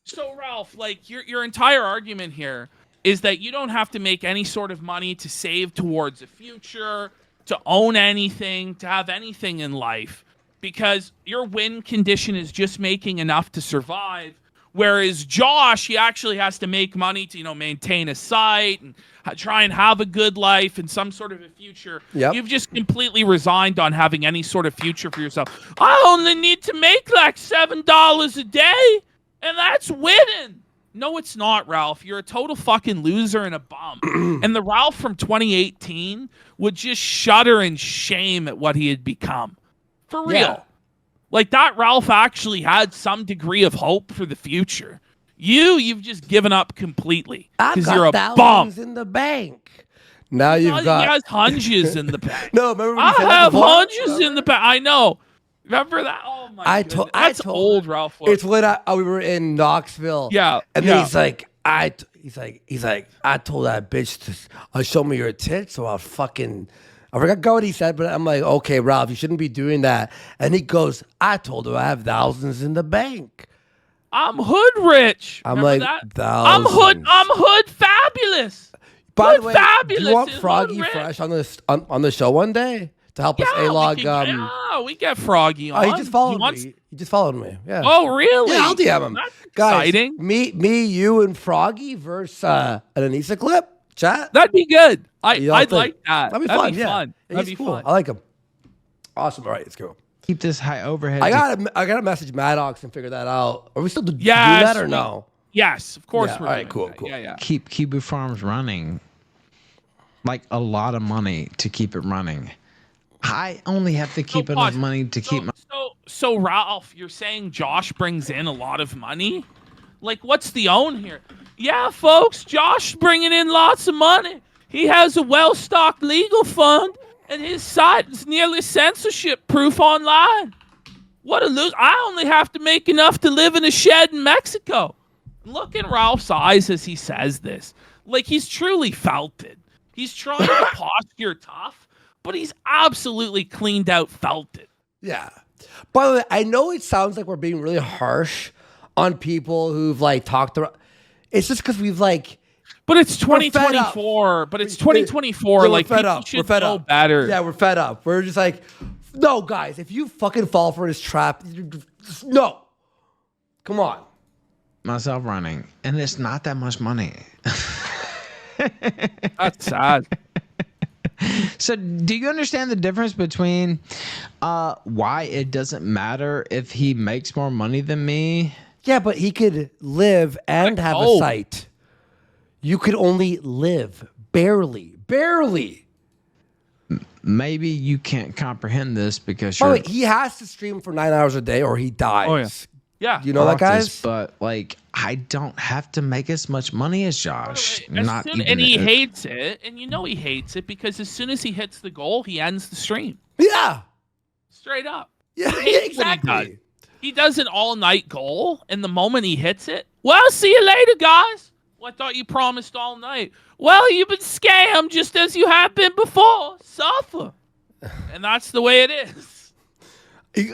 So Ralph, like your entire argument here is that you don't have to make any sort of money to save towards a future, to own anything, to have anything in life, because your win condition is just making enough to survive. Whereas Josh, he actually has to make money to, you know, maintain a site and try and have a good life and some sort of a future. Yep. You've just completely resigned on having any sort of future for yourself. I only need to make like $7 a day, and that's winning. No, it's not, Ralph. You're a total fucking loser and a bum. And the Ralph from 2018 would just shudder in shame at what he had become. For real. Yeah. Like, that Ralph actually had some degree of hope for the future. You've just given up completely because you're a bum. Thousands in the bank. Now you've got... He has hunches in the bank. No, remember when I you said that have before? hunches in the bank. I know. Remember that? Oh, my goodness. That's old, Ralph. It's when we were in Knoxville. Yeah. And then he's like, I told that bitch to show me your tits, so I'll fucking... I forgot what he said, but I'm like, okay, Ralph, you shouldn't be doing that. And he goes, I told her I have thousands in the bank. I'm hood rich. I'm Remember like, that? thousands. I'm hood fabulous. By hood the way, fabulous. do you want is Froggy hood rich. Fresh on the show one day to help us A-log? We get Froggy on. Oh, he just followed me. He just followed me. Yeah. Oh, really? Yeah, I'll DM him. That's Guys, exciting. me, you, and Froggy versus an Elissa clip. Chat. That'd be good. I'd think? like that. That'd be fun. Yeah. That'd He's be cool. fun. I like him. Awesome. All right, let's go. Keep this high overhead. I gotta message Maddox and figure that out. Are we still doing Yes, that or no? Yes, of course. Yeah, We're all right, doing cool, that. cool. Yeah. Keep Kibu Farms running. Like a lot of money to keep it running. I only have to keep enough money to keep my... So Ralph, you're saying Josh brings in a lot of money? Like, what's the own here? Yeah, folks, Josh bringing in lots of money. He has a well-stocked legal fund, and his site is nearly censorship-proof online. What a loser. I only have to make enough to live in a shed in Mexico. Look in Ralph's eyes as he says this. Like, he's truly felt it. He's trying to posture tough, but he's absolutely cleaned out felt it. Yeah. By the way, I know it sounds like we're being really harsh on people who've like talked around. It's just because we've like... But it's 2024. But it's 2024. We're like, fed people up. should We're fed know up. better. Yeah, we're fed up. We're just like, no, guys, if you fucking fall for this trap, no. Come on. Myself running. And it's not that much money. That's sad. So do you understand the difference between why it doesn't matter if he makes more money than me? Yeah, but he could live and have a site. You could only live. Barely. Maybe you can't comprehend this because By you're... the way, he has to stream for 9 hours a day or he dies. Oh, yeah. You know that, guys? But, like, I don't have to make as much money as Josh. And he hates it. And you know he hates it because as soon as he hits the goal, he ends the stream. Yeah. Straight up. Yeah, exactly. He does an all-night goal, and the moment he hits it, well, see you later, guys. Well, I thought you promised all night. Well, you've been scammed just as you have been before. Suffer. And that's the way it is.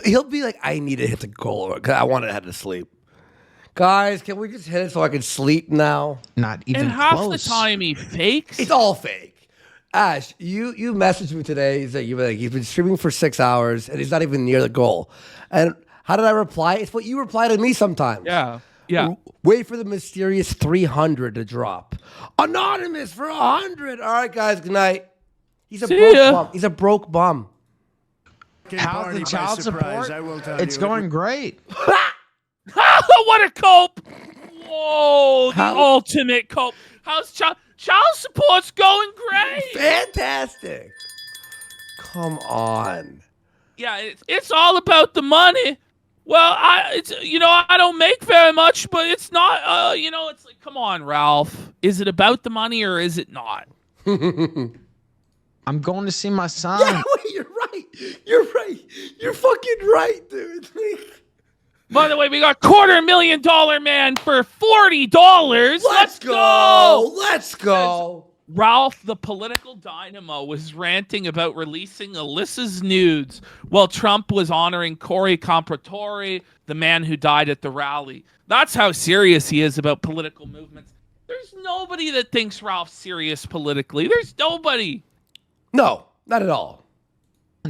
He'll be like, I need to hit the goal because I want to head to sleep. Guys, can we just hit it so I can sleep now? Not even and half close. the time he fakes. It's all fake. Ash, you messaged me today. He's like, he's been streaming for 6 hours and he's not even near the goal. And how did I reply? It's what you reply to me sometimes. Yeah. Yeah. Wait for the mysterious 300 to drop. Anonymous for 100. All right, guys. Good night. He's a broke bum. He's a broke bum. How's the child support? It's going great. What a cope! Whoa, the ultimate cope. How's child support's going great? Fantastic. Come on. Yeah, it's all about the money. Well, I don't make very much, but it's not. It's like, come on, Ralph. Is it about the money or is it not? I'm going to see my son. Yeah, wait, you're right. You're right. You're fucking right, dude. By the way, we got $250,000 man for $40. Let's go. Let's go. Ralph, the political dynamo, was ranting about releasing Alyssa's nudes while Trump was honoring Corey Compratore, the man who died at the rally. That's how serious he is about political movements. There's nobody that thinks Ralph's serious politically. There's nobody. No, not at all.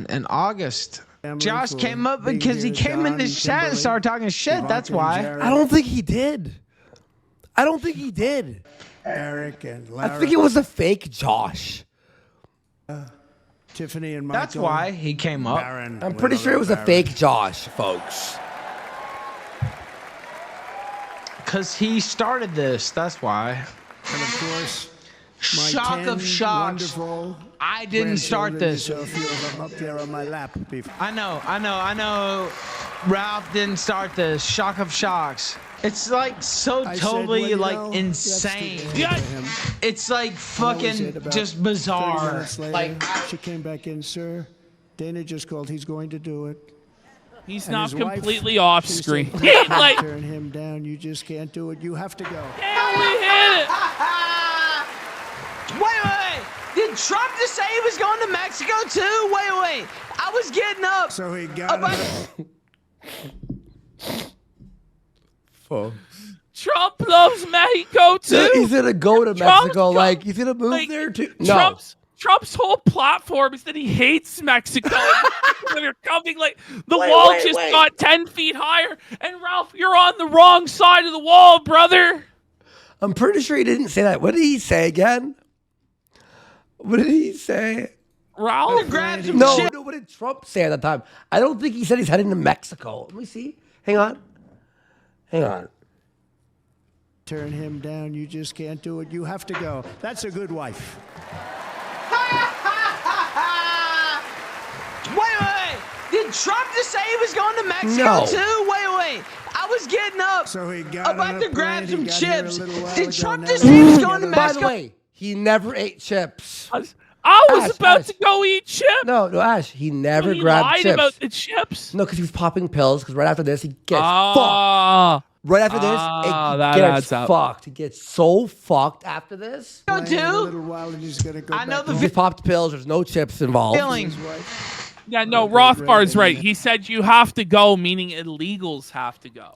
In August, Josh came up because he came in his chat and started talking shit. That's why. I don't think he did. Eric and Lara. I think it was a fake Josh. Tiffany and Michael. That's why he came up. Baron, I'm pretty sure it was a fake Josh, folks. Because he started this. That's why. And of course, my Shock 10 of shocks. wonderful I didn't start this. So a few of them up there on my lap. I know. Ralph didn't start this. Shock of shocks. It's like so totally insane. Yeah. It's like fucking just bizarre. Like she came back in, sir. Dana just called. He's going to do it. He's And not his wife, completely off she screen. said, Like, turn him down. You just can't do it. You have to go. and we hit it. Wait. Did Trump just say he was going to Mexico too? Wait. I was getting up. So he got Folks. Trump loves Mexico too. He's gonna go to Mexico. Like he's gonna move there too. No. Trump's whole platform is that he hates Mexico. They're coming like the wall just got 10 feet higher. And Ralph, you're on the wrong side of the wall, brother. I'm pretty sure he didn't say that. What did he say again? What did he say? Ralph? No, what did Trump say at that time? I don't think he said he's heading to Mexico. Let me see. Hang on. Turn him down. You just can't do it. You have to go. That's a good wife. Wait. Did Trump just say he was going to Mexico too? Wait. I was getting up. So he got about to grab some chips. Did Trump ago. just say he was going to Mexico? By the way, he never ate chips. I was Ash, about Ash. to go eat chips. No, Ash. He never He grabbed lied chips. about the chips. No, because he was popping pills. Because right after this, he gets fucked. Right after this, that it adds gets up. fucked. He gets so fucked after this. Go In a do. little while, and he's gonna go I know back the home. He popped pills. There's no chips involved. feeling. Yeah, no, Rothbar's right. He said you have to go, meaning illegals have to go.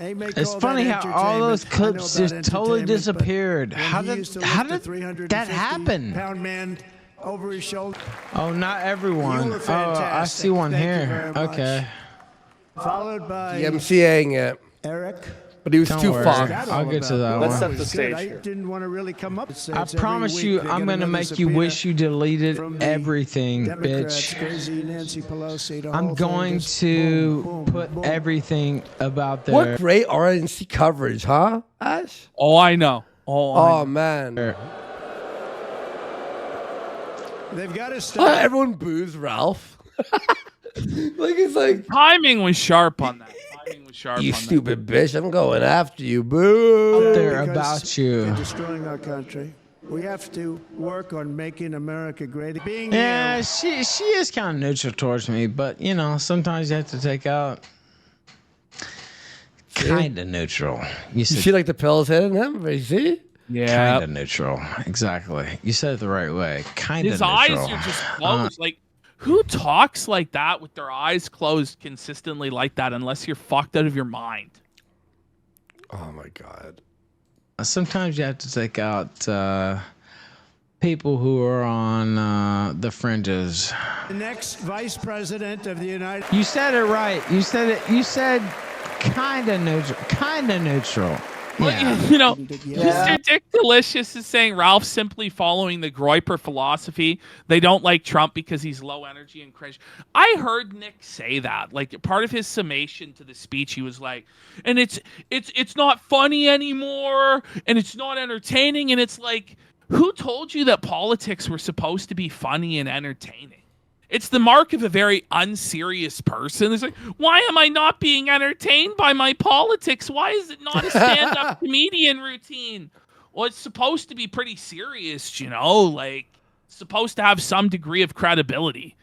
It's funny how all those clips just totally disappeared. How did that happen? Pound man over his shoulder. Oh, not everyone. You were Oh, I fantastic. see one Thank you here. very much. Okay. Followed by DMCAing it. Eric. But he was Don't too worry. fucked. I'll get to that Let's one. set the Good. stage I here. didn't want to really come up. I promise you, I'm gonna make you wish you deleted everything, bitch. Crazy Nancy Pelosi, the I'm whole thing going just to boom, boom, put boom. everything about there. What great RNC coverage, huh, Ash? Oh, I know. Oh, man. They've got to stop. Everyone boos Ralph. It's like, Timing was sharp on that. you stupid bitch. I'm going after you. Boo. There Because about you. They're destroying our country. We have to work on making America great. Being Yeah, here, she is kind of neutral towards me, but you know, sometimes you have to take out kind of neutral. You You said see like the pills hitting him? You see? Yeah. kind of neutral. Exactly. You said it the right way. Kind of His neutral. eyes are just closed. Like, who talks like that with their eyes closed consistently like that unless you're fucked out of your mind? Oh my God. Sometimes you have to take out people who are on the fringes. The next vice president of the United. You said it right. You said it. You said kind of neutral. Kind of neutral. Well, Yeah. you know, Mr. Dick Delicious is saying Ralph's simply following the Groyper philosophy. They don't like Trump because he's low energy and cringe. I heard Nick say that. Like part of his summation to the speech, he was like, and it's not funny anymore, and it's not entertaining, and it's like, who told you that politics were supposed to be funny and entertaining? It's the mark of a very unserious person. It's like, why am I not being entertained by my politics? Why is it not a stand-up comedian routine? Well, it's supposed to be pretty serious, you know? Like, it's supposed to have some degree of credibility.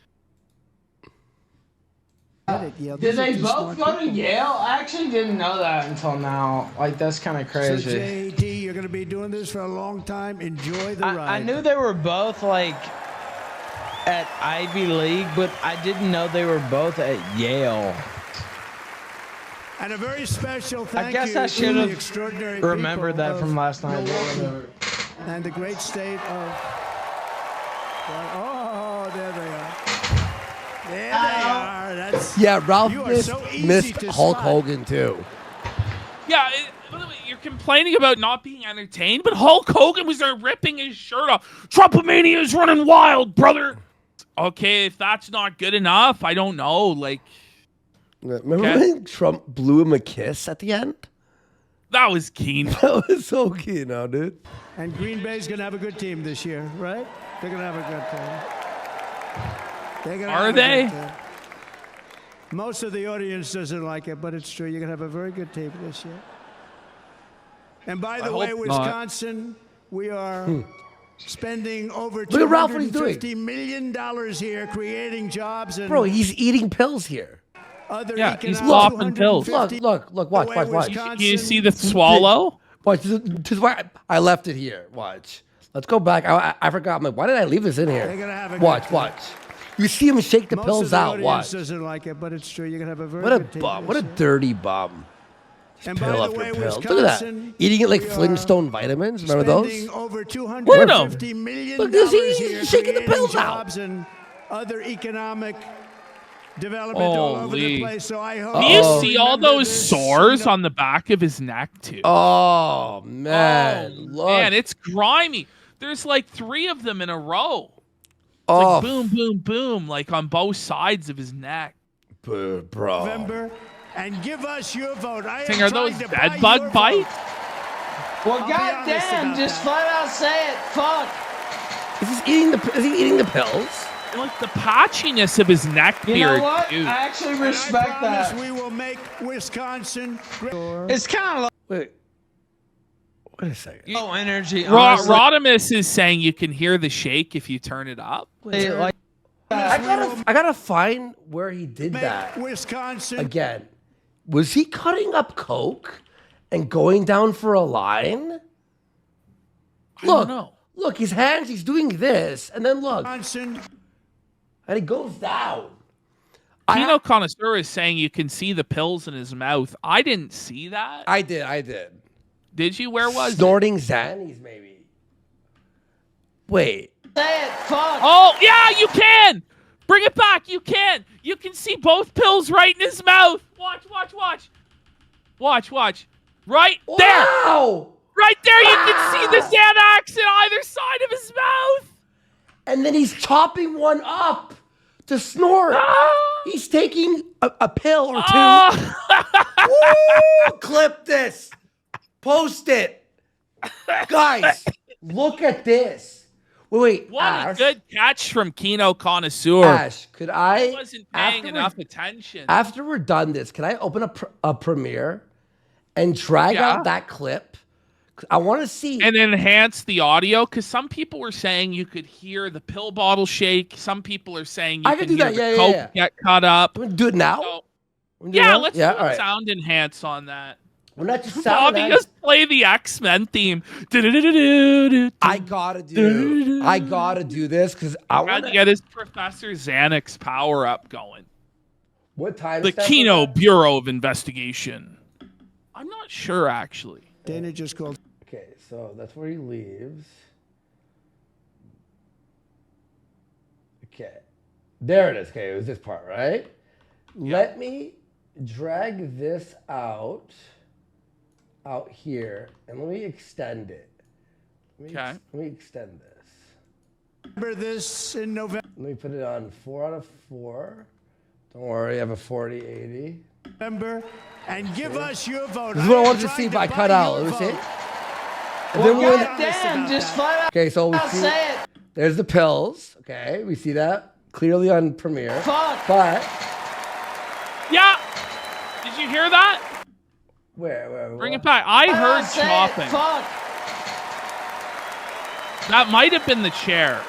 Did they both go to Yale? I actually didn't know that until now. Like, that's kind of crazy. So, JD, you're going to be doing this for a long time. Enjoy the ride. I knew they were both, like, at Ivy League, but I didn't know they were both at Yale. And a very special thank I guess you I should to the have extraordinary remembered people that from last night. Milwaukee and the great state of. Oh, there they are. There they are. That's, Yeah, Ralph you are so easy missed to Hulk spot. Hogan too. Yeah, by the way, you're complaining about not being entertained, but Hulk Hogan was there ripping his shirt off. Trumpomania is running wild, brother. Okay, if that's not good enough, I don't know. Like, Remember when Trump blew him a kiss at the end? that was Kino. That was so Kino, dude. And Green Bay's going to have a good team this year, right? They're going to have a good team. They're gonna Are have a they? good team. Most of the audience doesn't like it, but it's true. You're going to have a very good team this year. And by the way, hope Wisconsin, we are spending over Look at Ralph, what he's doing. $250 million here, creating jobs and Bro, he's eating pills here. other Yeah, he's economic- popping pills. Look, watch, way watch, watch. Wisconsin- You see the swallow? Watch, this is why I left it here. Watch. Let's go back. I forgot. I'm like, why did I leave this in They're here? gonna have a Watch, good team. watch. You see him shake the Most pills of the out. audience Watch. doesn't like it, but it's true. You're going to have a very What a good team bum. this What a year. dirty bum. And Pill by the after way, pill. Look at that. Wisconsin, Eating it like we are Flintstone vitamins. Remember those? spending over Look at $250 million Look, he's here, shaking the creating pills out. jobs and other economic development all over the Holy. place. So I hope Do you Uh-oh. see all remember those this, sores you know. on the back of his neck, too? Oh, man. Oh, Look. man, it's grimy. There's like 3 of them in a row. oh, Like boom, boom, boom, like on both sides of his neck. bro. November, and give us your vote. I Think, am are those trying to buy bed your bug vote. bites? Well, I'll be honest goddamn, about just that. flat out say it. Fuck. Is he eating the pills? Like the patchiness of his neck You beard, know what? dude. I actually And I respect promise that. we will make Wisconsin great. It's kind of Wait. Wait a second. low energy. honestly. Rodimus is saying you can hear the shake if you turn it up. Like, I gotta find where he did Make that Wisconsin again. Was he cutting up coke and going down for a line? I don't know. Look, his hands. He's doing this, and then look, Wisconsin. and he goes down. Kino Connoisseur is saying you can see the pills in his mouth. I didn't see that. I did. Did you? Where was it? Snorting Xannies, maybe. Wait. say it. Fuck. Oh, yeah, you can. Bring it back. You can. You can see both pills right in his mouth. Watch. Watch. Right there. Wow! Right there. You can see the Xanax on either side of his mouth. And then he's chopping one up to snort. He's taking a pill or two. Oh. Woo! Clip this. Post it. Guys, look at this. Wait, What Ash, a good catch from Kino Connoisseur. Ash, could I, I wasn't paying enough attention. after we're done this, can I open a Premiere and drag Yeah. out that clip? 'Cause I want to see. And enhance the audio, because some people were saying you could hear the pill bottle shake. Some people are saying you I can can do hear that. the Yeah, coke yeah. get cut up. Do it now? So, Wanna do it yeah, now? let's yeah, do all a right. sound enhance on that. Well, not just sound Bobby, enhance. just play the X-Men theme. Do-do-do-do-do-do. I gotta do this because I Tried want to get his Professor Xanax power up going. What time? The is that? Kino Bureau of Investigation. I'm not sure, actually. Dana just called. Okay, so that's where he leaves. Okay. There it is. Okay, it was this part, right? Let me drag this out here, and let me extend it. Let me extend this. Remember this in November. Let me put it on 4 out of 4. Don't worry, I have a 40/80. Remember, and give us your vote. This is what I want to see by cut out. Let me see. Well, goddamn, just flat out. Okay, so we see. Say it. There's the pills. Okay, we see that clearly on Premiere. Fuck. But Yeah. Did you hear that? where? Bring it back. I heard Say it. chopping. Fuck. That might have been the chair.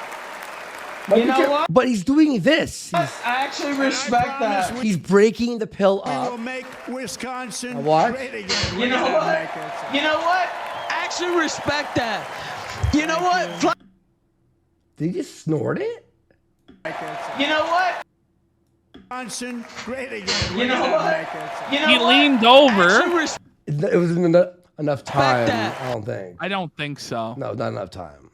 You know what? But he's doing this. I actually respect that. He's breaking the pill We will up. make Wisconsin What? great again. You know what? You know what? I actually respect that. You know what? Did he just snort it? You know what? Wisconsin great again. You know what? You know He what? leaned over. It wasn't enough time. that. I don't think. I don't think so. No, not enough time.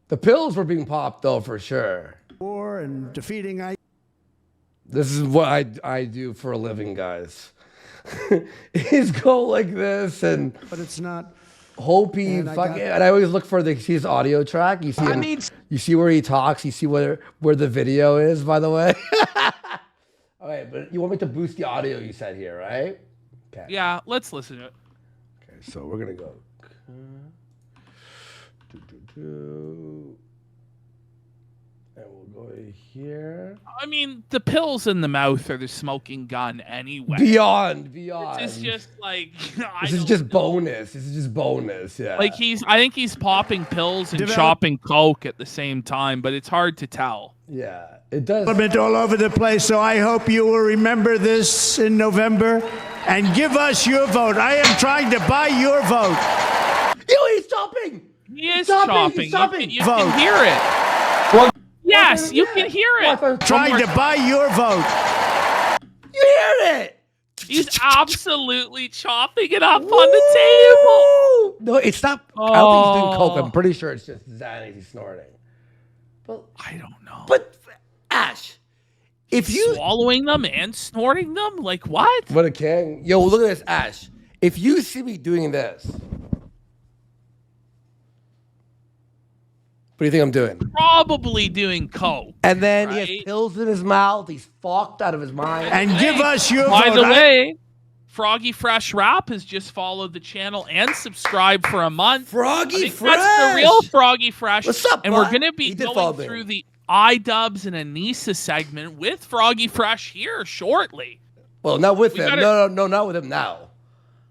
The pills were being popped though, for sure. War and defeating I. This is what I do for a living, guys. Is go like this and But it's not. hope he And I fucking. got- And I always look for his audio track. You see him, you see where he talks. You see where the video is. By the way. All right, but you want me to boost the audio? You said here, right? Okay. Yeah, let's listen to it. Okay, so we're gonna go. And we'll go here. I mean, the pills in the mouth are the smoking gun anyway. Beyond. It's just like This is just bonus. This is just bonus. Yeah. like I think he's popping pills and chopping coke at the same time, but it's hard to tell. Yeah, it does. Development all over the place, so I hope you will remember this in November and give us your vote. I am trying to buy your vote. Yo, he's chopping. He is Chopping, chopping. he's chopping. You can hear it. Well, Yes, you can hear it. Trying to buy your vote. You hear it? He's absolutely chopping it up on the table. No, it's not. I don't think he's doing coke. I'm pretty sure it's just Xanax he's snorting. But I don't know. But Ash, if you swallowing them and snorting them, like what? What a king! Yo, look at this, Ash. If you see me doing this, what do you think I'm doing? Probably doing coke. And then he right? has pills in his mouth. He's fucked out of his mind. And give us your By vote. the way, Froggy Fresh Rap has just followed the channel and subscribed for a month. Froggy Fresh. That's the real Froggy Fresh. What's up, And bud? we're going to be He did follow going me. through the iDubbbz and Anissa segment with Froggy Fresh here shortly. Well, not with We him. gotta- No, not with him now.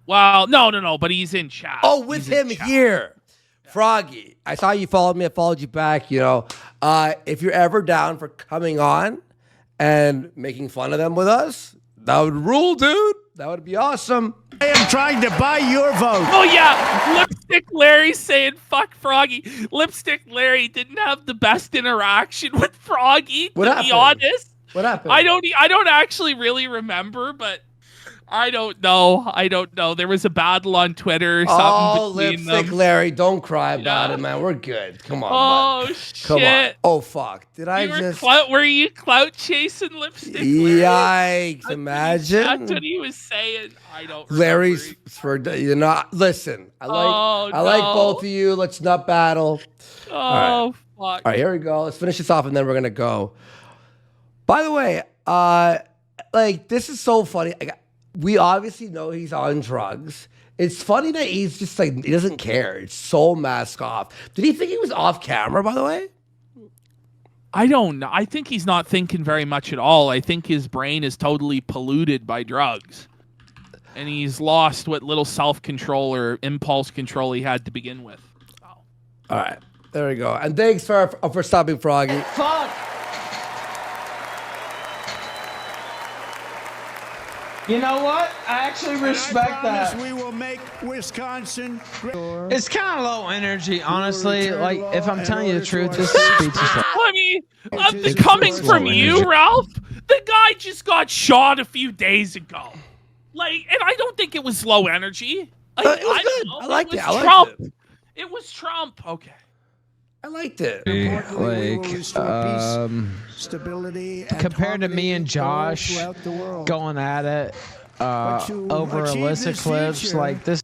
Well, no, but he's in chat. Oh, with He's in him chat. here. Froggy, I saw you followed me. I followed you back. You know, if you're ever down for coming on and making fun of them with us, that would rule, dude. That would be awesome. I am trying to buy your vote. Oh, yeah. Lipstick Larry saying, fuck Froggy. Lipstick Larry didn't have the best interaction with Froggy, What to happened? be honest. What happened? I don't actually really remember, but I don't know. There was a battle on Twitter or something Oh, between Lipstick them. Larry, don't cry about Yeah. it, man. We're good. Come on, Oh, bud. shit. Come on. Oh, fuck. Did I You were just... were you clout chasing Lipstick Larry? Yikes, imagine. That's what he was saying. I don't Larry's for you know. Listen, I like both of you. Let's not battle. Oh, All fuck. All right, here we go. Let's finish this off, and then we're gonna go. By the way, like this is so funny. We obviously know he's on drugs. It's funny that he's just like he doesn't care. It's so mask off. Did he think he was off camera? By the way. I don't know. I think he's not thinking very much at all. I think his brain is totally polluted by drugs. And he's lost what little self-control or impulse control he had to begin with. All right, there we go. And thanks for stopping, Froggy. Fuck. You know what? I actually respect that. We will make Wisconsin great. It's kind of low energy, honestly. Like, if I'm telling you the truth, this speech is like, I mean, coming from you, Ralph, the guy just got shot a few days ago. Like, and I don't think it was low energy. Like, It was good. I liked it. I liked Trump. it. It was Trump. Okay. I liked it. Importantly, we will Like, restore peace, stability, and compared to me harmony and Josh throughout the world. going at it to over achieve Alyssa this Clips, future- like this.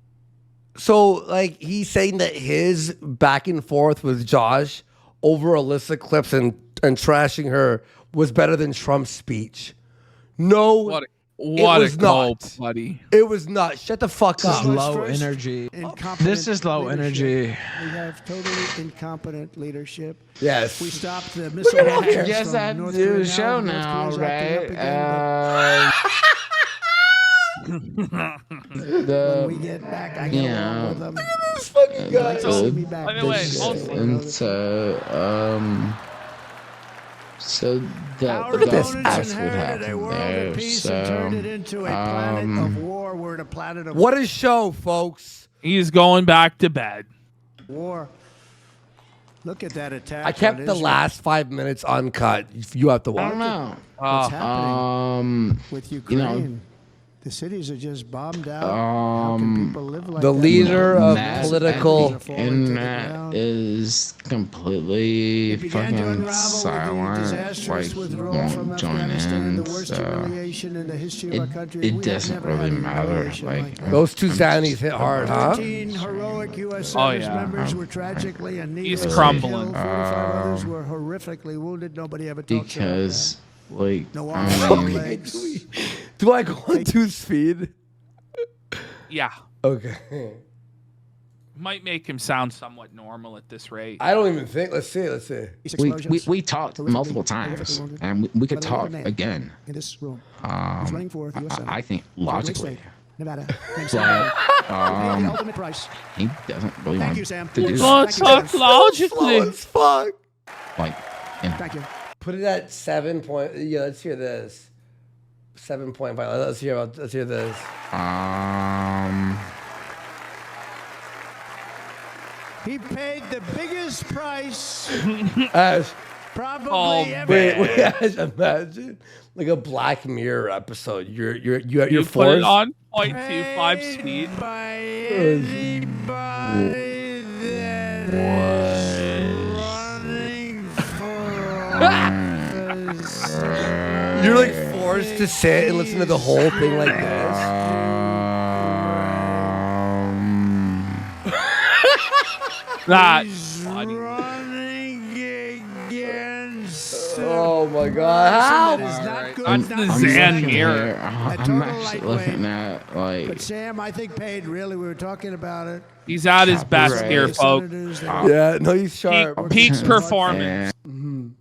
So, like, he's saying that his back and forth with Josh over Alyssa Clips and trashing her was better than Trump's speech. No, What it a was not, cope, buddy. It was not. Shut the fuck This is up. low First, energy. incompetent This is low leadership. energy. We have totally incompetent leadership. Yes. We stopped the at missile all here. launches Yes, from I North do Korea. a show North now, Korea's acting up right? again, The when we get back, I get along with them. This fucking guy. See me back. By the way, also, and so that Our Look at this opponents that's what inherited a happened world there. of peace So and turned it into a planet of war. We're in a planet of What a show, folks. he's going back to bed. war. Look at that attack. I kept on the Israel. last 5 minutes uncut. You have to I watch don't it. know. What's happening with Ukraine? know, the cities are just bombed out. How can people live like The that? leader of That political internet is completely Began to fucking unravel with the silent. disastrous Like, you withdrawal from won't join Afghanistan and in. the worst So humiliation in the history of our country. it We have doesn't never really had an matter. humiliation Like, like that. Those two Zannies hit hard, huh? 13 heroic U.S. Oh, service yeah. members were tragically and He's needlessly crumbling. killed. 45 others were horrifically wounded. Nobody ever talks because, like, about that. No I arms, mean, no legs. Do I go on 2 speed? Yeah. Okay. Might make him sound somewhat normal at this rate. I don't even think. Let's see. Let's see. These we explosions talked horrifically- multiple times, horrifically wounded and we could by the talk local man again. in this room. He's running for the U.S. Senate. I think Great logically, state, Nevada. Named but Sam. Paid the um, ultimate price. he doesn't really Thank want you, Sam. to do Oh, that. talk Slow logically. as fuck. Like, you know, Thank you. Put it at 7 point. Yeah, let's hear this. 7.5. Let's hear this. He paid the biggest price Ash, probably Oh, ever. wait, Ash, imagine like a Black Mirror episode. You're You put forced. it on 0.25 speed. By anybody that is running for office. You're like forced to sit and listen to the whole thing like this. That's funny. Running against Oh my God! that is How? not good. That's not the good. Zan looking mirror. here, I'm total actually lightweight. looking at like But Sam, I think paid really. We were talking about it. He's at his best Right. here, The folks. senators, they- Yeah, no, he's sharp. Peak performance.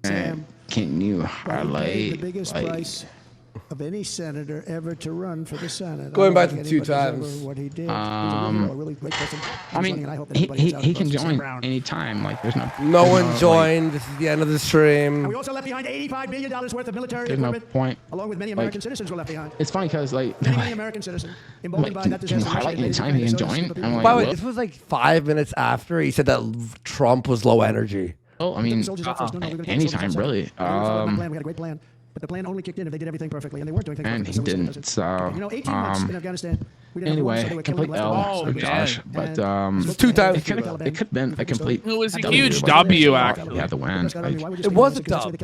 Sam, can you he paid the highlight biggest like price of any senator ever to run for the Senate. Going I back don't to think 2 anybody's times. ever What he did. He's a really great person. I He's running, mean and I hope that he, everybody he, gets out he and can votes this time join around. anytime. Like there's no No one like, joined. This is the end of the And stream. we also left behind $85 billion worth of military there's no equipment, point. along with many American citizens were left behind. It's funny because like Many American citizens emboldened by can that you disaster. highlight Russia anytime invaded he can Ukraine, join? so I'm like, By the way, what? this was like 5 minutes after he said that Trump was low energy. Oh, I mean, soldiers out first. No, we're gonna take the anytime soldiers out really. second. We had a great plan. But the plan only kicked in if they did everything perfectly, and they weren't doing things And perfectly. he so we didn't. said, So, you know, 18 months in Afghanistan. We didn't have war, so anyway, they were killing complete left and L right. Oh, for man. Josh, but It's 2 times. it could have been a complete. It was a W, huge like, W, you actually. had to win. Like, It was a dub.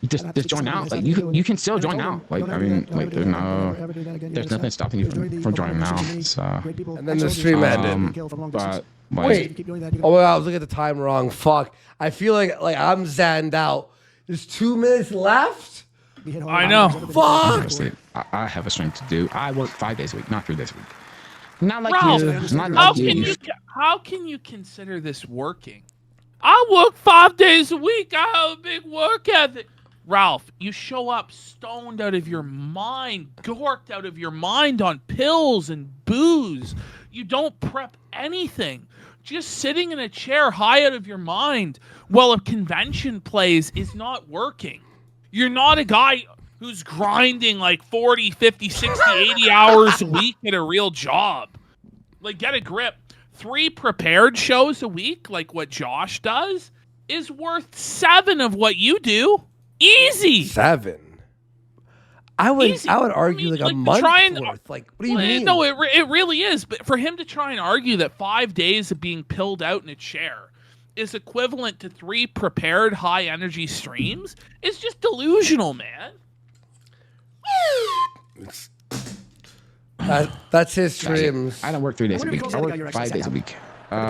you just join out. Like you can still join now. Like I mean, like there's nothing stopping you from joining now. So, And then the stream ended. but Wait. Oh, I was looking at the time wrong. Fuck. I feel like I'm zanned out. There's 2 minutes left. I know. Fuck. honestly, I have a stream to do. I work 5 days a week, not 3 days a week. Not like Ralph, you. Not how like can you. you how can you consider this working? I work 5 days a week. I have a big work ethic. Ralph, you show up stoned out of your mind, dorked out of your mind on pills and booze. You don't prep anything. Just sitting in a chair high out of your mind while a convention plays is not working. You're not a guy who's grinding like 40, 50, 60, 80 hours a week at a real job. Like, get a grip. 3 prepared shows a week, like what Josh does, is worth 7 of what you do. Easy. 7. I would Easy. argue like a month worth. Like, what do you mean? No, it really is. But for him to try and argue that 5 days of being pilled out in a chair is equivalent to 3 prepared high energy streams is just delusional, man. That's his streams. I don't work 3 days a week. I work 5 days a week.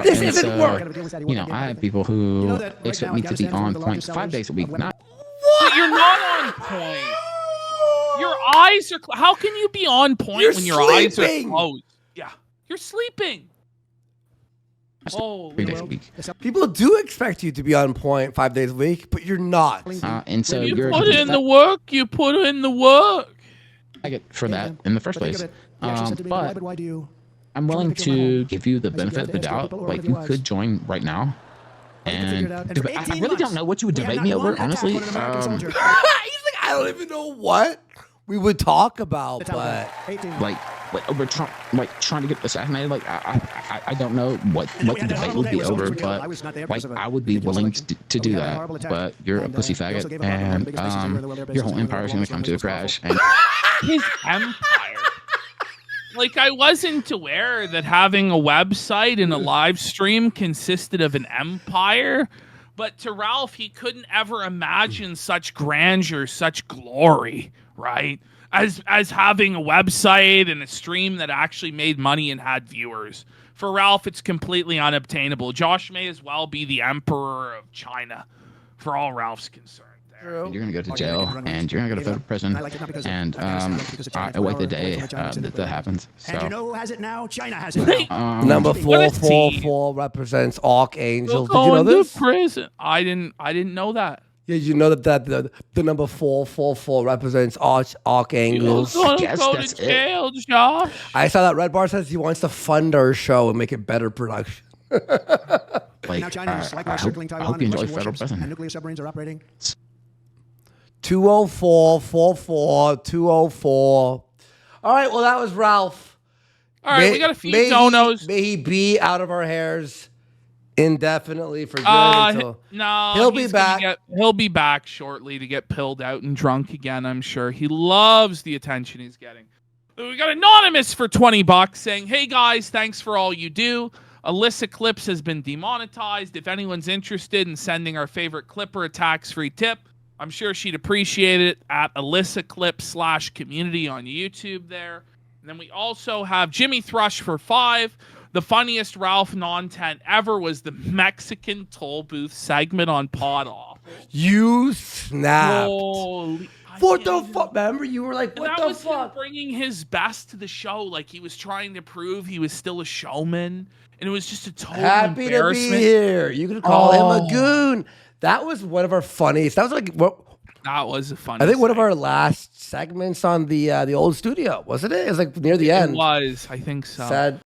This isn't work. You know, I have people who expect me to be on point 5 days a week. Not. But you're not on point. Your eyes are. How can you be on point when your eyes are closed? Yeah, you're sleeping. Oh, 3 days a week. People do expect you to be on point 5 days a week, but you're not. And so you put in the work. You put in the work. I get for that in the first place. But I'm willing to give you the benefit of the doubt. Like, you could join right now. And I really don't know what you would debate me over, honestly. He's like, I don't even know what we would talk about, but like over Trump, like trying to get assassinated. Like I don't know what the debate would be over, but like I would be willing to do that. But you're a pussy faggot, and your whole empire is going to come to a crash. And his empire. Like, I wasn't aware that having a website and a live stream consisted of an empire, but to Ralph, he couldn't ever imagine such grandeur, such glory, right? As having a website and a stream that actually made money and had viewers. For Ralph, it's completely unobtainable. Josh may as well be the emperor of China, for all Ralph's concerned. You're going to go to jail, and you're going to go to federal prison, and I await the day that happens. So. And you know who has it now? China has it now. Number 444 represents archangels. Did you know this? Prison. I didn't know that. Yeah, you know that the number 444 represents archangels. You're gonna go to jail, Josh. I saw that Red Bar says he wants to fund our show and make it better production. Like, now China is likewise I circling hope Taiwan, you enjoy and federal prison. nuclear submarines are operating. 20444 204. All right, well, that was Ralph. All right, we got a few donos. May he be out of our hairs indefinitely for good. No, he'll be back. He'll be back shortly to get pilled out and drunk again, I'm sure. He loves the attention he's getting. We got Anonymous for $20 saying, hey, guys, thanks for all you do. Alyssa Clips has been demonetized. If anyone's interested in sending our favorite clipper a tax-free tip, I'm sure she'd appreciate it at Alyssa Clips /community on YouTube there. And then we also have Jimmy Thrush for $5. The funniest Ralph non-tent ever was the Mexican toll booth segment on Pod Off. You snapped. Holy, what the fuck? Remember, you were like, what the fuck? Him bringing his best to the show. Like, he was trying to prove he was still a showman. And it was just a total Happy to be here. You could call him a goon. That was one of our funniest. That was like that was a funny. I think one of our last segments on the old studio, wasn't it? It was like near the end. It was. I think so. Sad.